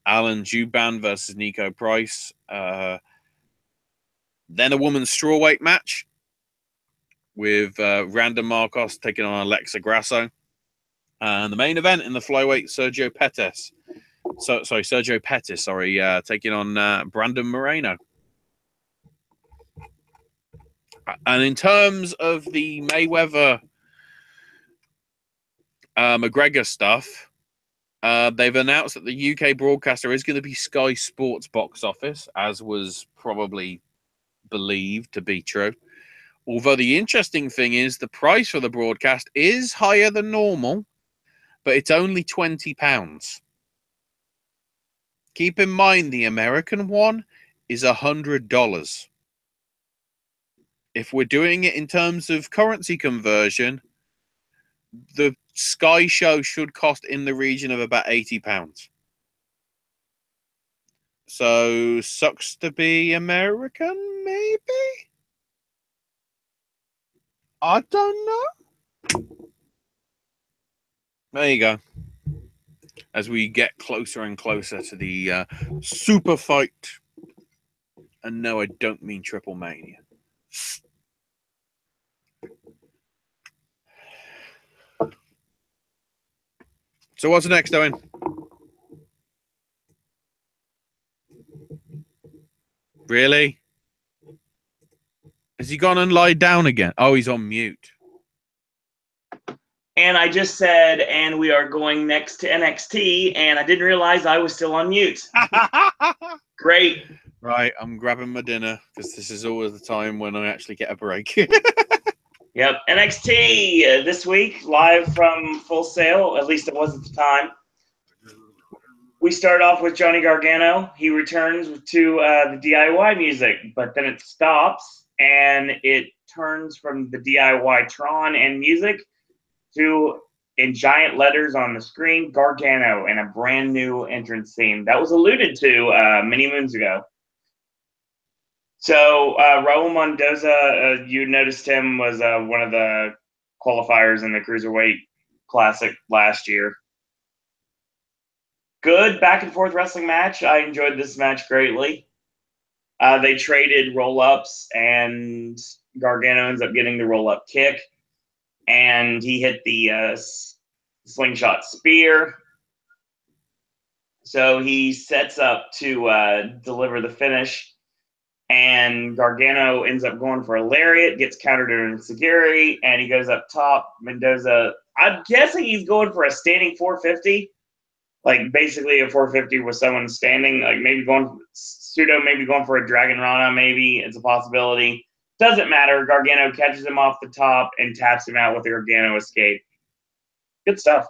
Alan Juban versus Nico Price. Then a women's strawweight match with Randa Marcos taking on Alexa Grasso. And the main event in the flyweight, Sergio Pettis, taking on Brandon Moreno. And in terms of the Mayweather McGregor stuff, they've announced that the UK broadcaster is going to be Sky Sports box office, as was probably believed to be true. Although the interesting thing is the price for the broadcast is higher than normal, but it's only £20. Keep in mind the American one is $100. If we're doing it in terms of currency conversion, the Sky show should cost in the region of about £80. So, sucks to be American, maybe? I don't know. There you go. As we get closer and closer to the super fight. And no, I don't mean Triple Mania. So what's next, Owen? Really? Has he gone and lied down again? Oh, he's on mute. And I just said, and we are going next to NXT, and I didn't realize I was still on mute. Great. Right, I'm grabbing my dinner because this is always the time when I actually get a break. Yep, NXT this week, live from Full Sail, at least it was at the time. We start off with Johnny Gargano. He returns to the DIY music, but then it stops, and it turns from the DIY Tron and music to, in giant letters on the screen, Gargano and a brand new entrance theme. That was alluded to many moons ago. So Raul Mendoza, you noticed him, was one of the qualifiers in the Cruiserweight Classic last year. Good back-and-forth wrestling match. I enjoyed this match greatly. They traded roll-ups, and Gargano ends up getting the roll-up kick. And he hit the slingshot spear. So he sets up to deliver the finish. And Gargano ends up going for a lariat, gets countered in Sagiri, and he goes up top. Mendoza, I'm guessing he's going for a standing 450. Like basically a 450 with someone standing, like maybe going pseudo, maybe going for a Dragon Rana, maybe it's a possibility. Doesn't matter. Gargano catches him off the top and taps him out with the Gargano escape. Good stuff.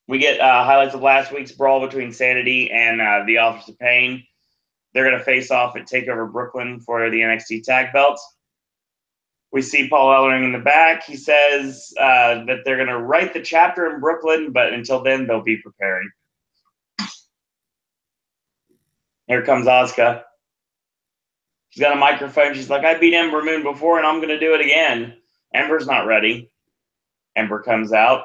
We get highlights of last week's brawl between Sanity and the Office of Pain. They're going to face off at TakeOver Brooklyn for the NXT tag belts. We see Paul Ellering in the back. He says that they're going to write the chapter in Brooklyn, but until then, they'll be preparing. Here comes Asuka. She's got a microphone. She's like, I beat Ember Moon before, and I'm going to do it again. Ember's not ready. Ember comes out.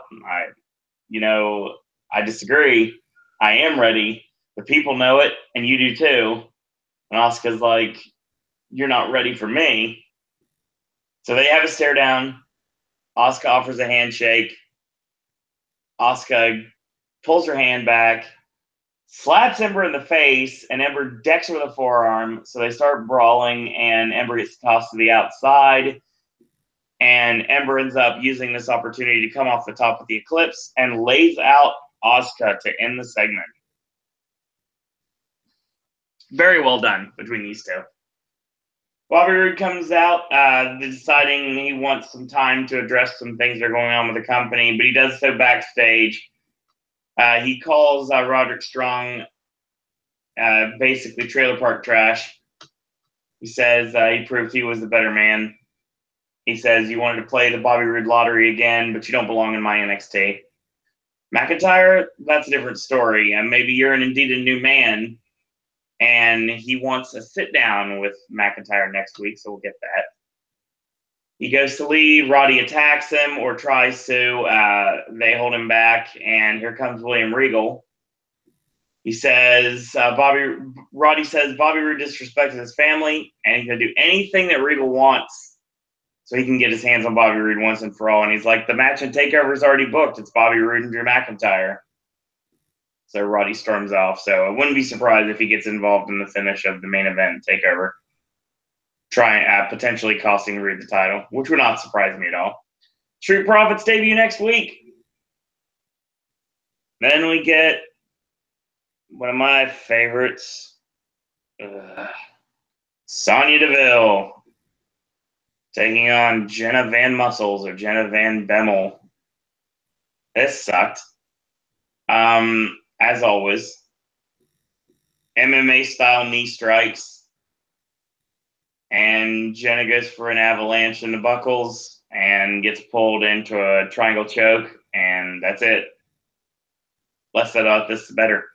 I disagree. I am ready. The people know it, and you do too. And Asuka's like, you're not ready for me. So they have a stare down. Asuka offers a handshake. Asuka pulls her hand back, slaps Ember in the face, and Ember decks her with a forearm. So they start brawling, and Ember gets tossed to the outside. And Ember ends up using this opportunity to come off the top of the Eclipse and lays out Asuka to end the segment. Very well done between these two. Bobby Roode comes out deciding he wants some time to address some things that are going on with the company, but he does so backstage. He calls Roderick Strong basically trailer park trash. He says he proved he was the better man. He says you wanted to play the Bobby Roode lottery again, but you don't belong in my NXT. McIntyre, that's a different story. And maybe you're indeed a new man, and he wants a sit down with McIntyre next week, so we'll get that. He goes to leave. Roddy attacks him or tries to. They hold him back, and here comes William Regal. He says, Roddy says Bobby Roode disrespected his family, and he's going to do anything that Regal wants so he can get his hands on Bobby Roode once and for all. And he's like, the match in TakeOver is already booked. It's Bobby Roode and Drew McIntyre. So Roddy storms off. So I wouldn't be surprised if he gets involved in the finish of the main event TakeOver, trying potentially costing Roode the title, which would not surprise me at all. Street Profits debut next week. Then we get one of my favorites, Sonya Deville, taking on Jenna Van Muscles or Jenna Van Bemmel. This sucked. As always, MMA-style knee strikes, and Jenna goes for an avalanche in the buckles and gets pulled into a triangle choke, and that's it. Less I thought, this is better.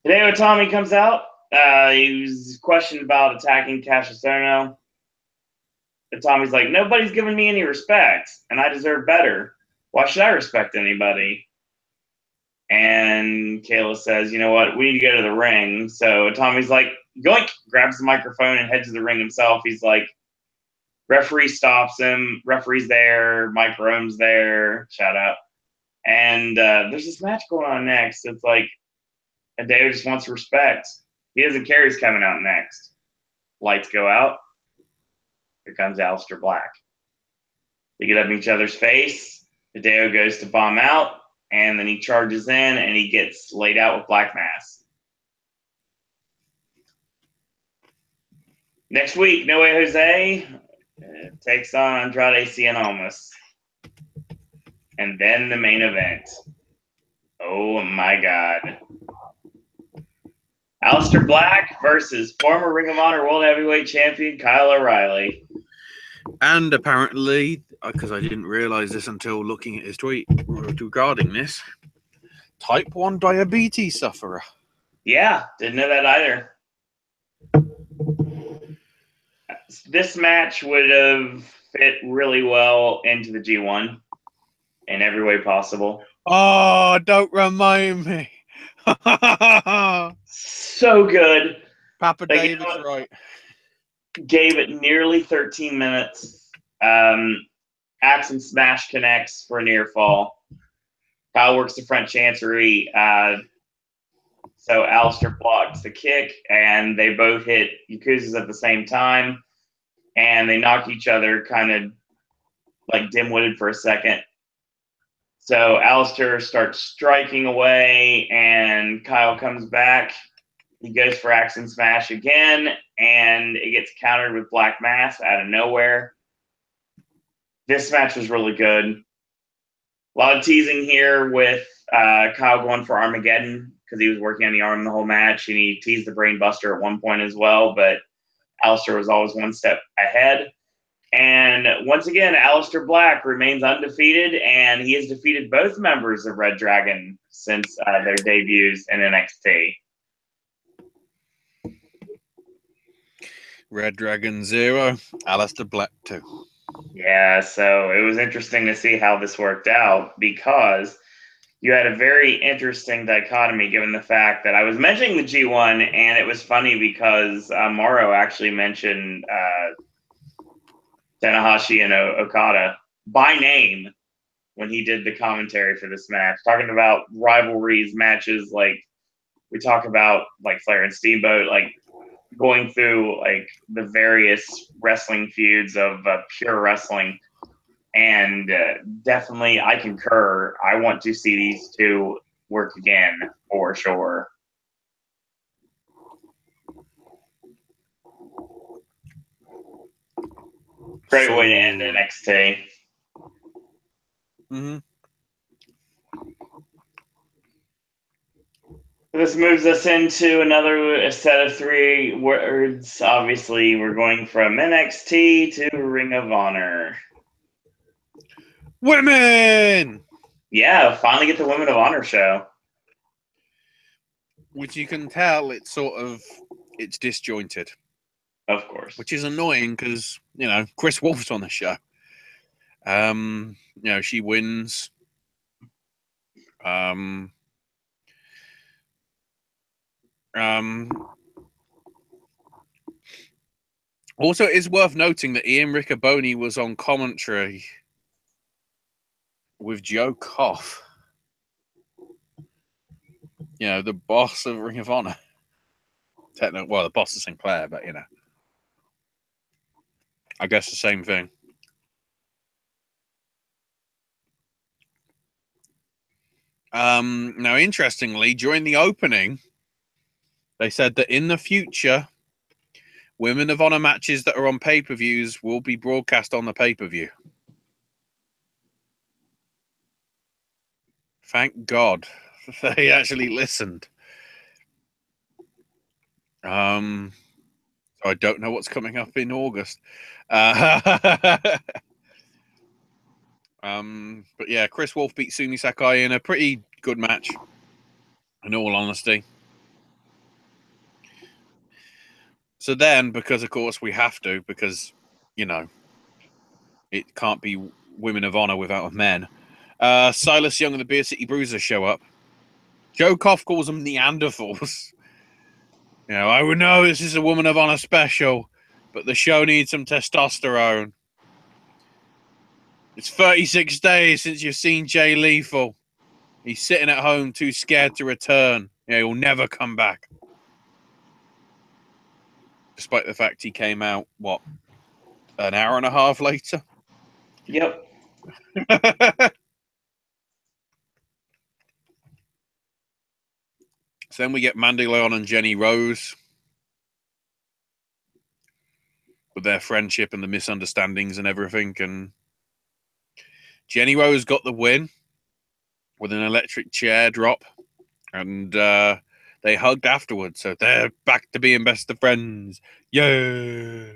Hideo Itami comes out. He was questioned about attacking Cassius Ohno. Itami's like, nobody's giving me any respect, and I deserve better. Why should I respect anybody? And Kayla says, you know what, we need to go to the ring. So Itami's like, yoink, grabs the microphone and heads to the ring himself. He's like, referee stops him. Referee's there. Mike Rome's there. Shout out. And there's this match going on next. It's like, Hideo just wants respect. He doesn't care who's coming out next. Lights go out. Here comes Aleister Black. They get up in each other's face. Hideo goes to bomb out, and then he charges in, and he gets laid out with Black Mass. Next week, No Way Jose takes on Andrade Cien Almas. And then the main event. Oh, my God. Aleister Black versus former Ring of Honor World Heavyweight Champion Kyle O'Reilly. And apparently, because I didn't realize this until looking at his tweet regarding this, type 1 diabetes sufferer. Yeah, didn't know that either. This match would have fit really well into the G1 in every way possible. Oh, don't remind me. So good. Papa David's right. Gave it nearly 13 minutes. Axe and Smash connects for a near fall. Kyle works the front chancery. So Aleister blocks the kick, and they both hit Yakuzas at the same time. And they knock each other kind of like dim-witted for a second. So Aleister starts striking away, and Kyle comes back. He goes for Axe and Smash again, and it gets countered with Black Mass out of nowhere. This match was really good. A lot of teasing here with Kyle going for Armageddon because he was working on the arm the whole match, and he teased the Brain Buster at one point as well, but Aleister was always one step ahead. And once again, Aleister Black remains undefeated, and he has defeated both members of Red Dragon since their debuts in NXT. Red Dragon 0, Aleister Black 2. Yeah, so it was interesting to see how this worked out because you had a very interesting dichotomy given the fact that I was mentioning the G1, and it was funny because Morrow actually mentioned Tanahashi and Okada by name when he did the commentary for this match, talking about rivalries, matches, like we talk about like Flair and Steamboat, like going through like the various wrestling feuds of pure wrestling. And definitely I concur. I want to see these two work again for sure. Great way to end NXT. Mm-hmm. The this moves us into another set of 3 words. Obviously, we're going from NXT to Ring of Honor. Women! Yeah, finally get the Women of Honor show. Which you can tell it's disjointed. Of course. Which is annoying because, Chris Wolf's on the show. She wins. Also, it is worth noting that Ian Riccoboni was on commentary with Joe Koff. The boss of Ring of Honor. The boss of Sinclair, but, I guess the same thing. Now, interestingly, during the opening, they said that in the future, Women of Honor matches that are on pay-per-views will be broadcast on the pay-per-view. Thank God they actually listened. So I don't know what's coming up in August. But yeah, Chris Wolf beat Sumi Sakai in a pretty good match, in all honesty. So then, because of course we have to, because, it can't be Women of Honor without men, Silas Young and the Beer City Bruisers show up. Joe Koff calls them Neanderthals. I would know this is a Woman of Honor special, but the show needs some testosterone. It's 36 days since you've seen Jay Lethal. He's sitting at home too scared to return. He'll never come back. Despite the fact he came out, an hour and a half later? Yep. So then we get Mandy Leon and Jenny Rose with their friendship and the misunderstandings and everything. And Jenny Rose got the win with an electric chair drop. And they hugged afterwards. So they're back to being best of friends. Yeah.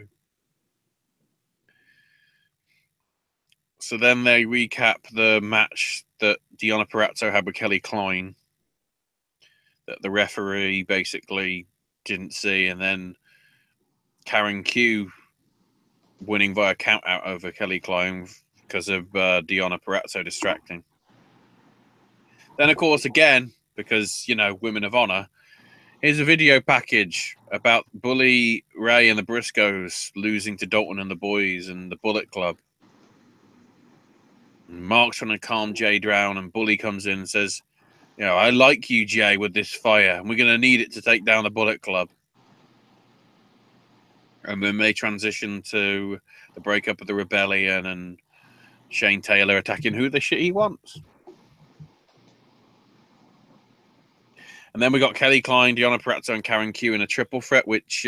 So then they recap the match that Deonna Purrazzo had with Kelly Klein that the referee basically didn't see, and then Karen Q winning via count out over Kelly Klein because of Deonna Purrazzo distracting. Then, of course, again, because, Women of Honor, here's a video package about Bully Ray and the Briscoes losing to Dalton and the Boys and the Bullet Club. Mark's trying to calm Jay down, and Bully comes in and says, I like you, Jay, with this fire, and we're going to need it to take down the Bullet Club. And then they transition to the breakup of the Rebellion and Shane Taylor attacking who the shit he wants. And then we got Kelly Klein, Deonna Purrazzo, and Karen Q in a triple threat, which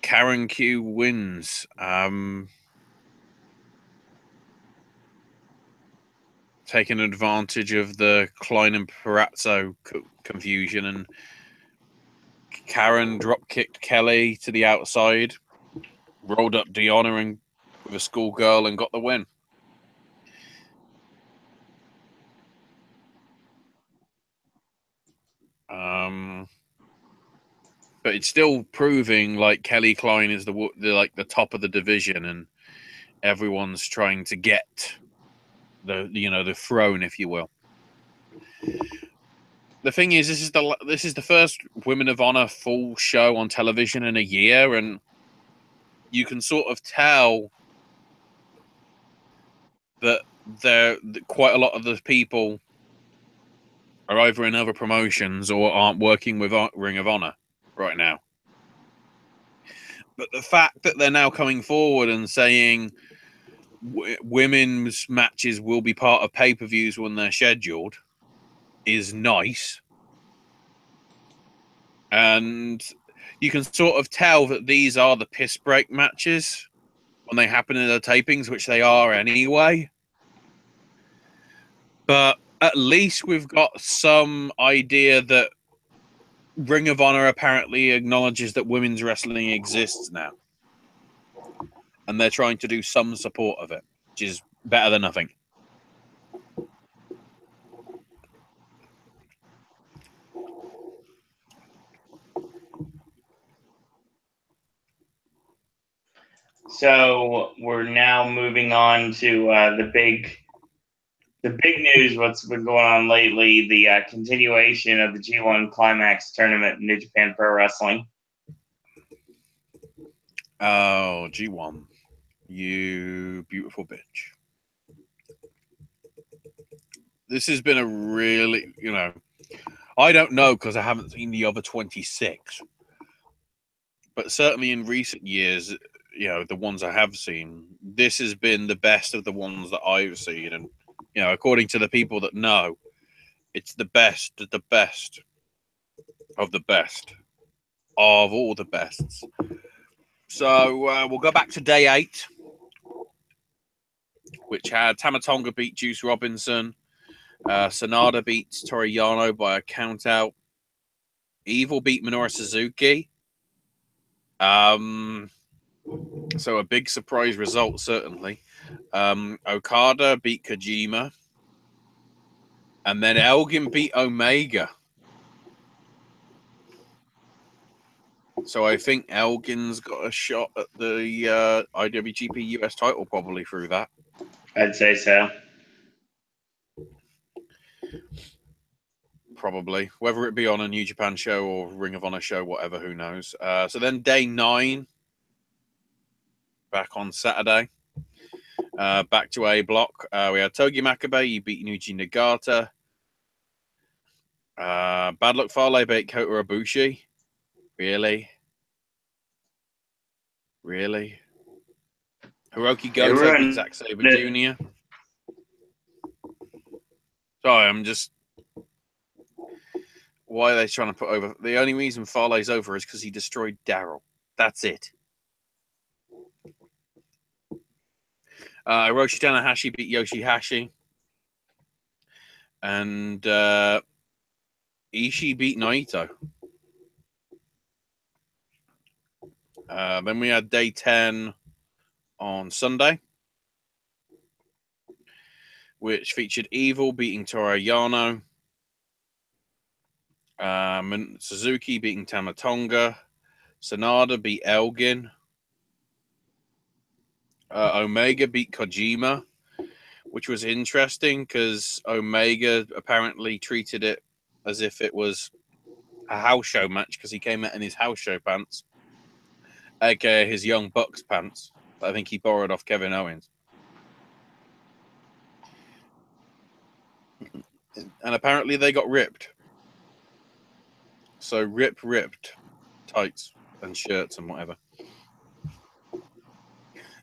Karen Q wins. Taking advantage of the Klein and Purrazzo confusion, and Karen drop kicked Kelly to the outside, rolled up Deonna and with a schoolgirl and got the win. But it's still proving like Kelly Klein is the top of the division, and everyone's trying to get the throne, if you will. The thing is, this is the first Women of Honor full show on television in a year, and you can sort of tell that quite a lot of the people are either in other promotions or aren't working with Ring of Honor right now. But the fact that they're now coming forward and saying women's matches will be part of pay-per-views when they're scheduled is nice. And you can sort of tell that these are the piss break matches when they happen in the tapings, which they are anyway. But At least we've got some idea that Ring of Honor apparently acknowledges that women's wrestling exists now. And they're trying to do some support of it, which is better than nothing. So we're now moving on to the big news. What's been going on lately? The continuation of the G1 Climax tournament in New Japan Pro Wrestling. Oh, G1, you beautiful bitch. This has been a really, I don't know because I haven't seen the other 26, but certainly in recent years, the ones I have seen, this has been the best of the ones that I've seen. And, according to the people that know, it's the best of the best of the best of all the bests. So we'll go back to day 8, which had Tama Tonga beat Juice Robinson. Sanada beats Toru Yano by a countout. Evil beat Minoru Suzuki. So a big surprise result, certainly. Okada beat Kojima. And then Elgin beat Omega. So I think Elgin's got a shot at the IWGP US title probably through that. I'd say so. Probably. Whether it be on a New Japan show or Ring of Honor show, whatever, who knows. So then day 9, back on Saturday. Back to A block. We had Togi Makabe, he beat Yuji Nagata. Bad Luck Fale beat Kota Ibushi. Really? Hiroki Goto beat Zack Sabre Jr. Sorry, I'm just... Why are they trying to put over... The only reason Fale's over is because he destroyed Daryl. That's it. Hiroshi Tanahashi beat Yoshihashi. And Ishii beat Naito. Then we had day 10 on Sunday, which featured Evil beating Toru Yano. Suzuki beating Tama Tonga. Sanada beat Elgin. Omega beat Kojima, which was interesting because Omega apparently treated it as if it was a house show match because he came out in his house show pants, aka his Young Bucks pants. I think he borrowed off Kevin Owens. And apparently they got ripped. So ripped tights and shirts and whatever.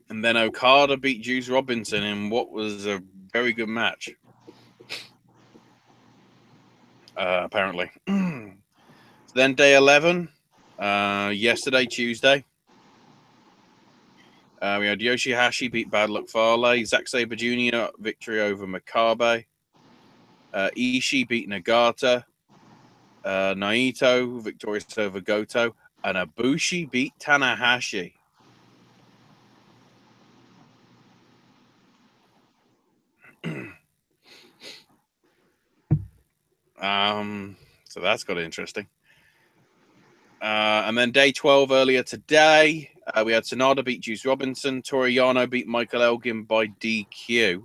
And then Okada beat Juice Robinson in what was a very good match. Apparently. So then day 11, yesterday, Tuesday. We had Yoshihashi beat Bad Luck Fale. Zack Sabre Jr. victory over Makabe. Ishii beat Nagata. Naito victorious over Goto. And Ibushi beat Tanahashi. So that's got interesting. And then day 12 earlier today, we had Sanada beat Juice Robinson. Toru Yano beat Michael Elgin by DQ.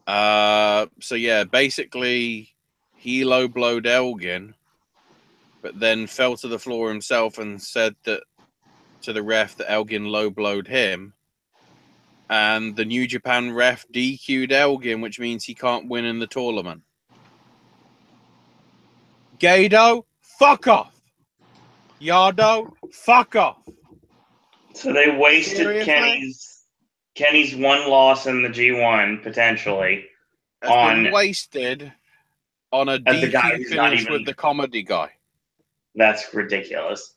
So yeah, basically he low-blowed Elgin, but then fell to the floor himself and said that to the ref that Elgin low-blowed him. And the New Japan ref DQ'd Elgin, which means he can't win in the tournament. Gado, fuck off. Yardo, fuck off. So they wasted Seriously? Kenny's one loss in the G1 potentially Been wasted on a DQ finish with the comedy guy. That's ridiculous.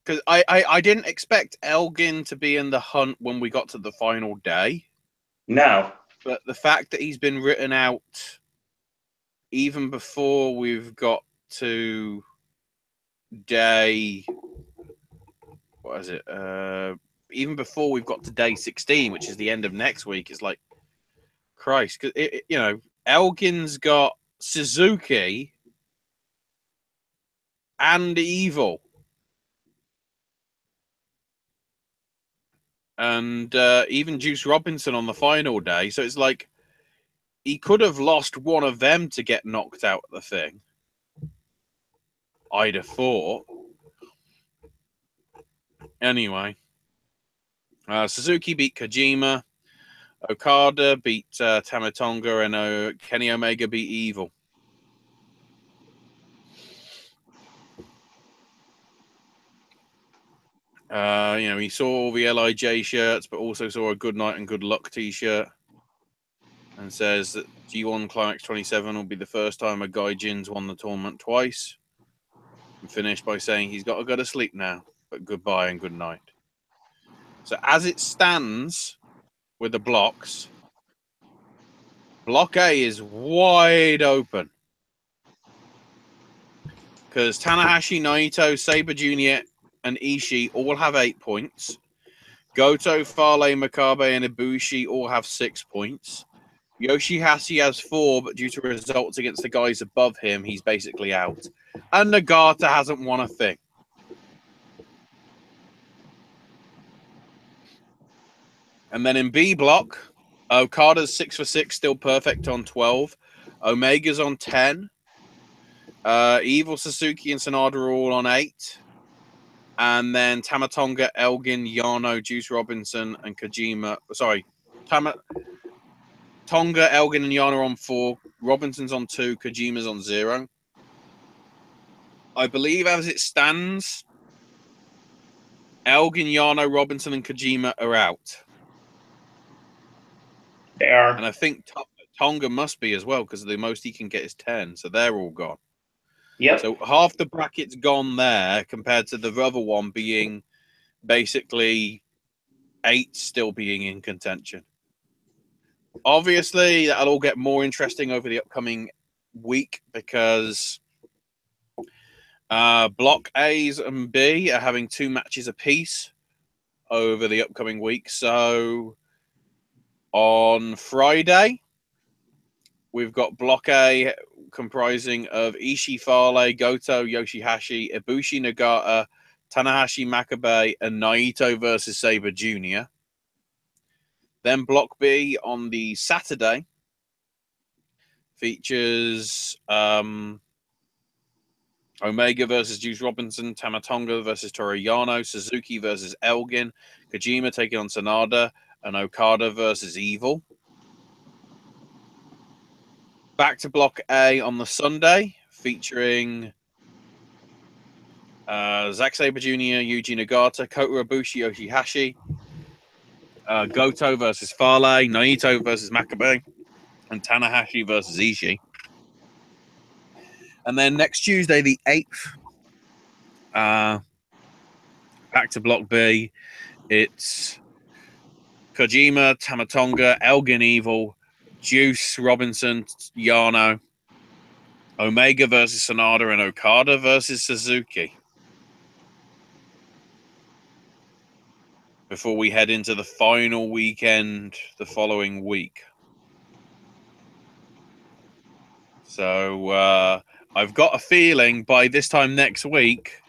Because I didn't expect Elgin to be in the hunt when we got to the final day. No. But the fact that he's been written out even before we've got to day, what is it? Even before we've got to day 16, which is the end of next week, is like, Christ. Because, you know, Elgin's got Suzuki and Evil. And even Juice Robinson on the final day. So it's like, he could have lost one of them to get knocked out of the thing. I'd have thought. Anyway. Suzuki beat Kojima. Okada beat Tama Tonga. And Kenny Omega beat Evil. You know, he saw all the LIJ shirts, but also saw a good night and good luck t-shirt. And says that G1 Climax 27 will be the first time a Gaijin's won the tournament twice. And finished by saying he's got to go to sleep now, but goodbye and good night. So as it stands with the blocks, Block A is wide open. Because Tanahashi, Naito, Sabre Jr., and Ishii all have 8 points. Goto, Fale, Makabe, and Ibushi all have 6 points. Yoshihashi has 4, but due to results against the guys above him, he's basically out. And Nagata hasn't won a thing. And then in B block, Okada's 6 for 6, still perfect on 12. Omega's on 10. Evil, Suzuki, and Sanada are all on 8. And then Tama Tonga, Elgin, Yano, Juice Robinson, and Kojima. Sorry, Tonga, Elgin, and Yano on 4. Robinson's on 2. Kojima's on 0. I believe as it stands, Elgin, Yano, Robinson, and Kojima are out. They are. And I think Tonga must be as well, because the most he can get is 10. So they're all gone. Yep. So half the bracket's gone there compared to the other one being basically 8 still being in contention. Obviously, that'll all get more interesting over the upcoming week because Block A's and B are having 2 matches apiece over the upcoming week. So on Friday, we've got Block A comprising of Ishii, Fale, Goto, Yoshihashi, Ibushi, Nagata, Tanahashi, Makabe, and Naito versus Sabre Jr. Then Block B on the Saturday features Omega versus Juice Robinson, Tama Tonga versus Toru Yano, Suzuki versus Elgin, Kojima taking on Sanada, and Okada versus Evil. Back to Block A on the Sunday, featuring Zack Sabre Jr., Yuji Nagata, Kota Ibushi, Yoshihashi, Goto versus Fale, Naito versus Makabe, and Tanahashi versus Ishii. And then next Tuesday, the 8th, back to Block B, it's Kojima, Tama Tonga, Elgin Evil, Juice Robinson, Yano, Omega versus Sanada, and Okada versus Suzuki. Before we head into the final weekend the following week. So I've got a feeling by this time next week,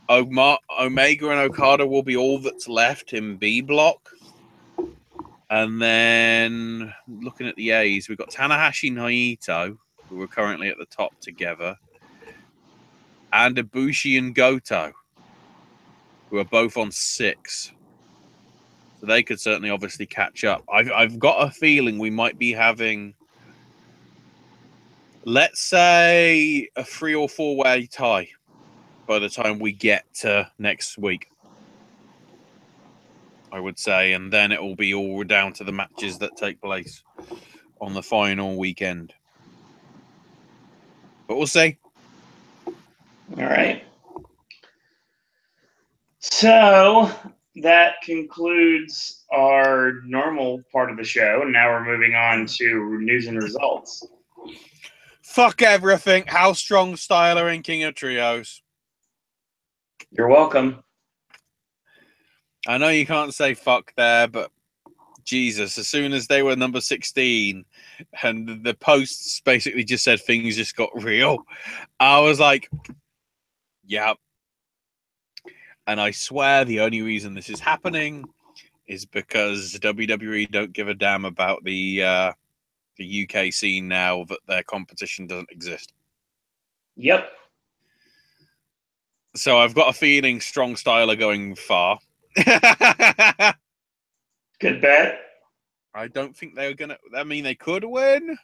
Omega and Okada will be all that's left in B block. And then looking at the A's, we've got Tanahashi, Naito, who are currently at the top together, and Ibushi and Goto, who are both on 6. So they could certainly obviously catch up. I've got a feeling we might be having, let's say, a 3 or 4-way tie by the time we get to next week, I would say. And then it will be all down to the matches that take place on the final weekend. But we'll see. All right. So that concludes our normal part of the show. And now we're moving on to news and results. Fuck everything. How strong Styler and King of Trios? You're welcome. I know you can't say fuck there, but Jesus, as soon as they were number 16 and the posts basically just said things just got real, I was like, yeah. And I swear the only reason this is happening is because WWE don't give a damn about the UK scene now that their competition doesn't exist. Yep. So I've got a feeling Strong Style are going far. Good bet. I don't think they're going to... I mean, they could win.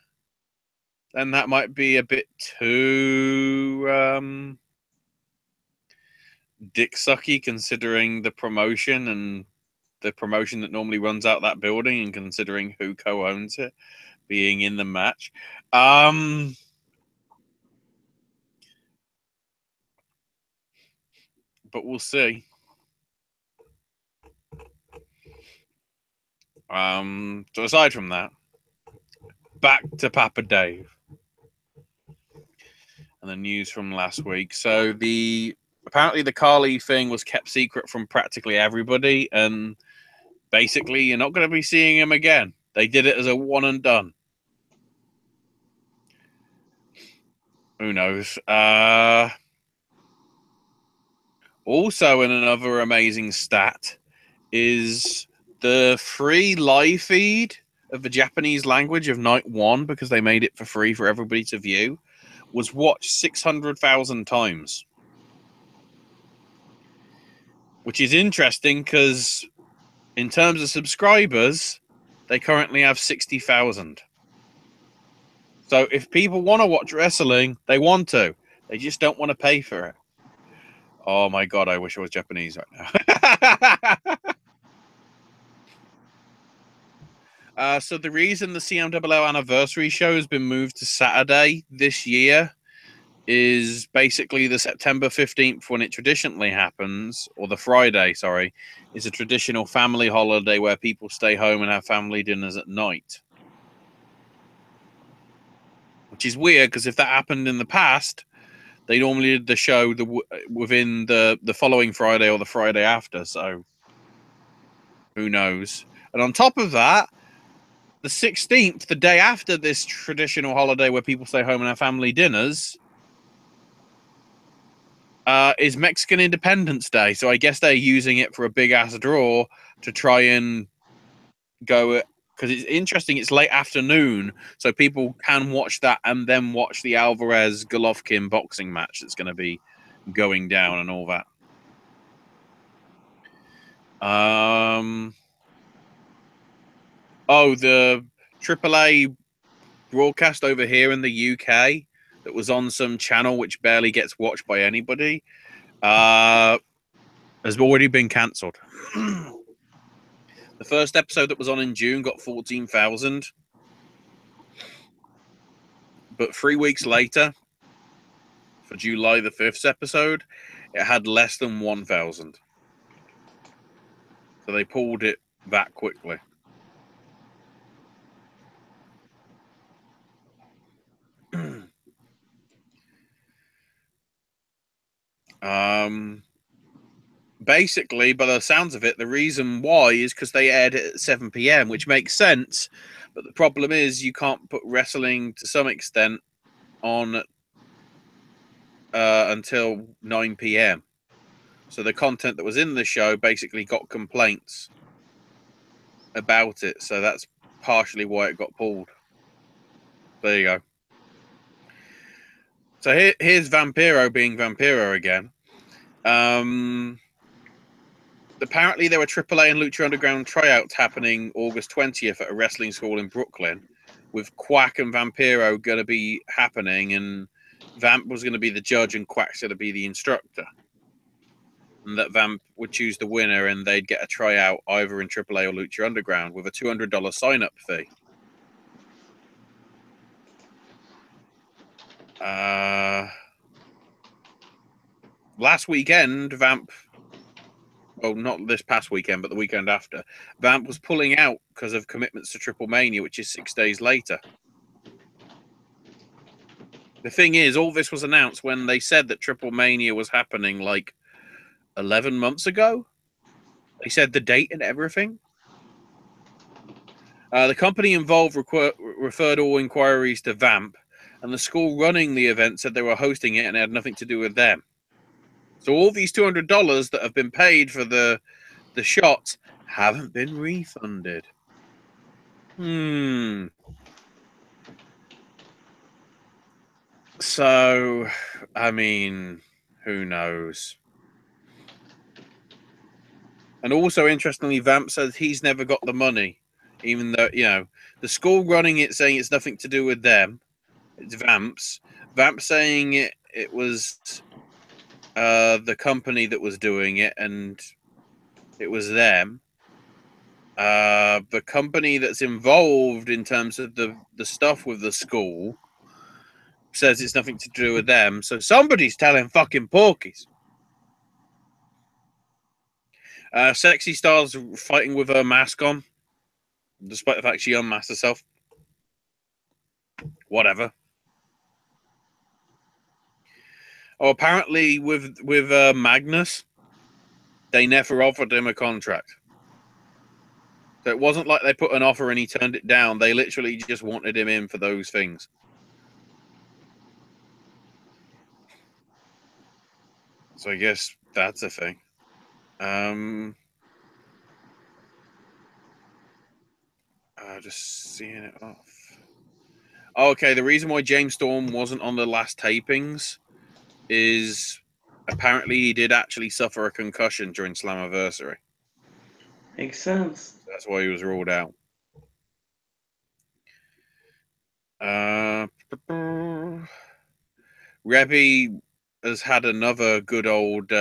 Then that might be a bit too dick-sucky considering the promotion and the promotion that normally runs out that building and considering who co-owns it being in the match. But we'll see. So aside from that, back to Papa Dave and the news from last week. So apparently the Carly thing was kept secret from practically everybody, and basically you're not going to be seeing him again. They did it as a one and done. Who knows? Also, in another amazing stat is the free live feed of the Japanese language of night one, because they made it for free for everybody to view, was watched 600,000 times. Which is interesting because in terms of subscribers, they currently have 60,000. So if people want to watch wrestling, they want to. They just don't want to pay for it. Oh my God, I wish I was Japanese right now. So the reason the CMWO anniversary show has been moved to Saturday this year is basically the September 15th when it traditionally happens, or the Friday, sorry, is a traditional family holiday where people stay home and have family dinners at night. Which is weird because if that happened in the past, they normally did the show within the following Friday or the Friday after, so who knows. And on top of that, the 16th, the day after this traditional holiday where people stay home and have family dinners, is Mexican Independence Day. So I guess they're using it for a big-ass draw to try and go... Because it's interesting, it's late afternoon, so people can watch that and then watch the Alvarez-Golovkin boxing match that's going to be going down and all that. The AAA broadcast over here in the UK that was on some channel which barely gets watched by anybody has already been cancelled. The first episode that was on in June got 14,000. But 3 weeks later, for July the 5th episode, it had less than 1,000. So they pulled it that quickly. Basically, by the sounds of it, the reason why is because they aired it at 7 p.m., which makes sense. But the problem is you can't put wrestling to some extent on until 9 p.m. So the content that was in the show basically got complaints about it. So that's partially why it got pulled. There you go. So here's Vampiro being Vampiro again. Apparently there were AAA and Lucha Underground tryouts happening August 20th at a wrestling school in Brooklyn, with Quack and Vampiro going to be happening, and Vamp was going to be the judge and Quack's going to be the instructor. And that Vamp would choose the winner and they'd get a tryout either in AAA or Lucha Underground with a $200 sign-up fee. Last weekend, Vamp well, not this past weekend, but the weekend after, Vamp was pulling out because of commitments to Triple Mania, which is 6 days later. The thing is, all this was announced when they said that Triple Mania was happening like 11 months ago. They said the date and everything. The company involved referred all inquiries to Vamp, and the school running the event said they were hosting it and it had nothing to do with them. So all these $200 that have been paid for the shots haven't been refunded. So, I mean, who knows? And also, interestingly, Vamp says he's never got the money, even though, you know, the school running it saying it's nothing to do with them. It's Vamp's. Vamp saying it was the company that was doing it and it was them. The company that's involved in terms of the stuff with the school says it's nothing to do with them. So somebody's telling fucking porkies. Sexy Star's fighting with her mask on, despite the fact she unmasked herself. Whatever. Oh, apparently with Magnus, they never offered him a contract. So it wasn't like they put an offer and he turned it down. They literally just wanted him in for those things. So I guess that's a thing. Just seeing it off. Oh, okay, the reason why James Storm wasn't on the last tapings is apparently he did actually suffer a concussion during Slammiversary. Makes sense. That's why he was ruled out. Rebby has had another good old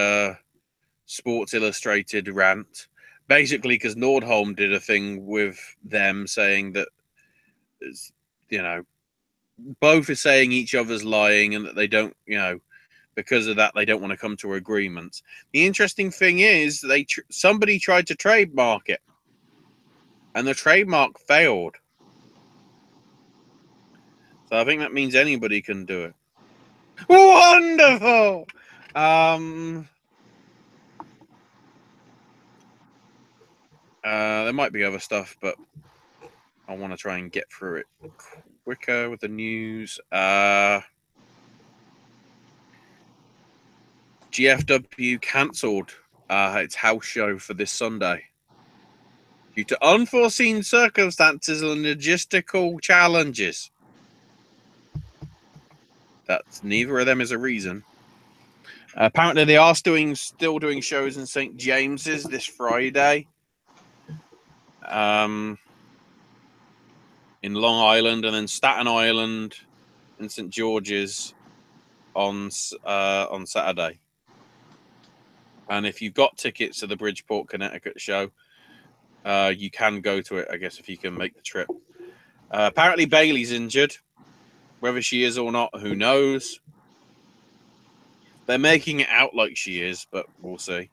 Sports Illustrated rant. Basically, because Nordholm did a thing with them saying that, you know, both are saying each other's lying and that they don't, you know, because of that, they don't want to come to agreements. The interesting thing is somebody tried to trademark it and the trademark failed. So I think that means anybody can do it. Wonderful! There might be other stuff, but I want to try and get through it quicker with the news. GFW cancelled its house show for this Sunday due to unforeseen circumstances and logistical challenges. That's neither of them is a reason. Apparently, they are still doing shows in St. James's this Friday. In Long Island, and then Staten Island and St. George's on Saturday. And if you've got tickets to the Bridgeport, Connecticut show, you can go to it, I guess, if you can make the trip. Apparently, Bailey's injured. Whether she is or not, who knows? They're making it out like she is, but we'll see.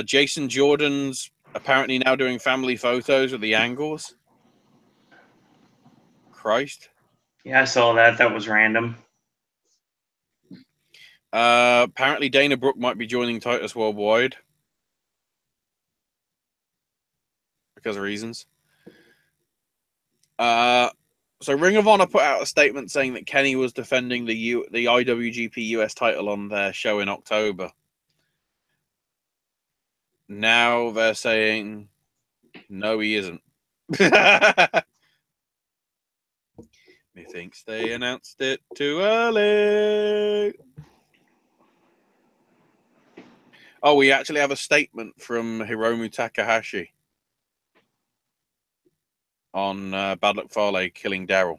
Jason Jordan's apparently now doing family photos with the angles. Christ. Yeah, I saw that. That was random. Apparently, Dana Brooke might be joining Titus Worldwide because of reasons. So Ring of Honor put out a statement saying that Kenny was defending the IWGP US title on their show in October. Now they're saying, no, he isn't. Methinks they announced it too early. Oh, we actually have a statement from Hiromu Takahashi on Bad Luck Fale killing Daryl.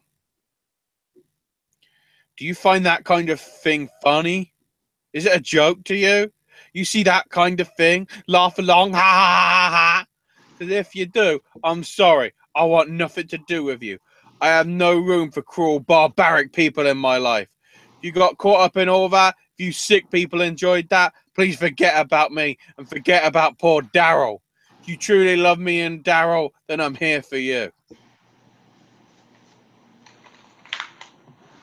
Do you find that kind of thing funny? Is it a joke to you? You see that kind of thing? Laugh along, ha ha ha ha. Because if you do, I'm sorry. I want nothing to do with you. I have no room for cruel, barbaric people in my life. If you got caught up in all that, if you sick people enjoyed that, Please forget about me and forget about poor Daryl. If you truly love me and Daryl, then I'm here for you.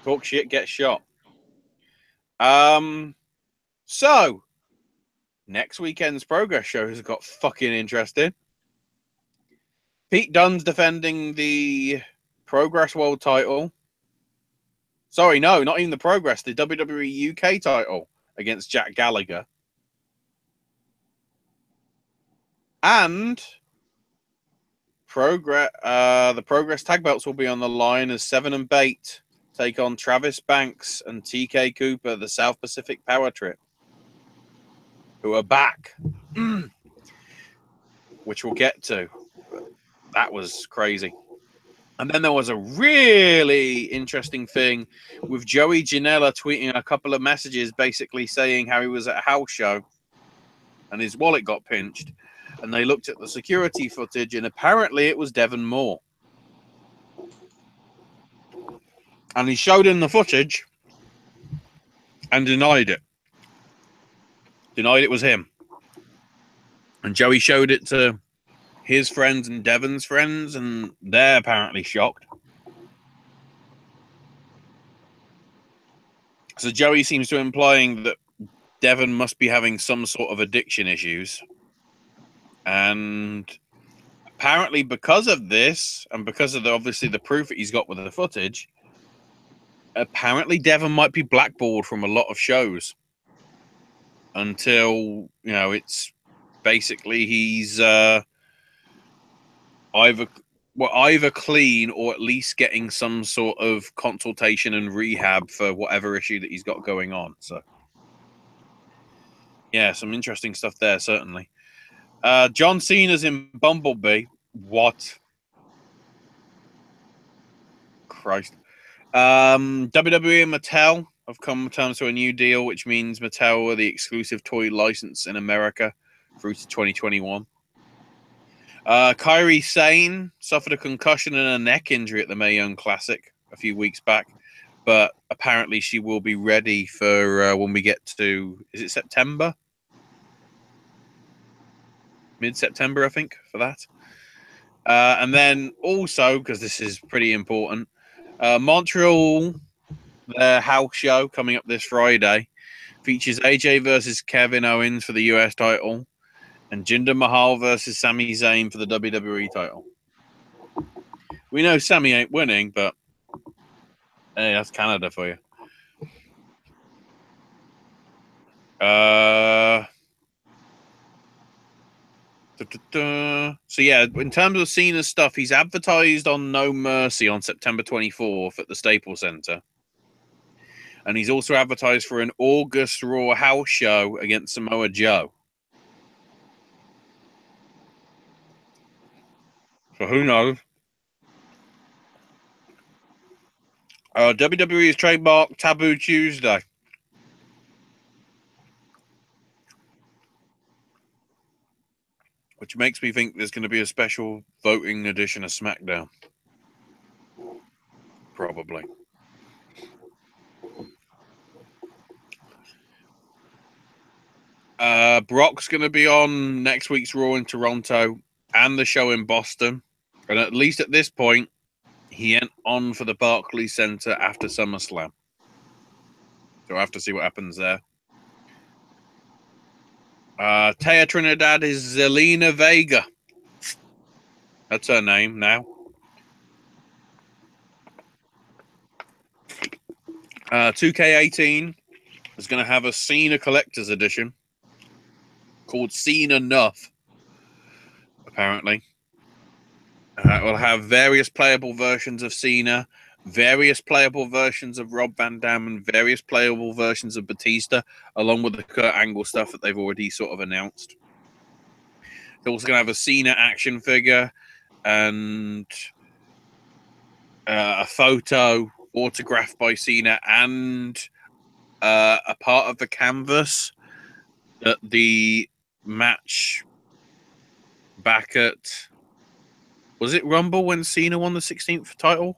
Talk shit, get shot. So next weekend's Progress show has got fucking interesting. Pete Dunne's defending the Progress World title. Sorry, no, not even the Progress, the WWE UK title against Jack Gallagher. And the Progress tag belts will be on the line as Seven and Bait take on Travis Banks and TK Cooper, the South Pacific Power Trip, who are back, which we'll get to. That was crazy. And then there was a really interesting thing with Joey Janela tweeting a couple of messages basically saying how he was at a house show and his wallet got pinched. And they looked at the security footage and apparently it was Devon Moore. And he showed him the footage and denied it. Denied it was him. And Joey showed it to his friends and Devon's friends, and they're apparently shocked. So Joey seems to implying that Devon must be having some sort of addiction issues. And apparently because of this, and because of obviously the proof that he's got with the footage, apparently Devon might be blackballed from a lot of shows until, it's basically he's either clean or at least getting some sort of consultation and rehab for whatever issue that he's got going on. So, yeah, some interesting stuff there, certainly. John Cena's in Bumblebee. What? Christ. WWE and Mattel have come to terms to a new deal, which means Mattel are the exclusive toy license in America through to 2021. Kairi Sane suffered a concussion and a neck injury at the Mae Young Classic a few weeks back, but apparently she will be ready for when we get to, is it September? Mid-September, I think, for that. And then also, because this is pretty important, Montreal, their house show coming up this Friday, features AJ versus Kevin Owens for the US title and Jinder Mahal versus Sami Zayn for the WWE title. We know Sami ain't winning, but hey, that's Canada for you. So yeah, in terms of Cena's stuff, he's advertised on No Mercy on September 24th at the Staples Center. And he's also advertised for an August Raw house show against Samoa Joe. So who knows? WWE has trademarked Taboo Tuesday. Which makes me think there's going to be a special voting edition of SmackDown. Probably. Brock's going to be on next week's Raw in Toronto and the show in Boston. And at least at this point, he ain't on for the Barclays Center after SummerSlam. So I have to see what happens there. Taya Trinidad is Zelina Vega. That's her name now. 2K18 is going to have a Cena Collector's Edition called Cena Nuff, apparently. It will have various playable versions of Cena, various playable versions of Rob Van Dam, and various playable versions of Batista, along with the Kurt Angle stuff that they've already sort of announced. They're also going to have a Cena action figure and a photo autographed by Cena and a part of the canvas that the match back at, was it Rumble when Cena won the 16th title?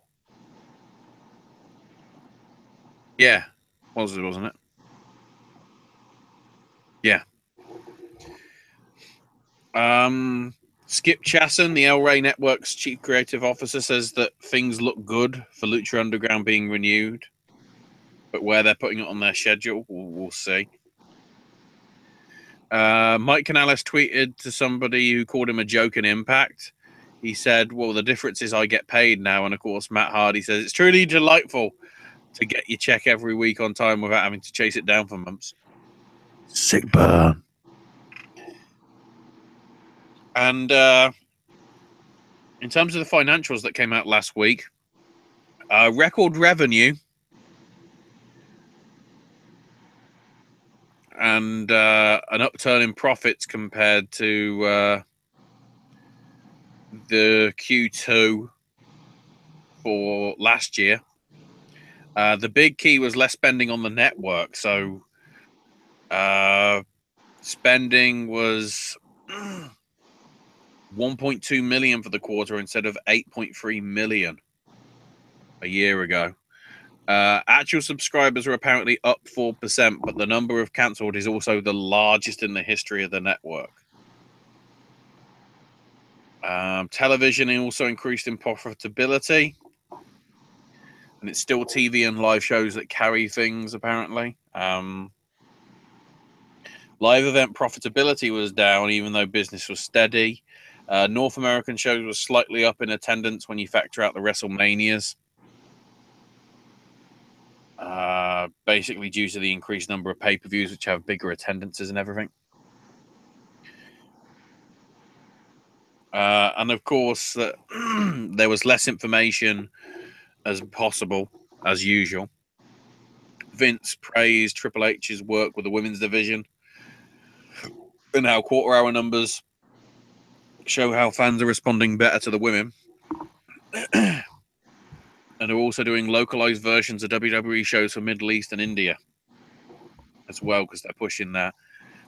Yeah, wasn't it? Yeah. Skip Chasson, the El Rey Network's chief creative officer, says that things look good for Lucha Underground being renewed, but where they're putting it on their schedule, we'll see. Mike Canales tweeted to somebody who called him a joke in Impact. He said, well, the difference is I get paid now. And, of course, Matt Hardy says, it's truly delightful to get your check every week on time without having to chase it down for months. Sick burn. And in terms of the financials that came out last week, record revenue and an upturn in profits compared to the Q2 for last year. The big key was less spending on the network. So spending was 1.2 million for the quarter instead of 8.3 million a year ago. Actual subscribers are apparently up 4%, but the number of cancelled is also the largest in the history of the network. Television also increased in profitability, and it's still TV and live shows that carry things, apparently. Live event profitability was down, even though business was steady. North American shows were slightly up in attendance when you factor out the WrestleManias. Basically due to the increased number of pay-per-views, which have bigger attendances and everything. And of course, there was less information as possible, as usual. Vince praised Triple H's work with the women's division and how quarter-hour numbers show how fans are responding better to the women. And are also doing localized versions of WWE shows for Middle East and India as well, because they're pushing that.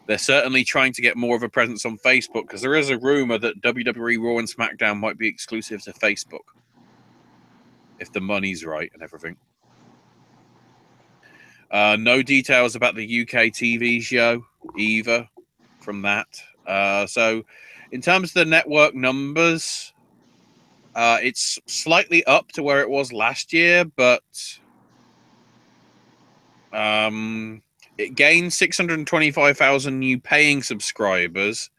They're certainly trying to get more of a presence on Facebook, because there is a rumor that WWE Raw and SmackDown might be exclusive to Facebook if the money's right and everything. No details about the UK TV show either from that. So in terms of the network numbers, it's slightly up to where it was last year, but it gained 625,000 new paying subscribers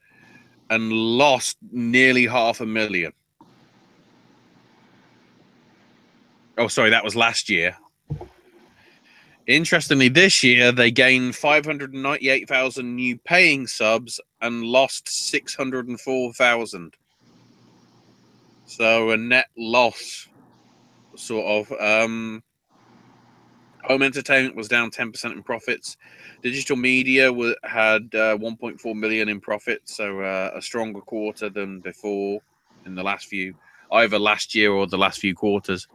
and lost nearly 500,000. Oh, sorry, that was last year. Interestingly, this year they gained 598,000 new paying subs and lost 604,000. So a net loss, sort of. Home entertainment was down 10% in profits. Digital media had 1.4 million in profits, so a stronger quarter than before in the last few, either last year or the last few quarters.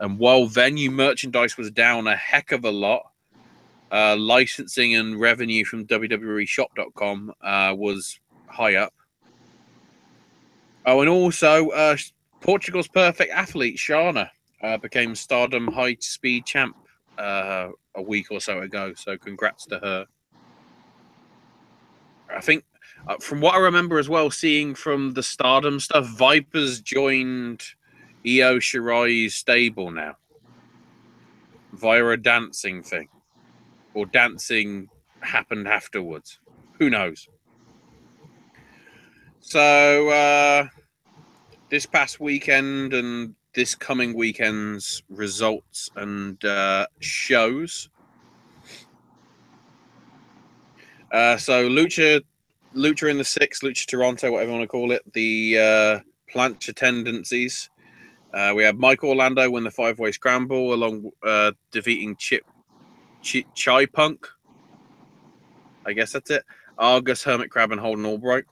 And while venue merchandise was down a heck of a lot, licensing and revenue from WWEshop.com was high up. Oh, and also Portugal's perfect athlete, Shana, became Stardom High Speed champ a week or so ago. So congrats to her. I think from what I remember as well, seeing from the Stardom stuff, Vipers joined Io Shirai's stable now via a dancing thing, or dancing happened afterwards. Who knows? So this past weekend and this coming weekend's results and shows. So Lucha in the 6, Lucha Toronto, whatever you want to call it, the plancha tendencies. We have Mike Orlando win the 5-way scramble, along defeating Chai Punk. I guess that's it. Argus, Hermit Crab, and Holden Albright.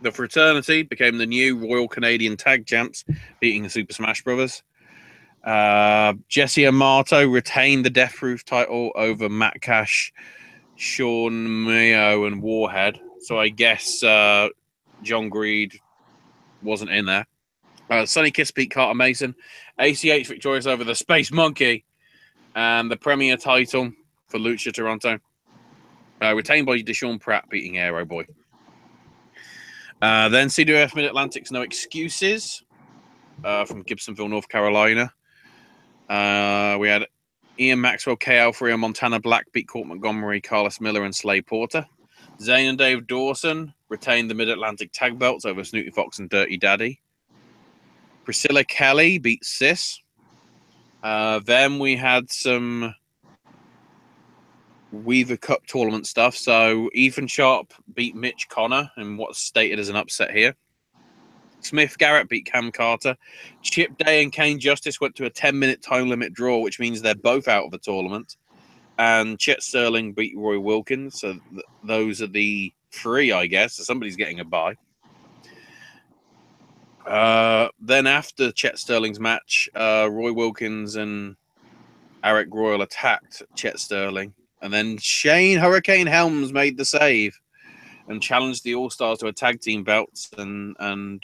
The Fraternity became the new Royal Canadian Tag Champs, beating the Super Smash Brothers. Jesse Amato retained the Death Proof title over Matt Cash, Sean Mayo, and Warhead. So I guess John Greed wasn't in there. Sonny Kiss beat Carter Mason. ACH victorious over the Space Monkey. And the Premier title for Lucha Toronto Retained by Deshaun Pratt, beating Aero Boy. Then CWF Mid-Atlantic's No Excuses from Gibsonville, North Carolina. We had Ian Maxwell, KL Frio, Montana Black beat Court Montgomery, Carlos Miller, and Slay Porter. Zane and Dave Dawson retained the Mid-Atlantic tag belts over Snooty Fox and Dirty Daddy. Priscilla Kelly beat Sis. Then we had some Weaver Cup tournament stuff. So Ethan Sharp beat Mitch Connor in what's stated as an upset here. Smith Garrett beat Cam Carter. Chip Day and Kane Justice went to a 10-minute time limit draw, which means they're both out of the tournament. And Chet Sterling beat Roy Wilkins. So those are the three, I guess. So somebody's getting a bye. Then after Chet Sterling's match, Roy Wilkins and Eric Royal attacked Chet Sterling. And then Shane Hurricane Helms made the save and challenged the All-Stars to a tag team belts, and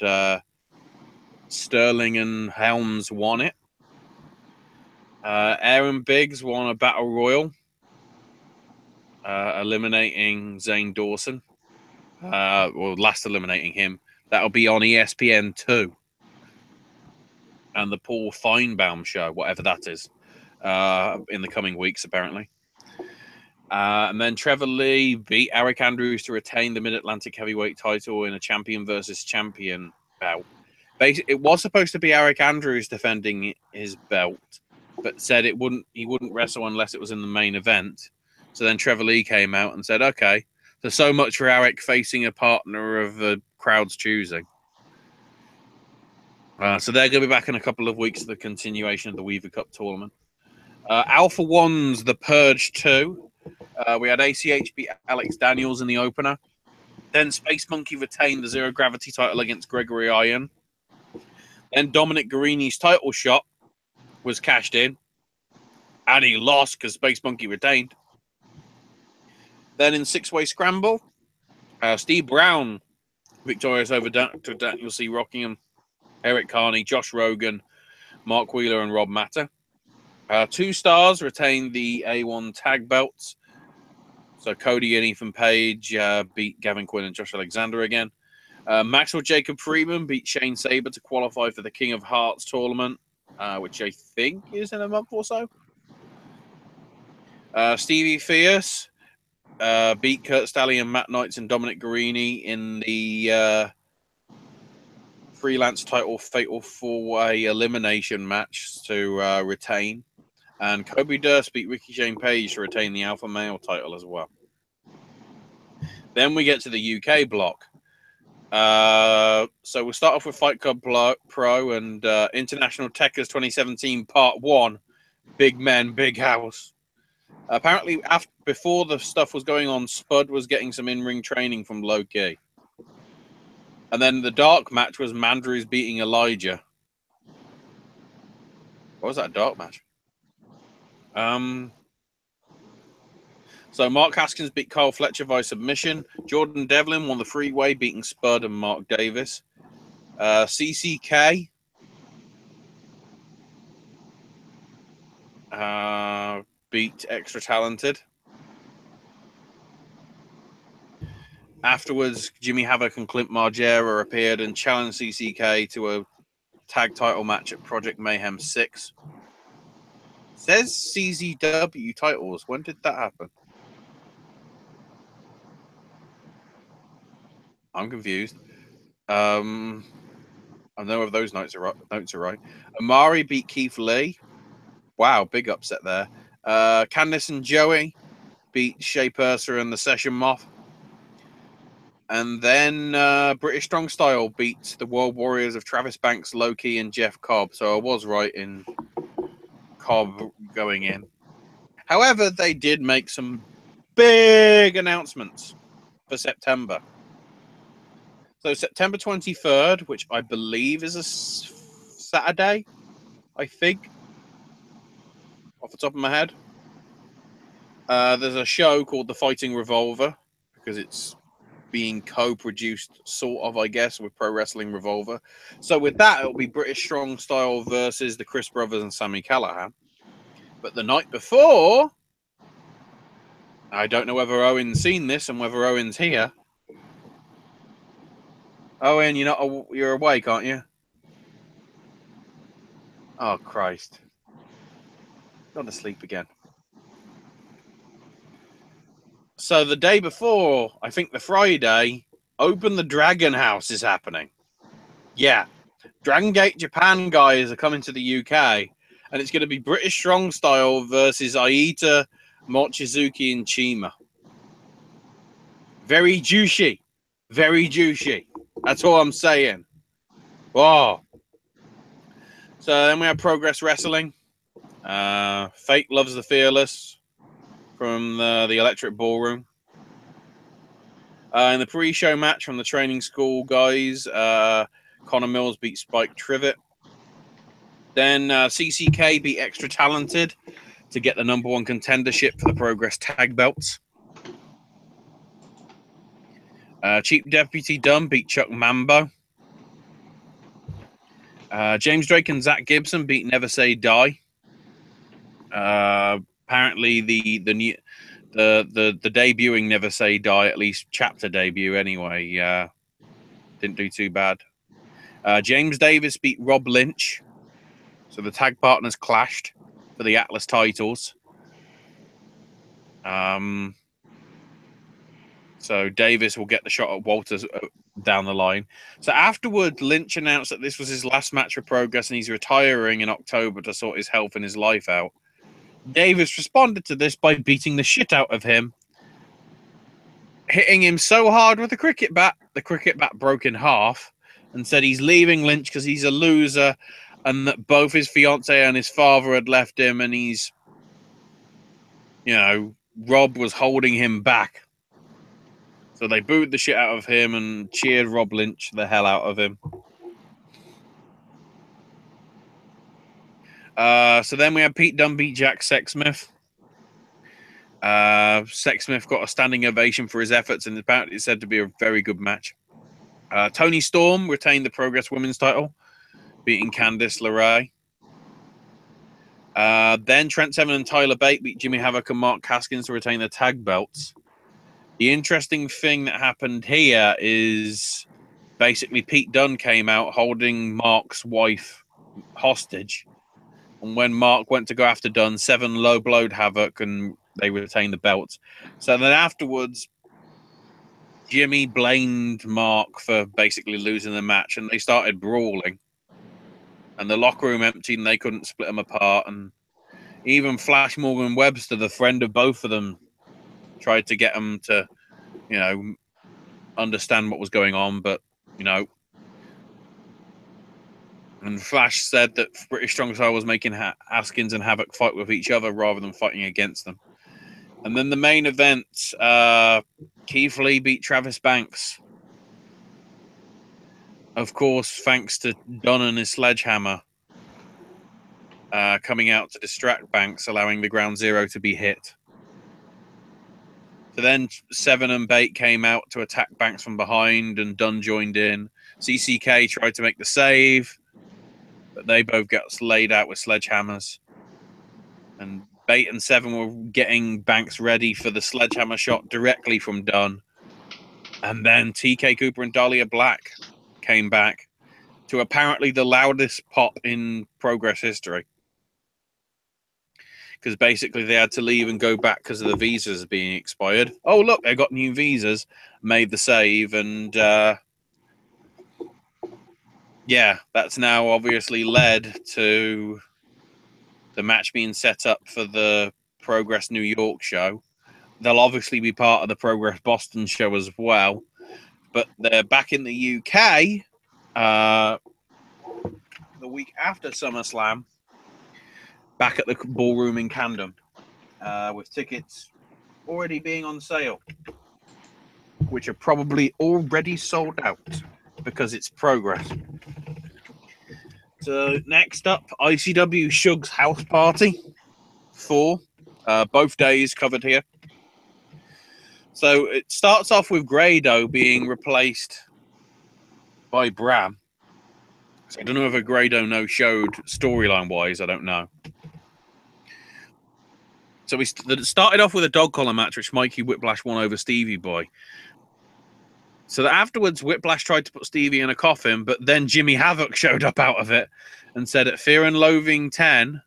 Sterling and Helms won it. Aaron Biggs won a Battle Royal, eliminating Zane Dawson. Last eliminating him. That'll be on ESPN 2. And the Paul Feinbaum show, whatever that is, in the coming weeks, apparently. And then Trevor Lee beat Eric Andrews to retain the Mid-Atlantic Heavyweight title in a champion versus champion bout. Basically, it was supposed to be Eric Andrews defending his belt, but said he wouldn't wrestle unless it was in the main event. So then Trevor Lee came out and said, okay, so much for Eric facing a partner of the crowd's choosing. So they're going to be back in a couple of weeks for the continuation of the Weaver Cup tournament. Alpha One's The Purge 2. We had ACH beat Alex Daniels in the opener. Then Space Monkey retained the Zero Gravity title against Gregory Iron. Then Dominic Garini's title shot was cashed in. And he lost because Space Monkey retained. Then in six-way scramble, Steve Brown victorious over Dr. Daniel C. Rockingham, Eric Carney, Josh Rogan, Mark Wheeler, and Rob Matter. 2 stars retained the A1 tag belts. So Cody and Ethan Page beat Gavin Quinn and Josh Alexander again. Maxwell Jacob Freeman beat Shane Saber to qualify for the King of Hearts tournament, which I think is in a month or so. Stevie Fierce beat Kurt Stallion, Matt Knights, and Dominic Guarini in the freelance title fatal 4-way elimination match to retain. And Kobe Durst beat Ricky Shane Page to retain the Alpha Male title as well. Then we get to the UK block. So we'll start off with Fight Club Pro and International Techers 2017 Part 1, Big Men, Big House. Apparently, before the stuff was going on, Spud was getting some in-ring training from Low Key. And then the dark match was Mandrews beating Elijah. What was that dark match? So Mark Haskins beat Kyle Fletcher via submission. Jordan Devlin won the freeway, beating Spud and Mark Davis. CCK beat Extra Talented. Afterwards, Jimmy Havoc and Clint Margera appeared and challenged CCK to a tag title match at Project Mayhem 6. Says CZW titles. When did that happen? I'm confused. I know if those notes are right. Amari beat Keithley. Wow, big upset there. Candice and Joey beat Shea Purser and the Session Moth. And then British Strong Style beat the World Warriors of Travis Banks, Loki, and Jeff Cobb. So I was right in Cobb going in. However, they did make some big announcements for September. So September 23rd, which I believe is a Saturday, I think, off the top of my head. There's a show called The Fighting Revolver, because it's being co-produced, sort of, I guess, with Pro Wrestling Revolver. So with that, it'll be British Strong Style versus the Chris Brothers and Sami Callihan. But the night before, I don't know whether Owen's seen this and whether Owen's here. Owen, you're awake, aren't you? Oh, Christ. Gone to sleep again. So the day before, I think the Friday, Open the Dragon House is happening. Yeah. Dragon Gate Japan guys are coming to the UK, and it's going to be British Strong Style versus Aita, Mochizuki, and Chima. Very juicy. Very juicy. That's all I'm saying. Wow. So then we have Progress Wrestling. Fate Loves the Fearless from the Electric Ballroom. In the pre-show match from the training school guys, Connor Mills beat Spike Trivet. Then CCK beat Extra Talented to get the #1 contendership for the Progress Tag Belts. Cheap Deputy Dunn beat Chuck Mambo. James Drake and Zach Gibson beat Never Say Die. Apparently the debuting Never Say Die, at least chapter debut anyway, didn't do too bad. James Davis beat Rob Lynch, so the tag partners clashed for the Atlas titles. So Davis will get the shot at Walters down the line. So afterward, Lynch announced that this was his last match for Progress and he's retiring in October to sort his health and his life out. Davis responded to this by beating the shit out of him, hitting him so hard with the cricket bat broke in half, and said he's leaving Lynch because he's a loser and that both his fiance and his father had left him and he's, Rob was holding him back. So they booed the shit out of him and cheered Rob Lynch the hell out of him. So then we had Pete Dunne beat Jack Sexsmith. Sexsmith got a standing ovation for his efforts and apparently it's said to be a very good match. Toni Storm retained the Progress Women's title, beating Candice LeRae. Then Trent Seven and Tyler Bate beat Jimmy Havoc and Mark Haskins to retain the tag belts. The interesting thing that happened here is basically Pete Dunne came out holding Mark's wife hostage. And when Mark went to go after Dunne, Seven low-blowed Havoc and they retained the belts. So then afterwards, Jimmy blamed Mark for basically losing the match and they started brawling. And the locker room emptied and they couldn't split them apart. And even Flash Morgan Webster, the friend of both of them, tried to get them to, understand what was going on. But, and Flash said that British Strong Style was making Haskins and Havoc fight with each other rather than fighting against them. And then the main event, Keithley beat Travis Banks. Of course, thanks to Dunn and his sledgehammer coming out to distract Banks, allowing the Ground Zero to be hit. So then Seven and Bate came out to attack Banks from behind and Dunn joined in. CCK tried to make the save, but they both got laid out with sledgehammers. And Bate and Seven were getting Banks ready for the sledgehammer shot directly from Dunn. And then TK Cooper and Dahlia Black came back to apparently the loudest pop in Progress history. Because basically they had to leave and go back because of the visas being expired. Oh, look, they got new visas, made the save, and that's now obviously led to the match being set up for the Progress New York show. They'll obviously be part of the Progress Boston show as well, but they're back in the UK the week after SummerSlam, back at the ballroom in Camden, with tickets already being on sale, which are probably already sold out because it's Progress. So next up, ICW Shug's House Party 4, both days covered here. So it starts off with Grado being replaced by Bram. So I don't know if a Grado no-showed storyline-wise. I don't know. So we started off with a dog collar match, which Mikey Whiplash won over Stevie Boy. So that afterwards, Whiplash tried to put Stevie in a coffin, but then Jimmy Havoc showed up out of it and said at Fear and Loathing 10,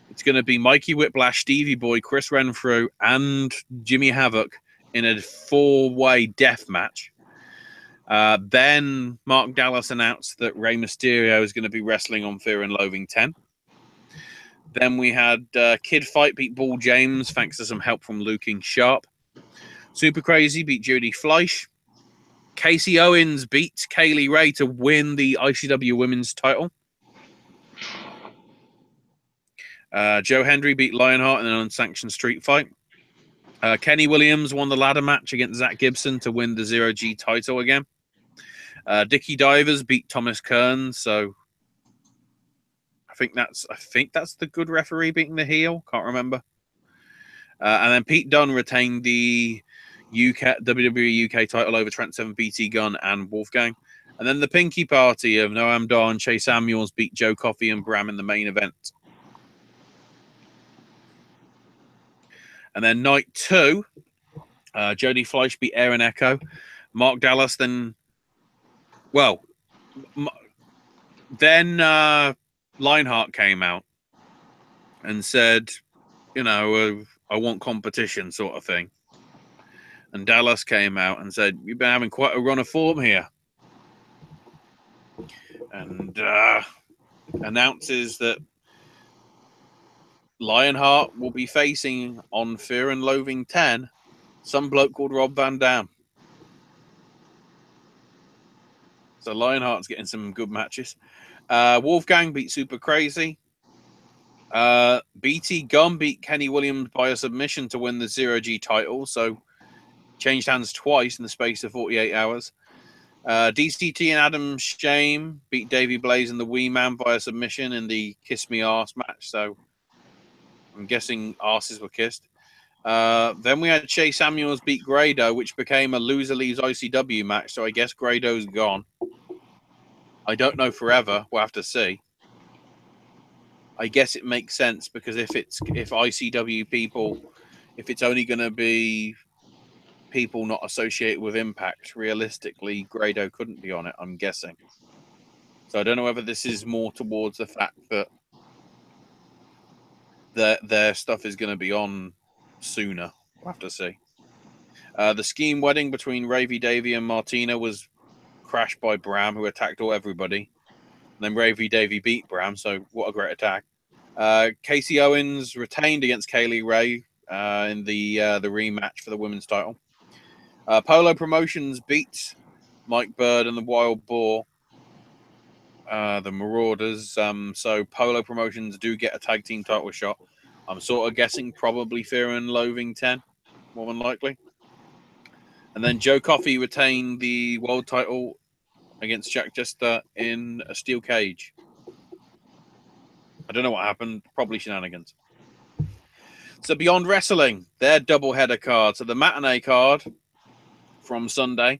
it's going to be Mikey Whiplash, Stevie Boy, Chris Renfrew, and Jimmy Havoc in a 4-way death match. Then Mark Dallas announced that Rey Mysterio is going to be wrestling on Fear and Loathing 10. Then we had Kid Fight beat Ball James, thanks to some help from Luke King Sharp. Super Crazy beat Judy Fleisch. Casey Owens beat Kaylee Ray to win the ICW Women's title. Joe Hendry beat Lionheart in an unsanctioned street fight. Kenny Williams won the ladder match against Zach Gibson to win the 0G title again. Dickie Divers beat Thomas Kern, so I think that's the good referee beating the heel. Can't remember. And then Pete Dunne retained the WWE UK title over Trent Seven, BT Gunn, and Wolfgang. And then the Pinky Party of Noam Dar and Chase Samuels beat Joe Coffey and Bram in the main event. And then night 2, Jody Fleisch beat Aaron Echo. Mark Dallas then... Well, then Lionheart came out and said, I want competition sort of thing. And Dallas came out and said, you've been having quite a run of form here. And announces that Lionheart will be facing on Fear and Loathing 10 some bloke called Rob Van Dam. So Lionheart's getting some good matches. Wolfgang beat Super Crazy. BT Gunn beat Kenny Williams by a submission to win the 0G title. So changed hands twice in the space of 48 hours. DCT and Adam Shame beat Davey Blaze and the Wee Man by a submission in the Kiss Me Arse match. So I'm guessing arses were kissed. Then we had Chase Samuels beat Grado, which became a loser leaves ICW match. So I guess Grado's gone. I don't know forever. We'll have to see. I guess it makes sense because if ICW people, if it's only going to be people not associated with Impact, realistically, Grado couldn't be on it, I'm guessing. So I don't know whether this is more towards the fact that their stuff is going to be on sooner. We'll have to see. The scheme wedding between Ravy, Davey, and Martina was crashed by Bram, who attacked everybody. And then Ravy Davey beat Bram, so what a great attack. Casey Owens retained against Kaylee Ray in the rematch for the women's title. Polo Promotions beat Mike Bird and the Wild Boar, the Marauders. So Polo Promotions do get a tag team title shot. I'm sort of guessing probably Fear and Loathing 10, more than likely. And then Joe Coffey retained the world title against Jack Jester in a steel cage. I don't know what happened. Probably shenanigans. So Beyond Wrestling, their doubleheader card. So the matinee card from Sunday.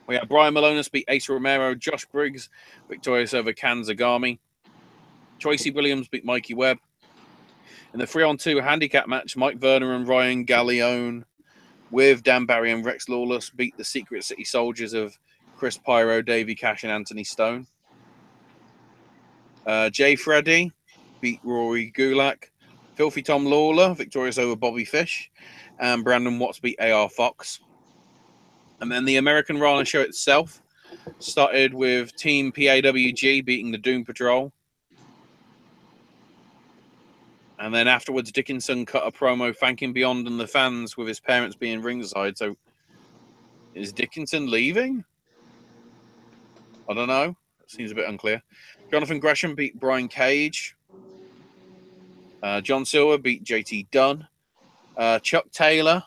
We have Brian Malonis beat Ace Romero, Josh Briggs victorious over Kanzagami. Tracy Williams beat Mikey Webb. In the 3-on-2 handicap match, Mike Werner and Ryan Gallione with Dan Barry and Rex Lawless beat the Secret City Soldiers of Chris Pyro, Davey Cash, and Anthony Stone. Jay Freddy beat Rory Gulak. Filthy Tom Lawler victorious over Bobby Fish. And Brandon Watts beat AR Fox. And then the American Rana show itself started with Team PAWG beating the Doom Patrol. And then afterwards, Dickinson cut a promo thanking Beyond and the fans with his parents being ringside. So is Dickinson leaving? I don't know. It seems a bit unclear. Jonathan Gresham beat Brian Cage. John Silver beat JT Dunn. Chuck Taylor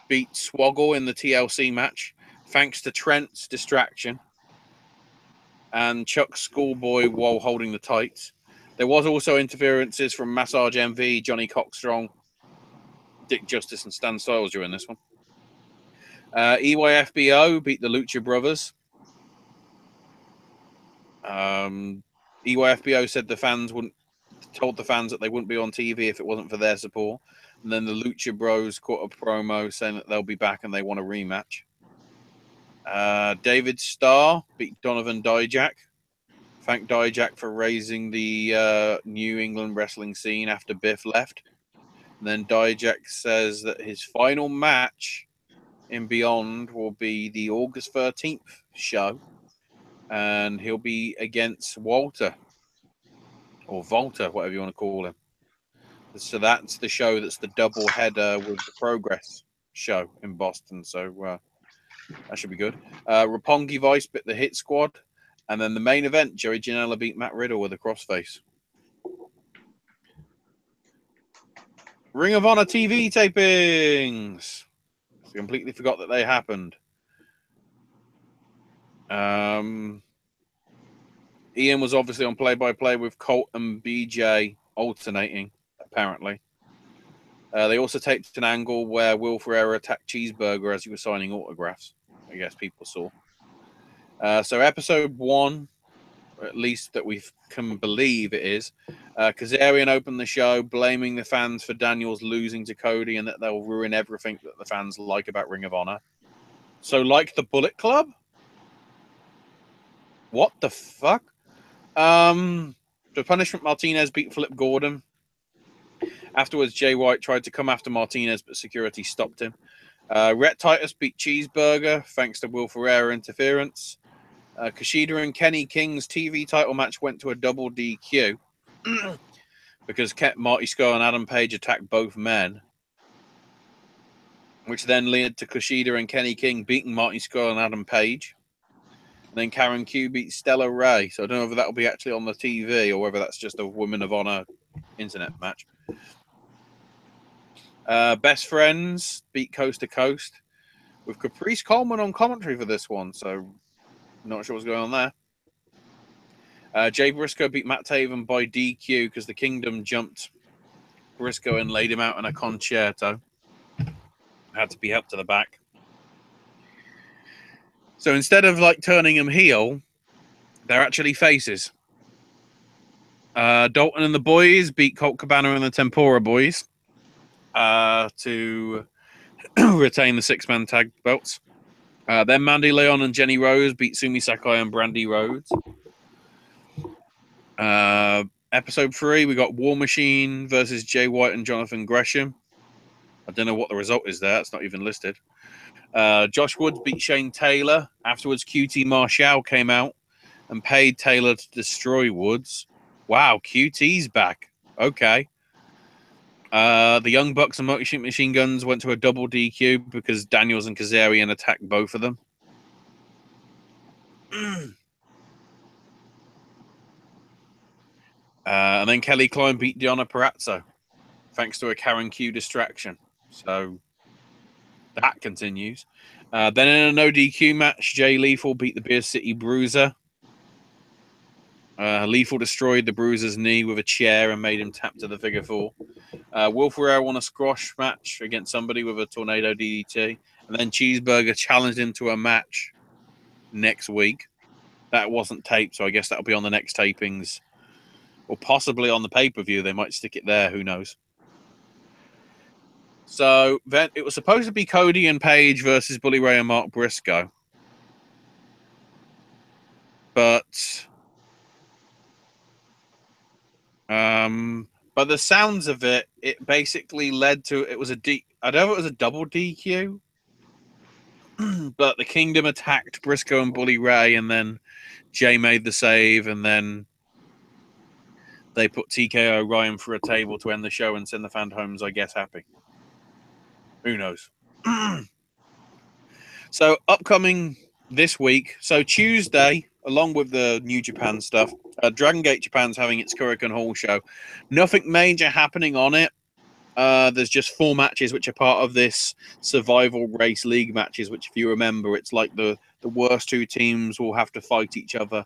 beat Swoggle in the TLC match, thanks to Trent's distraction and Chuck's schoolboy while holding the tights. There was also interferences from Massage MV, Johnny Cockstrong, Dick Justice, and Stan Styles during this one. EYFBO beat the Lucha Brothers. EYFBO said the fans wouldn't told the fans that they wouldn't be on TV if it wasn't for their support. And then the Lucha Bros caught a promo saying that they'll be back and they want a rematch. David Starr beat Donovan Dijak. Thank Dijak for raising the New England wrestling scene after Biff left. And then Dijak says that his final match in Beyond will be the August 13th show. And he'll be against Walter. Or Volta, whatever you want to call him. So that's the show that's the double header with the Progress show in Boston. So that should be good. Roppongi Vice bit the Hit Squad. And then the main event, Joey Janela beat Matt Riddle with a crossface. Ring of Honor TV tapings. I completely forgot that they happened. Ian was obviously on play-by-play with Colt and BJ alternating, apparently. They also taped an angle where Will Ferreira attacked Cheeseburger as he was signing autographs. I guess people saw. So episode 1, or at least that we can believe it is, Kazarian opened the show blaming the fans for Daniels losing to Cody and that they'll ruin everything that the fans like about Ring of Honor. So like the Bullet Club? What the fuck? For punishment, Martinez beat Flip Gordon. Afterwards, Jay White tried to come after Martinez, but security stopped him. Rhett Titus beat Cheeseburger, thanks to Will Ferreira interference. Kushida and Kenny King's TV title match went to a double DQ because Marty Scurll and Adam Page attacked both men, which then led to Kushida and Kenny King beating Marty Scurll and Adam Page. And then Karen Q beat Stella Ray. So I don't know whether that'll be actually on the TV or whether that's just a Women of Honor internet match. Best Friends beat Coast to Coast with Caprice Coleman on commentary for this one. So not sure what's going on there. Jay Briscoe beat Matt Taven by DQ because the Kingdom jumped Briscoe and laid him out in a concerto. Had to be helped to the back. So instead of like turning him heel, they're actually faces. Dalton and the boys beat Colt Cabana and the Tempura boys to retain the 6-man tag belts. Then Mandy Leon and Jenny Rose beat Sumi Sakai and Brandy Rhodes. Episode 3, we got War Machine versus Jay White and Jonathan Gresham. I don't know what the result is there. It's not even listed. Josh Woods beat Shane Taylor. Afterwards, QT Marshall came out and paid Taylor to destroy Woods. Wow, QT's back. Okay. The Young Bucks and Motor Machine Guns went to a double DQ because Daniels and Kazarian attacked both of them. And then Kelly Klein beat Deonna Purrazzo thanks to a Karen Q distraction. So that continues. Then in a no DQ match, Jay Lethal beat the Beer City Bruiser. Lethal destroyed the Bruiser's knee with a chair and made him tap to the figure 4. Will Ferreira won a squash match against somebody with a tornado DDT. And then Cheeseburger challenged him to a match next week. That wasn't taped, so I guess that'll be on the next tapings. Or possibly on the pay-per-view. They might stick it there. Who knows? So then it was supposed to be Cody and Page versus Bully Ray and Mark Briscoe. But by the sounds of it, it basically led to I don't know if it was a double DQ, but the Kingdom attacked Briscoe and Bully Ray, and then Jay made the save, and then they put TKO Ryan for a table to end the show and send the fan homes, I guess, happy. Who knows? So upcoming this week, so Tuesday, along with the New Japan stuff, Dragon Gate Japan's having its Kurikan Hall show. Nothing major happening on it. There's just 4 matches which are part of this Survival Race League matches, which, if you remember, it's like the worst 2 teams will have to fight each other,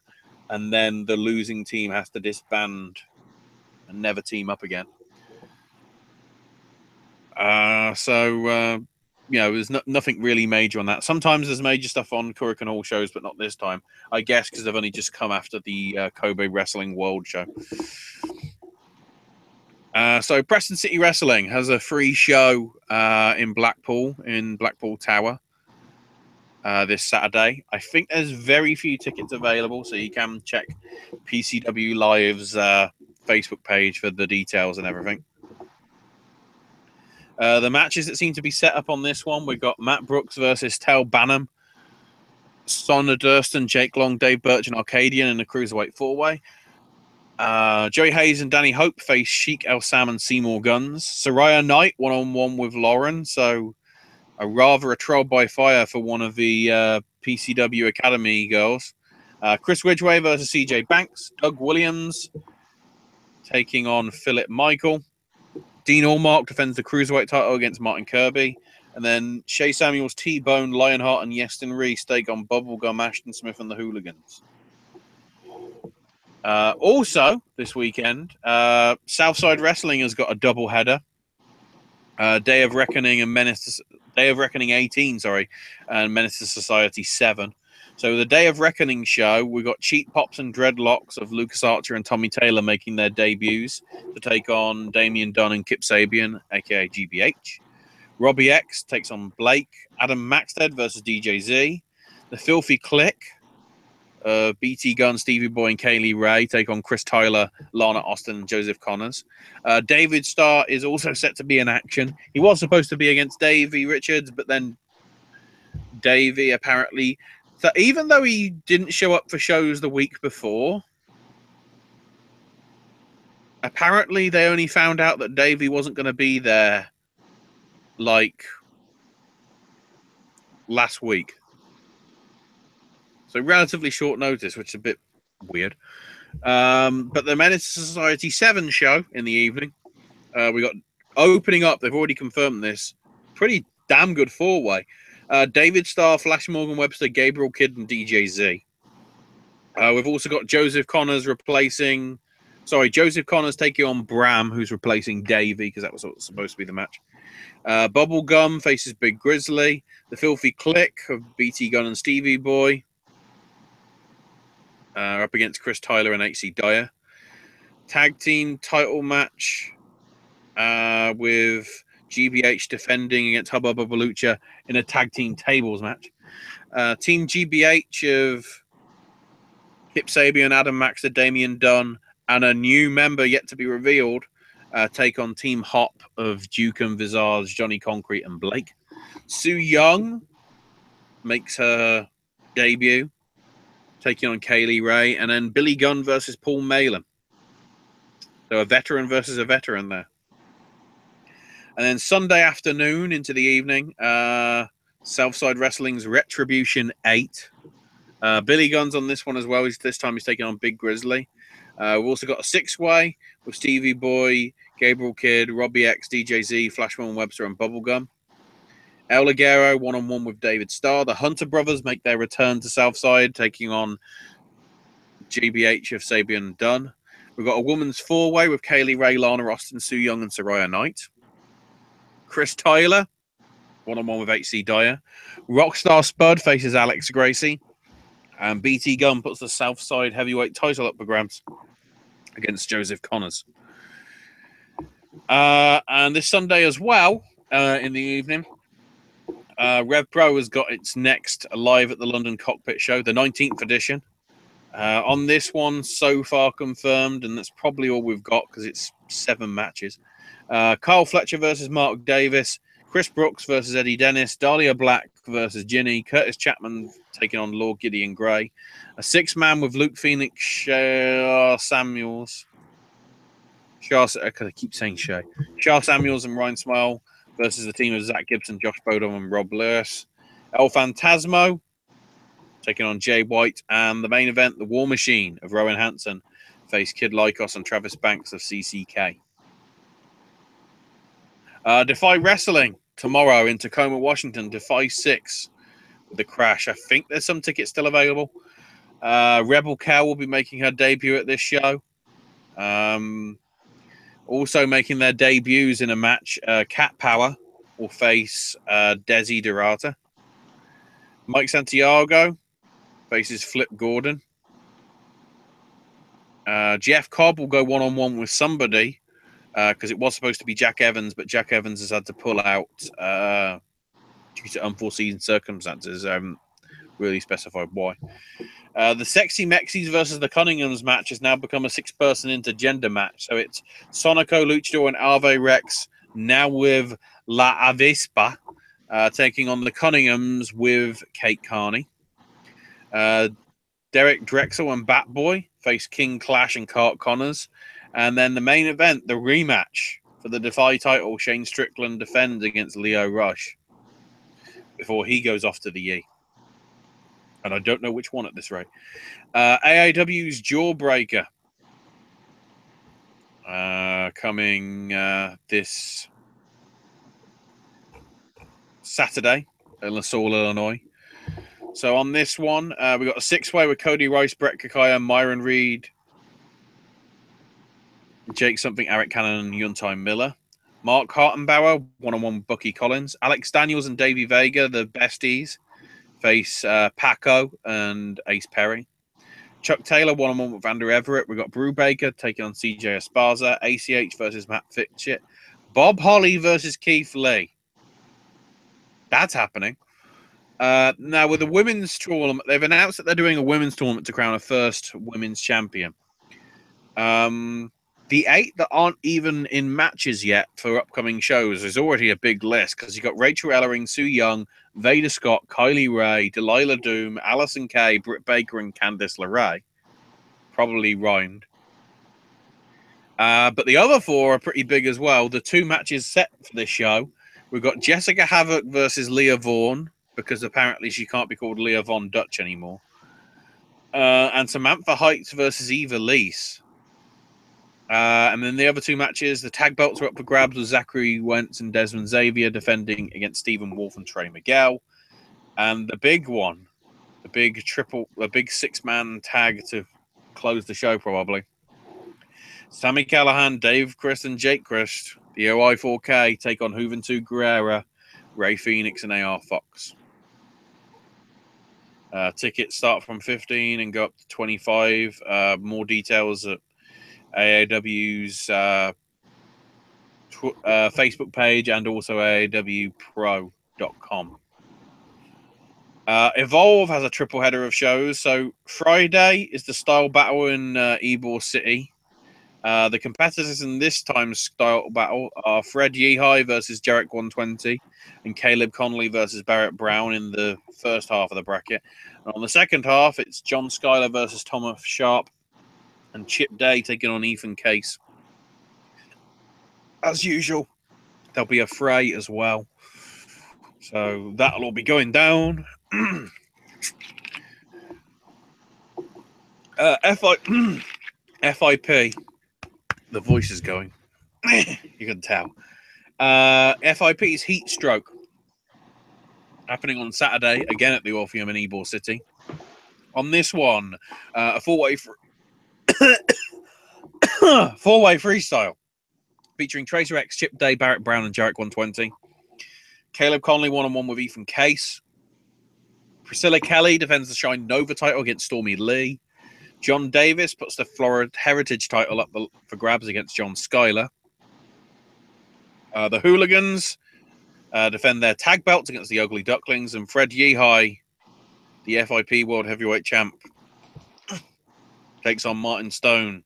and then the losing team has to disband and never team up again. There's nothing really major on that. Sometimes there's major stuff on Kurikan Hall shows, but not this time. I guess because they've only just come after the Kobe Wrestling World show. So Preston City Wrestling has a free show in Blackpool Tower this Saturday. I think there's very few tickets available, so you can check PCW Live's Facebook page for the details and everything. The matches that seem to be set up on this one, we've got Matt Brooks versus Tel Bannum, Sonna Durston, Jake Long, Dave Birch, and Arcadian in the Cruiserweight 4-way. Joey Hayes and Danny Hope face Sheik El Sam and Seymour Guns. Soraya Knight one-on-one with Lauren, so a trial by fire for one of the PCW Academy girls. Chris Ridgway versus CJ Banks. Doug Williams taking on Philip Michael. Dean Allmark defends the Cruiserweight title against Martin Kirby. And then Shea Samuels, T-Bone, Lionheart, and Yeston Reese take on Bubblegum, Ashton Smith, and the Hooligans. Also, this weekend, Southside Wrestling has got a double header. Day of Reckoning 18, and Menace to Society 7. So the Day of Reckoning show, we got Cheat Pops and Dreadlocks of Lucas Archer and Tommy Taylor making their debuts to take on Damian Dunn and Kip Sabian, aka GBH. Robbie X takes on Blake. Adam Maxted versus DJ Z. The Filthy Click, BT Gunn, Stevie Boy, and Kaylee Ray take on Chris Tyler, Lana Austin, and Joseph Connors. David Starr is also set to be in action. He was supposed to be against Davey Richards, but then Davey apparently, even though he didn't show up for shows the week before, apparently they only found out that Davey wasn't going to be there like last week. So relatively short notice, which is a bit weird. But the Menace Society 7 show in the evening, we got opening up, they've already confirmed this, pretty damn good 4-way. David Starr, Flash Morgan Webster, Gabriel Kidd, and DJ Z. We've also got Joseph Connors taking on Bram, who's replacing Davey, because that was supposed to be the match. Bubblegum faces Big Grizzly. The Filthy Click of BT Gunn and Stevie Boy up against Chris Tyler and HC Dyer. Tag team title match with GBH defending against Hubba Bubba Lucha in a tag team tables match. Team GBH of Kip Sabian, Adam Maxter, Damian Dunn, and a new member yet to be revealed take on Team Hop of Duke and Visage, Johnny Concrete, and Blake. Sue Young makes her debut, taking on Kaylee Ray, and then Billy Gunn versus Paul Malin. So a veteran versus a veteran there. And then Sunday afternoon into the evening, Southside Wrestling's Retribution 8. Billy Gunn's on this one as well. This time he's taking on Big Grizzly. We've also got a 6-way with Stevie Boy, Gabriel Kidd, Robbie X, DJ Z, Flashman Webster, and Bubblegum. El Ligero one-on-one with David Starr. The Hunter Brothers make their return to Southside, taking on GBH of Sabian and Dunn. We've got a women's 4-way with Kaylee Ray, Lana Austin, Sue Young, and Soraya Knight. Chris Tyler one-on-one with HC Dyer. Rockstar Spud faces Alex Gracie. And BT Gunn puts the Southside heavyweight title up for grabs against Joseph Connors. And this Sunday as well, in the evening, Rev Pro has got its next Live at the London Cockpit show, the 19th edition. On this one, so far confirmed, and that's probably all we've got because it's 7 matches. Carl Fletcher versus Mark Davis, Chris Brooks versus Eddie Dennis, Dahlia Black versus Ginny, Curtis Chapman taking on Lord Gideon Gray, a 6-man with Luke Phoenix, Shah Samuels, I keep saying Shea, Shah Samuels and Ryan Smile versus the team of Zach Gibson, Josh Bodom, and Rob Lewis. El Phantasmo taking on Jay White, and the main event, the War Machine of Rowan Hansen face Kid Lycos and Travis Banks of CCK. Defy Wrestling tomorrow in Tacoma, Washington. Defy 6 with the Crash. I think there's some tickets still available. Rebel Cow will be making her debut at this show. Also making their debuts in a match, Cat Power will face Desi Dorata. Mike Santiago faces Flip Gordon. Jeff Cobb will go one-on-one with somebody because it was supposed to be Jack Evans, but Jack Evans has had to pull out due to unforeseen circumstances. I haven't really specified why. The Sexy Mexies versus the Cunninghams match has now become a 6-person intergender match. So it's Sonico, Luchador, and Ave Rex, now with La Avispa, taking on the Cunninghams with Kate Carney. Derek Drexel and Batboy face King Clash and Cart Connors. And then the main event, the rematch for the Defy title, Shane Strickland defends against Leo Rush before he goes off to the E. And I don't know which one at this rate. AAW's Jawbreaker coming this Saturday in LaSalle, Illinois. So on this one, we got a 6-way with Cody Rice, Brett Kakaya, Myron Reed, Jake Something, Eric Cannon, and Yuntai Miller. Mark Hartenbauer, 1-on-1 with Bucky Collins. Alex Daniels and Davey Vega, the besties, face Paco and Ace Perry. Chuck Taylor, 1-on-1 with Vander Everett. We've got Brew Baker taking on CJ Esparza. ACH versus Matt Fitchett. Bob Holly versus Keith Lee. That's happening. Now, with the women's tournament, they've announced that they're doing a women's tournament to crown a first women's champion. The 8 that aren't even in matches yet for upcoming shows is already a big list because you've got Rachel Ellering, Sue Young, Veda Scott, Kylie Ray, Delilah Doom, Allison Kay, Britt Baker, and Candice LeRae. Probably rhymed. But the other 4 are pretty big as well. The 2 matches set for this show, we've got Jessica Havoc versus Leah Vaughn, because apparently she can't be called Leah Von Dutch anymore. And Samantha Heights versus Eva Lease. And then the other 2 matches, the tag belts are up for grabs with Zachary Wentz and Desmond Xavier defending against Stephen Wolf and Trey Miguel. And the big one, the big 6-man tag to close the show probably. Sammy Callahan, Dave Christ, and Jake Christ, the OI4K, take on Juventud Guerrera, Ray Phoenix, and AR Fox. Tickets start from 15 and go up to 25. More details at AAW's Facebook page and also AAWpro.com. Evolve has a triple header of shows. So Friday is the style battle in Ybor City. The competitors in this time's style battle are Fred Yehai versus Jarek 120 and Caleb Connolly versus Barrett Brown in the first half of the bracket. And on the second half, it's John Schuyler versus Thomas Sharp and Chip Day taking on Ethan Case. As usual, there'll be a fray as well. So that'll all be going down. FIP. The voice is going. You can tell. FIP's Heat Stroke. Happening on Saturday, again at the Orpheum in Ybor City. On this one, a four-way freestyle featuring Tracer X, Chip Day, Barrett Brown, and Jarek 120. Caleb Conley 1-on-1 with Ethan Case. Priscilla Kelly defends the Shine Nova title against Stormy Lee. John Davis puts the Florida Heritage title up for grabs against John Schuyler. The Hooligans defend their tag belts against the Ugly Ducklings. And Fred Yehai, the FIP World Heavyweight Champ, takes on Martin Stone.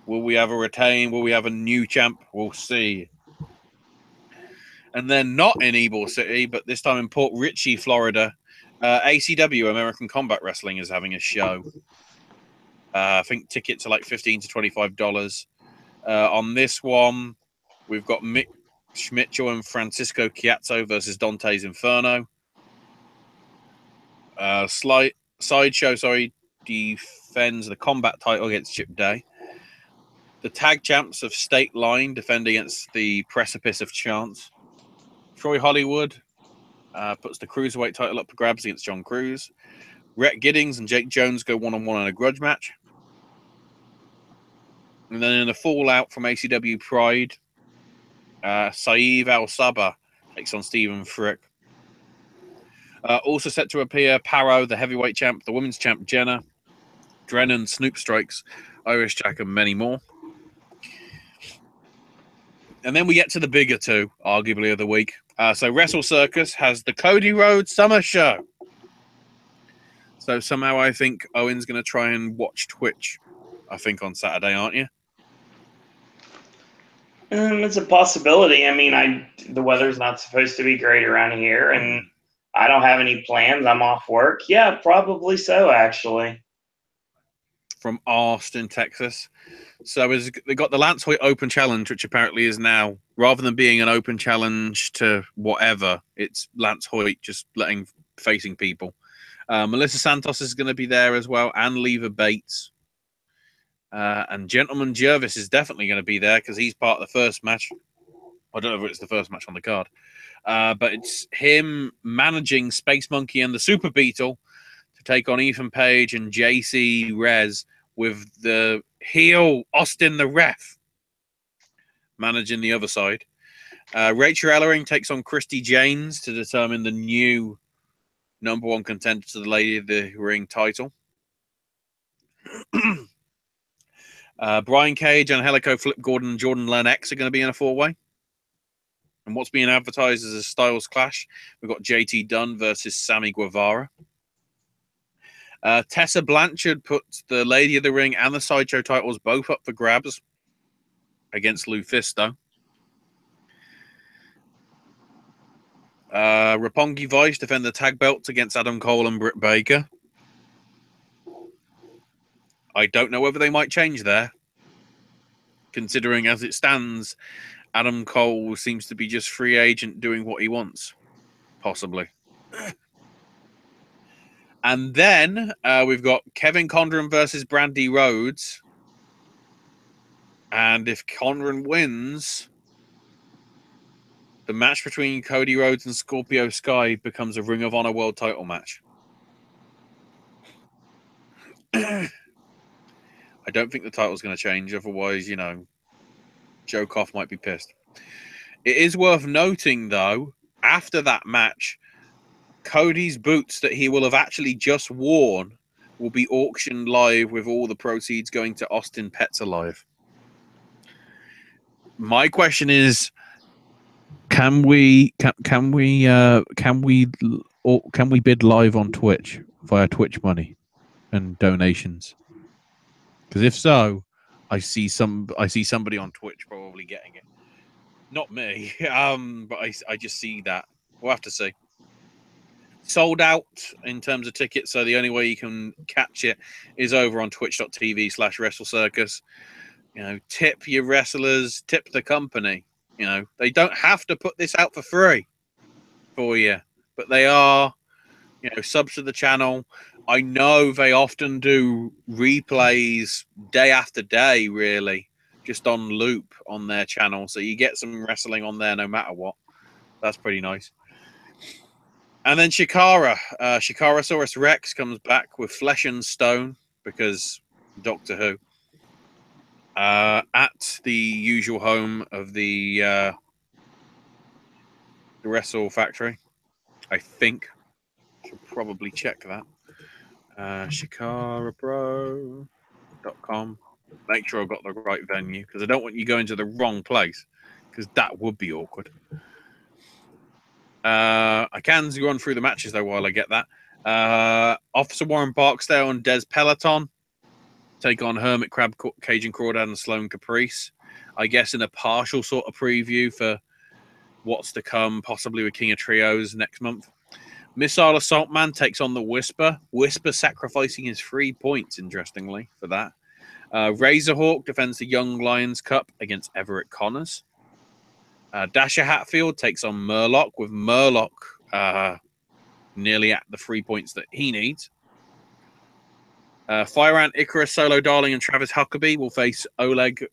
Will we have a retain? Will we have a new champ? We'll see. And then not in Ybor City, but this time in Port Richey, Florida, ACW, American Combat Wrestling, is having a show. I think tickets are like $15 to $25. On this one, we've got Mitch Mitchell and Francisco Chiazzo versus Dante's Inferno. Sideshow, defends the combat title against Chip Day. The tag champs of State Line defend against the Precipice of Chance. Troy Hollywood puts the Cruiserweight title up for grabs against John Cruz. Rhett Giddings and Jake Jones go 1-on-1 in a grudge match. And then in a fallout from ACW Pride, Saeed Al-Sabah takes on Stephen Frick. Also set to appear, Paro, the heavyweight champ, the women's champ, Jenna, Drennan, Snoop Strikes, Irish Jack, and many more. And then we get to the bigger two, arguably, of the week. So Wrestle Circus has the Cody Rhodes Summer Show. So somehow I think Owens going to try and watch Twitch, I think, on Saturday, aren't you? It's a possibility. I mean, the weather's not supposed to be great around here, and I don't have any plans. I'm off work. Yeah, probably so, actually. From Austin, Texas. So they got the Lance Hoyt Open Challenge, which apparently is now, rather than being an open challenge to whatever, it's Lance Hoyt just facing people. Melissa Santos is going to be there as well, and Leva Bates. And Gentleman Jervis is definitely going to be there because he's part of the first match. I don't know if it's the first match on the card. But it's him managing Space Monkey and the Super Beetle to take on Ethan Page and JC Rez, with the heel Austin the Ref managing the other side. Rachel Ellering takes on Christy Janes to determine the new number one contender to the Lady of the Ring title. Brian Cage, Angelico, Flip Gordon, and Jordan Lennox are going to be in a four-way. And what's being advertised as a Styles Clash, we've got JT Dunn versus Sammy Guevara. Tessa Blanchard puts the Lady of the Ring and the Sideshow titles both up for grabs against Lufisto. Roppongi Vice defend the tag belts against Adam Cole and Britt Baker. I don't know whether they might change there, considering as it stands, Adam Cole seems to be just free agent doing what he wants, possibly. And then we've got Kevin Condren versus Brandy Rhodes. And if Condren wins, the match between Cody Rhodes and Scorpio Sky becomes a Ring of Honor World title match. I don't think the title's going to change. Otherwise, Joe Koff might be pissed. It is worth noting, though, after that match, Cody's boots that he will have actually just worn will be auctioned live, with all the proceeds going to Austin Pets Alive. My question is, can we bid live on Twitch via Twitch money and donations? Because if so, I see somebody on Twitch probably getting it. Not me, but I just see that. We'll have to see. Sold out in terms of tickets, so the only way you can catch it is over on twitch.tv/WrestleCircus. Tip your wrestlers, tip the company. They don't have to put this out for free for you, but they are, subs to the channel. I know they often do replays day after day, really, just on loop on their channel. So you get some wrestling on there no matter what. That's pretty nice. And then Shikarasaurus Rex comes back with Flesh and Stone, because Doctor Who. At the usual home of the Wrestle Factory, I think. Should probably check that. ShikaraPro.com. Make sure I've got the right venue, because I don't want you going to the wrong place, because that would be awkward. I can run through the matches, though, while I get that. Officer Warren Barksdale and Des Peloton take on Hermit Crab, Cajun Crawdad, and Sloan Caprice. I guess in a partial sort of preview for what's to come, possibly with King of Trios next month. Missile Assault Man takes on the Whisper. Whisper sacrificing his 3 points, interestingly, for that. Razorhawk defends the Young Lions Cup against Everett Connors. Dasher Hatfield takes on Murloc, with Murloc nearly at the 3 points that he needs. Fire Ant, Icarus, Solo Darling, and Travis Huckabee will face Oleg,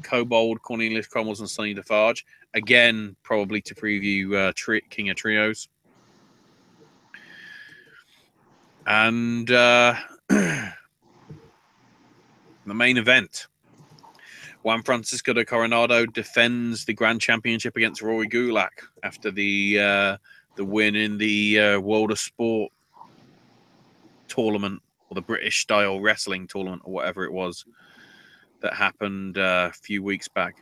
Kobold, Cornelius Cromwells, and Sonny Defarge. Again, probably to preview King of Trios. And the main event. Juan Francisco de Coronado defends the Grand Championship against Rory Gulak after the win in the World of Sport tournament, or the British Style Wrestling tournament, or whatever it was that happened a few weeks back.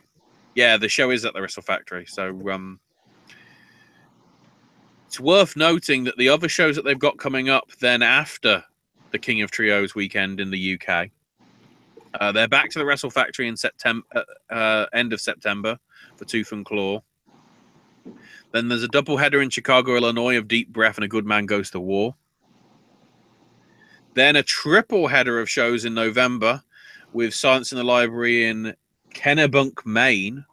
Yeah, the show is at the Wrestle Factory. So it's worth noting that the other shows that they've got coming up then after the King of Trios weekend in the UK, they're back to the Wrestle Factory in September, end of September for Tooth and Claw. Then there's a doubleheader in Chicago, Illinois of Deep Breath and A Good Man Goes to War. Then a triple header of shows in November with Silence in the Library in Kennebunk, Maine,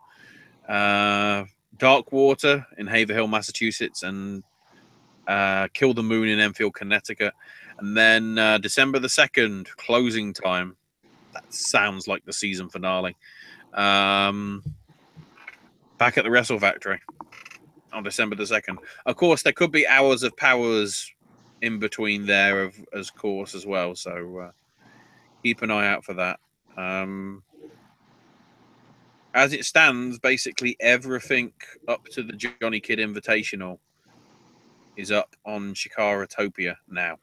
Darkwater in Haverhill, Massachusetts, and Kill the Moon in Enfield, Connecticut. And then December the 2nd, closing time. That sounds like the season finale. Back at the Wrestle Factory on December the 2nd. Of course, there could be hours of powers in between there, as course, as well. So keep an eye out for that. As it stands, basically everything up to the Johnny Kidd Invitational is up on Shikaratopia now.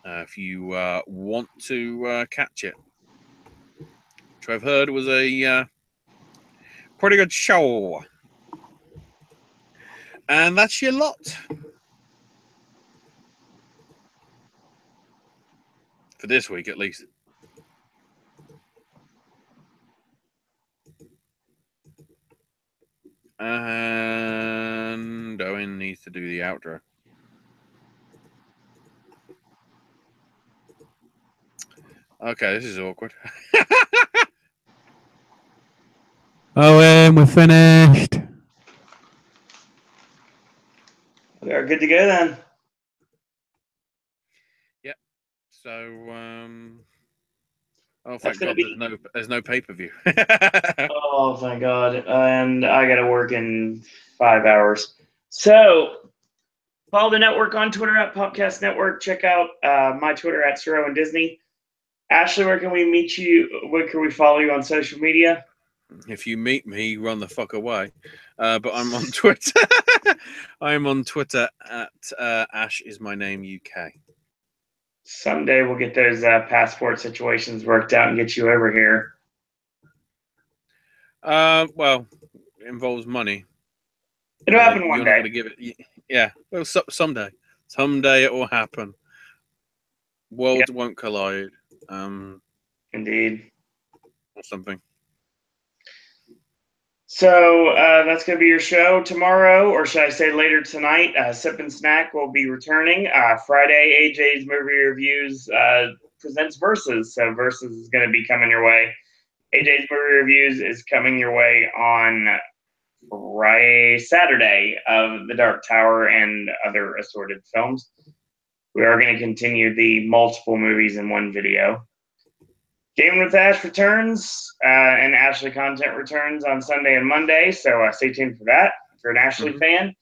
If you want to catch it. Which I've heard was a pretty good show. And that's your lot. For this week, at least. And Owen needs to do the outro. Okay, this is awkward. Owen, we're finished. We are good to go then. Yep. So, oh, thank God, there's no pay-per-view. Oh, thank God. And I got to work in 5 hours. So, follow the network on Twitter at Popcast Network. Check out my Twitter at Sir Owen Disney. Ashley, where can we meet you? Where can we follow you on social media? If you meet me, run the fuck away. But I'm on Twitter. I'm on Twitter at Ash is my name UK. Someday we'll get those passport situations worked out and get you over here. Well, it involves money. It'll happen one You're day. not going to give it. Yeah. Well, someday. Someday it will happen. Worlds won't collide. Indeed. Or something. So that's going to be your show tomorrow, or should I say later tonight. Sip and Snack will be returning. Friday, AJ's Movie Reviews presents Versus. So Versus is going to be coming your way. AJ's Movie Reviews is coming your way on Saturday of The Dark Tower and other assorted films. We are going to continue the multiple movies in one video. Gaming with Ash returns, and Ashley content returns on Sunday and Monday, so stay tuned for that if you're an Ashley fan.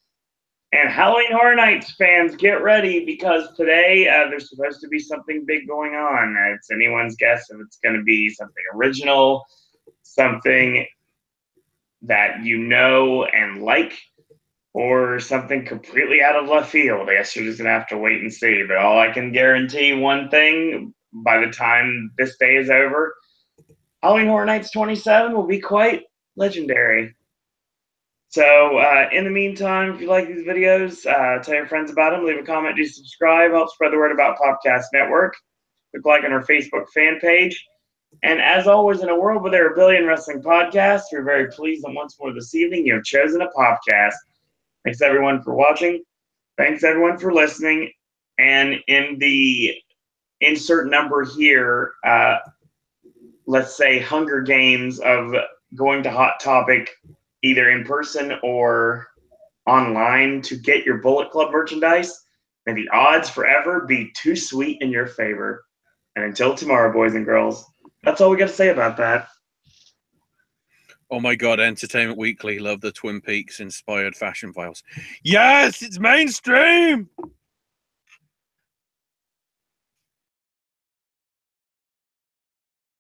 And Halloween Horror Nights fans, get ready, because today there's supposed to be something big going on. It's anyone's guess if it's going to be something original, something that you know and like, or something completely out of left field. I guess you're just going to have to wait and see. But all I can guarantee one thing, by the time this day is over, Halloween Horror Nights 27 will be quite legendary. So in the meantime, if you like these videos, tell your friends about them, leave a comment, do subscribe, help spread the word about Popcast Network. Click like on our Facebook fan page. And as always, in a world where there are a billion wrestling podcasts, we're very pleased that once more this evening you have chosen a podcast. Thanks everyone for watching. Thanks everyone for listening. And in the insert number here, let's say Hunger Games of going to Hot Topic either in person or online to get your Bullet Club merchandise, may the odds forever be too sweet in your favor. And until tomorrow, boys and girls, that's all we got to say about that. Oh my God, Entertainment Weekly love the Twin Peaks inspired fashion files. Yes, it's mainstream.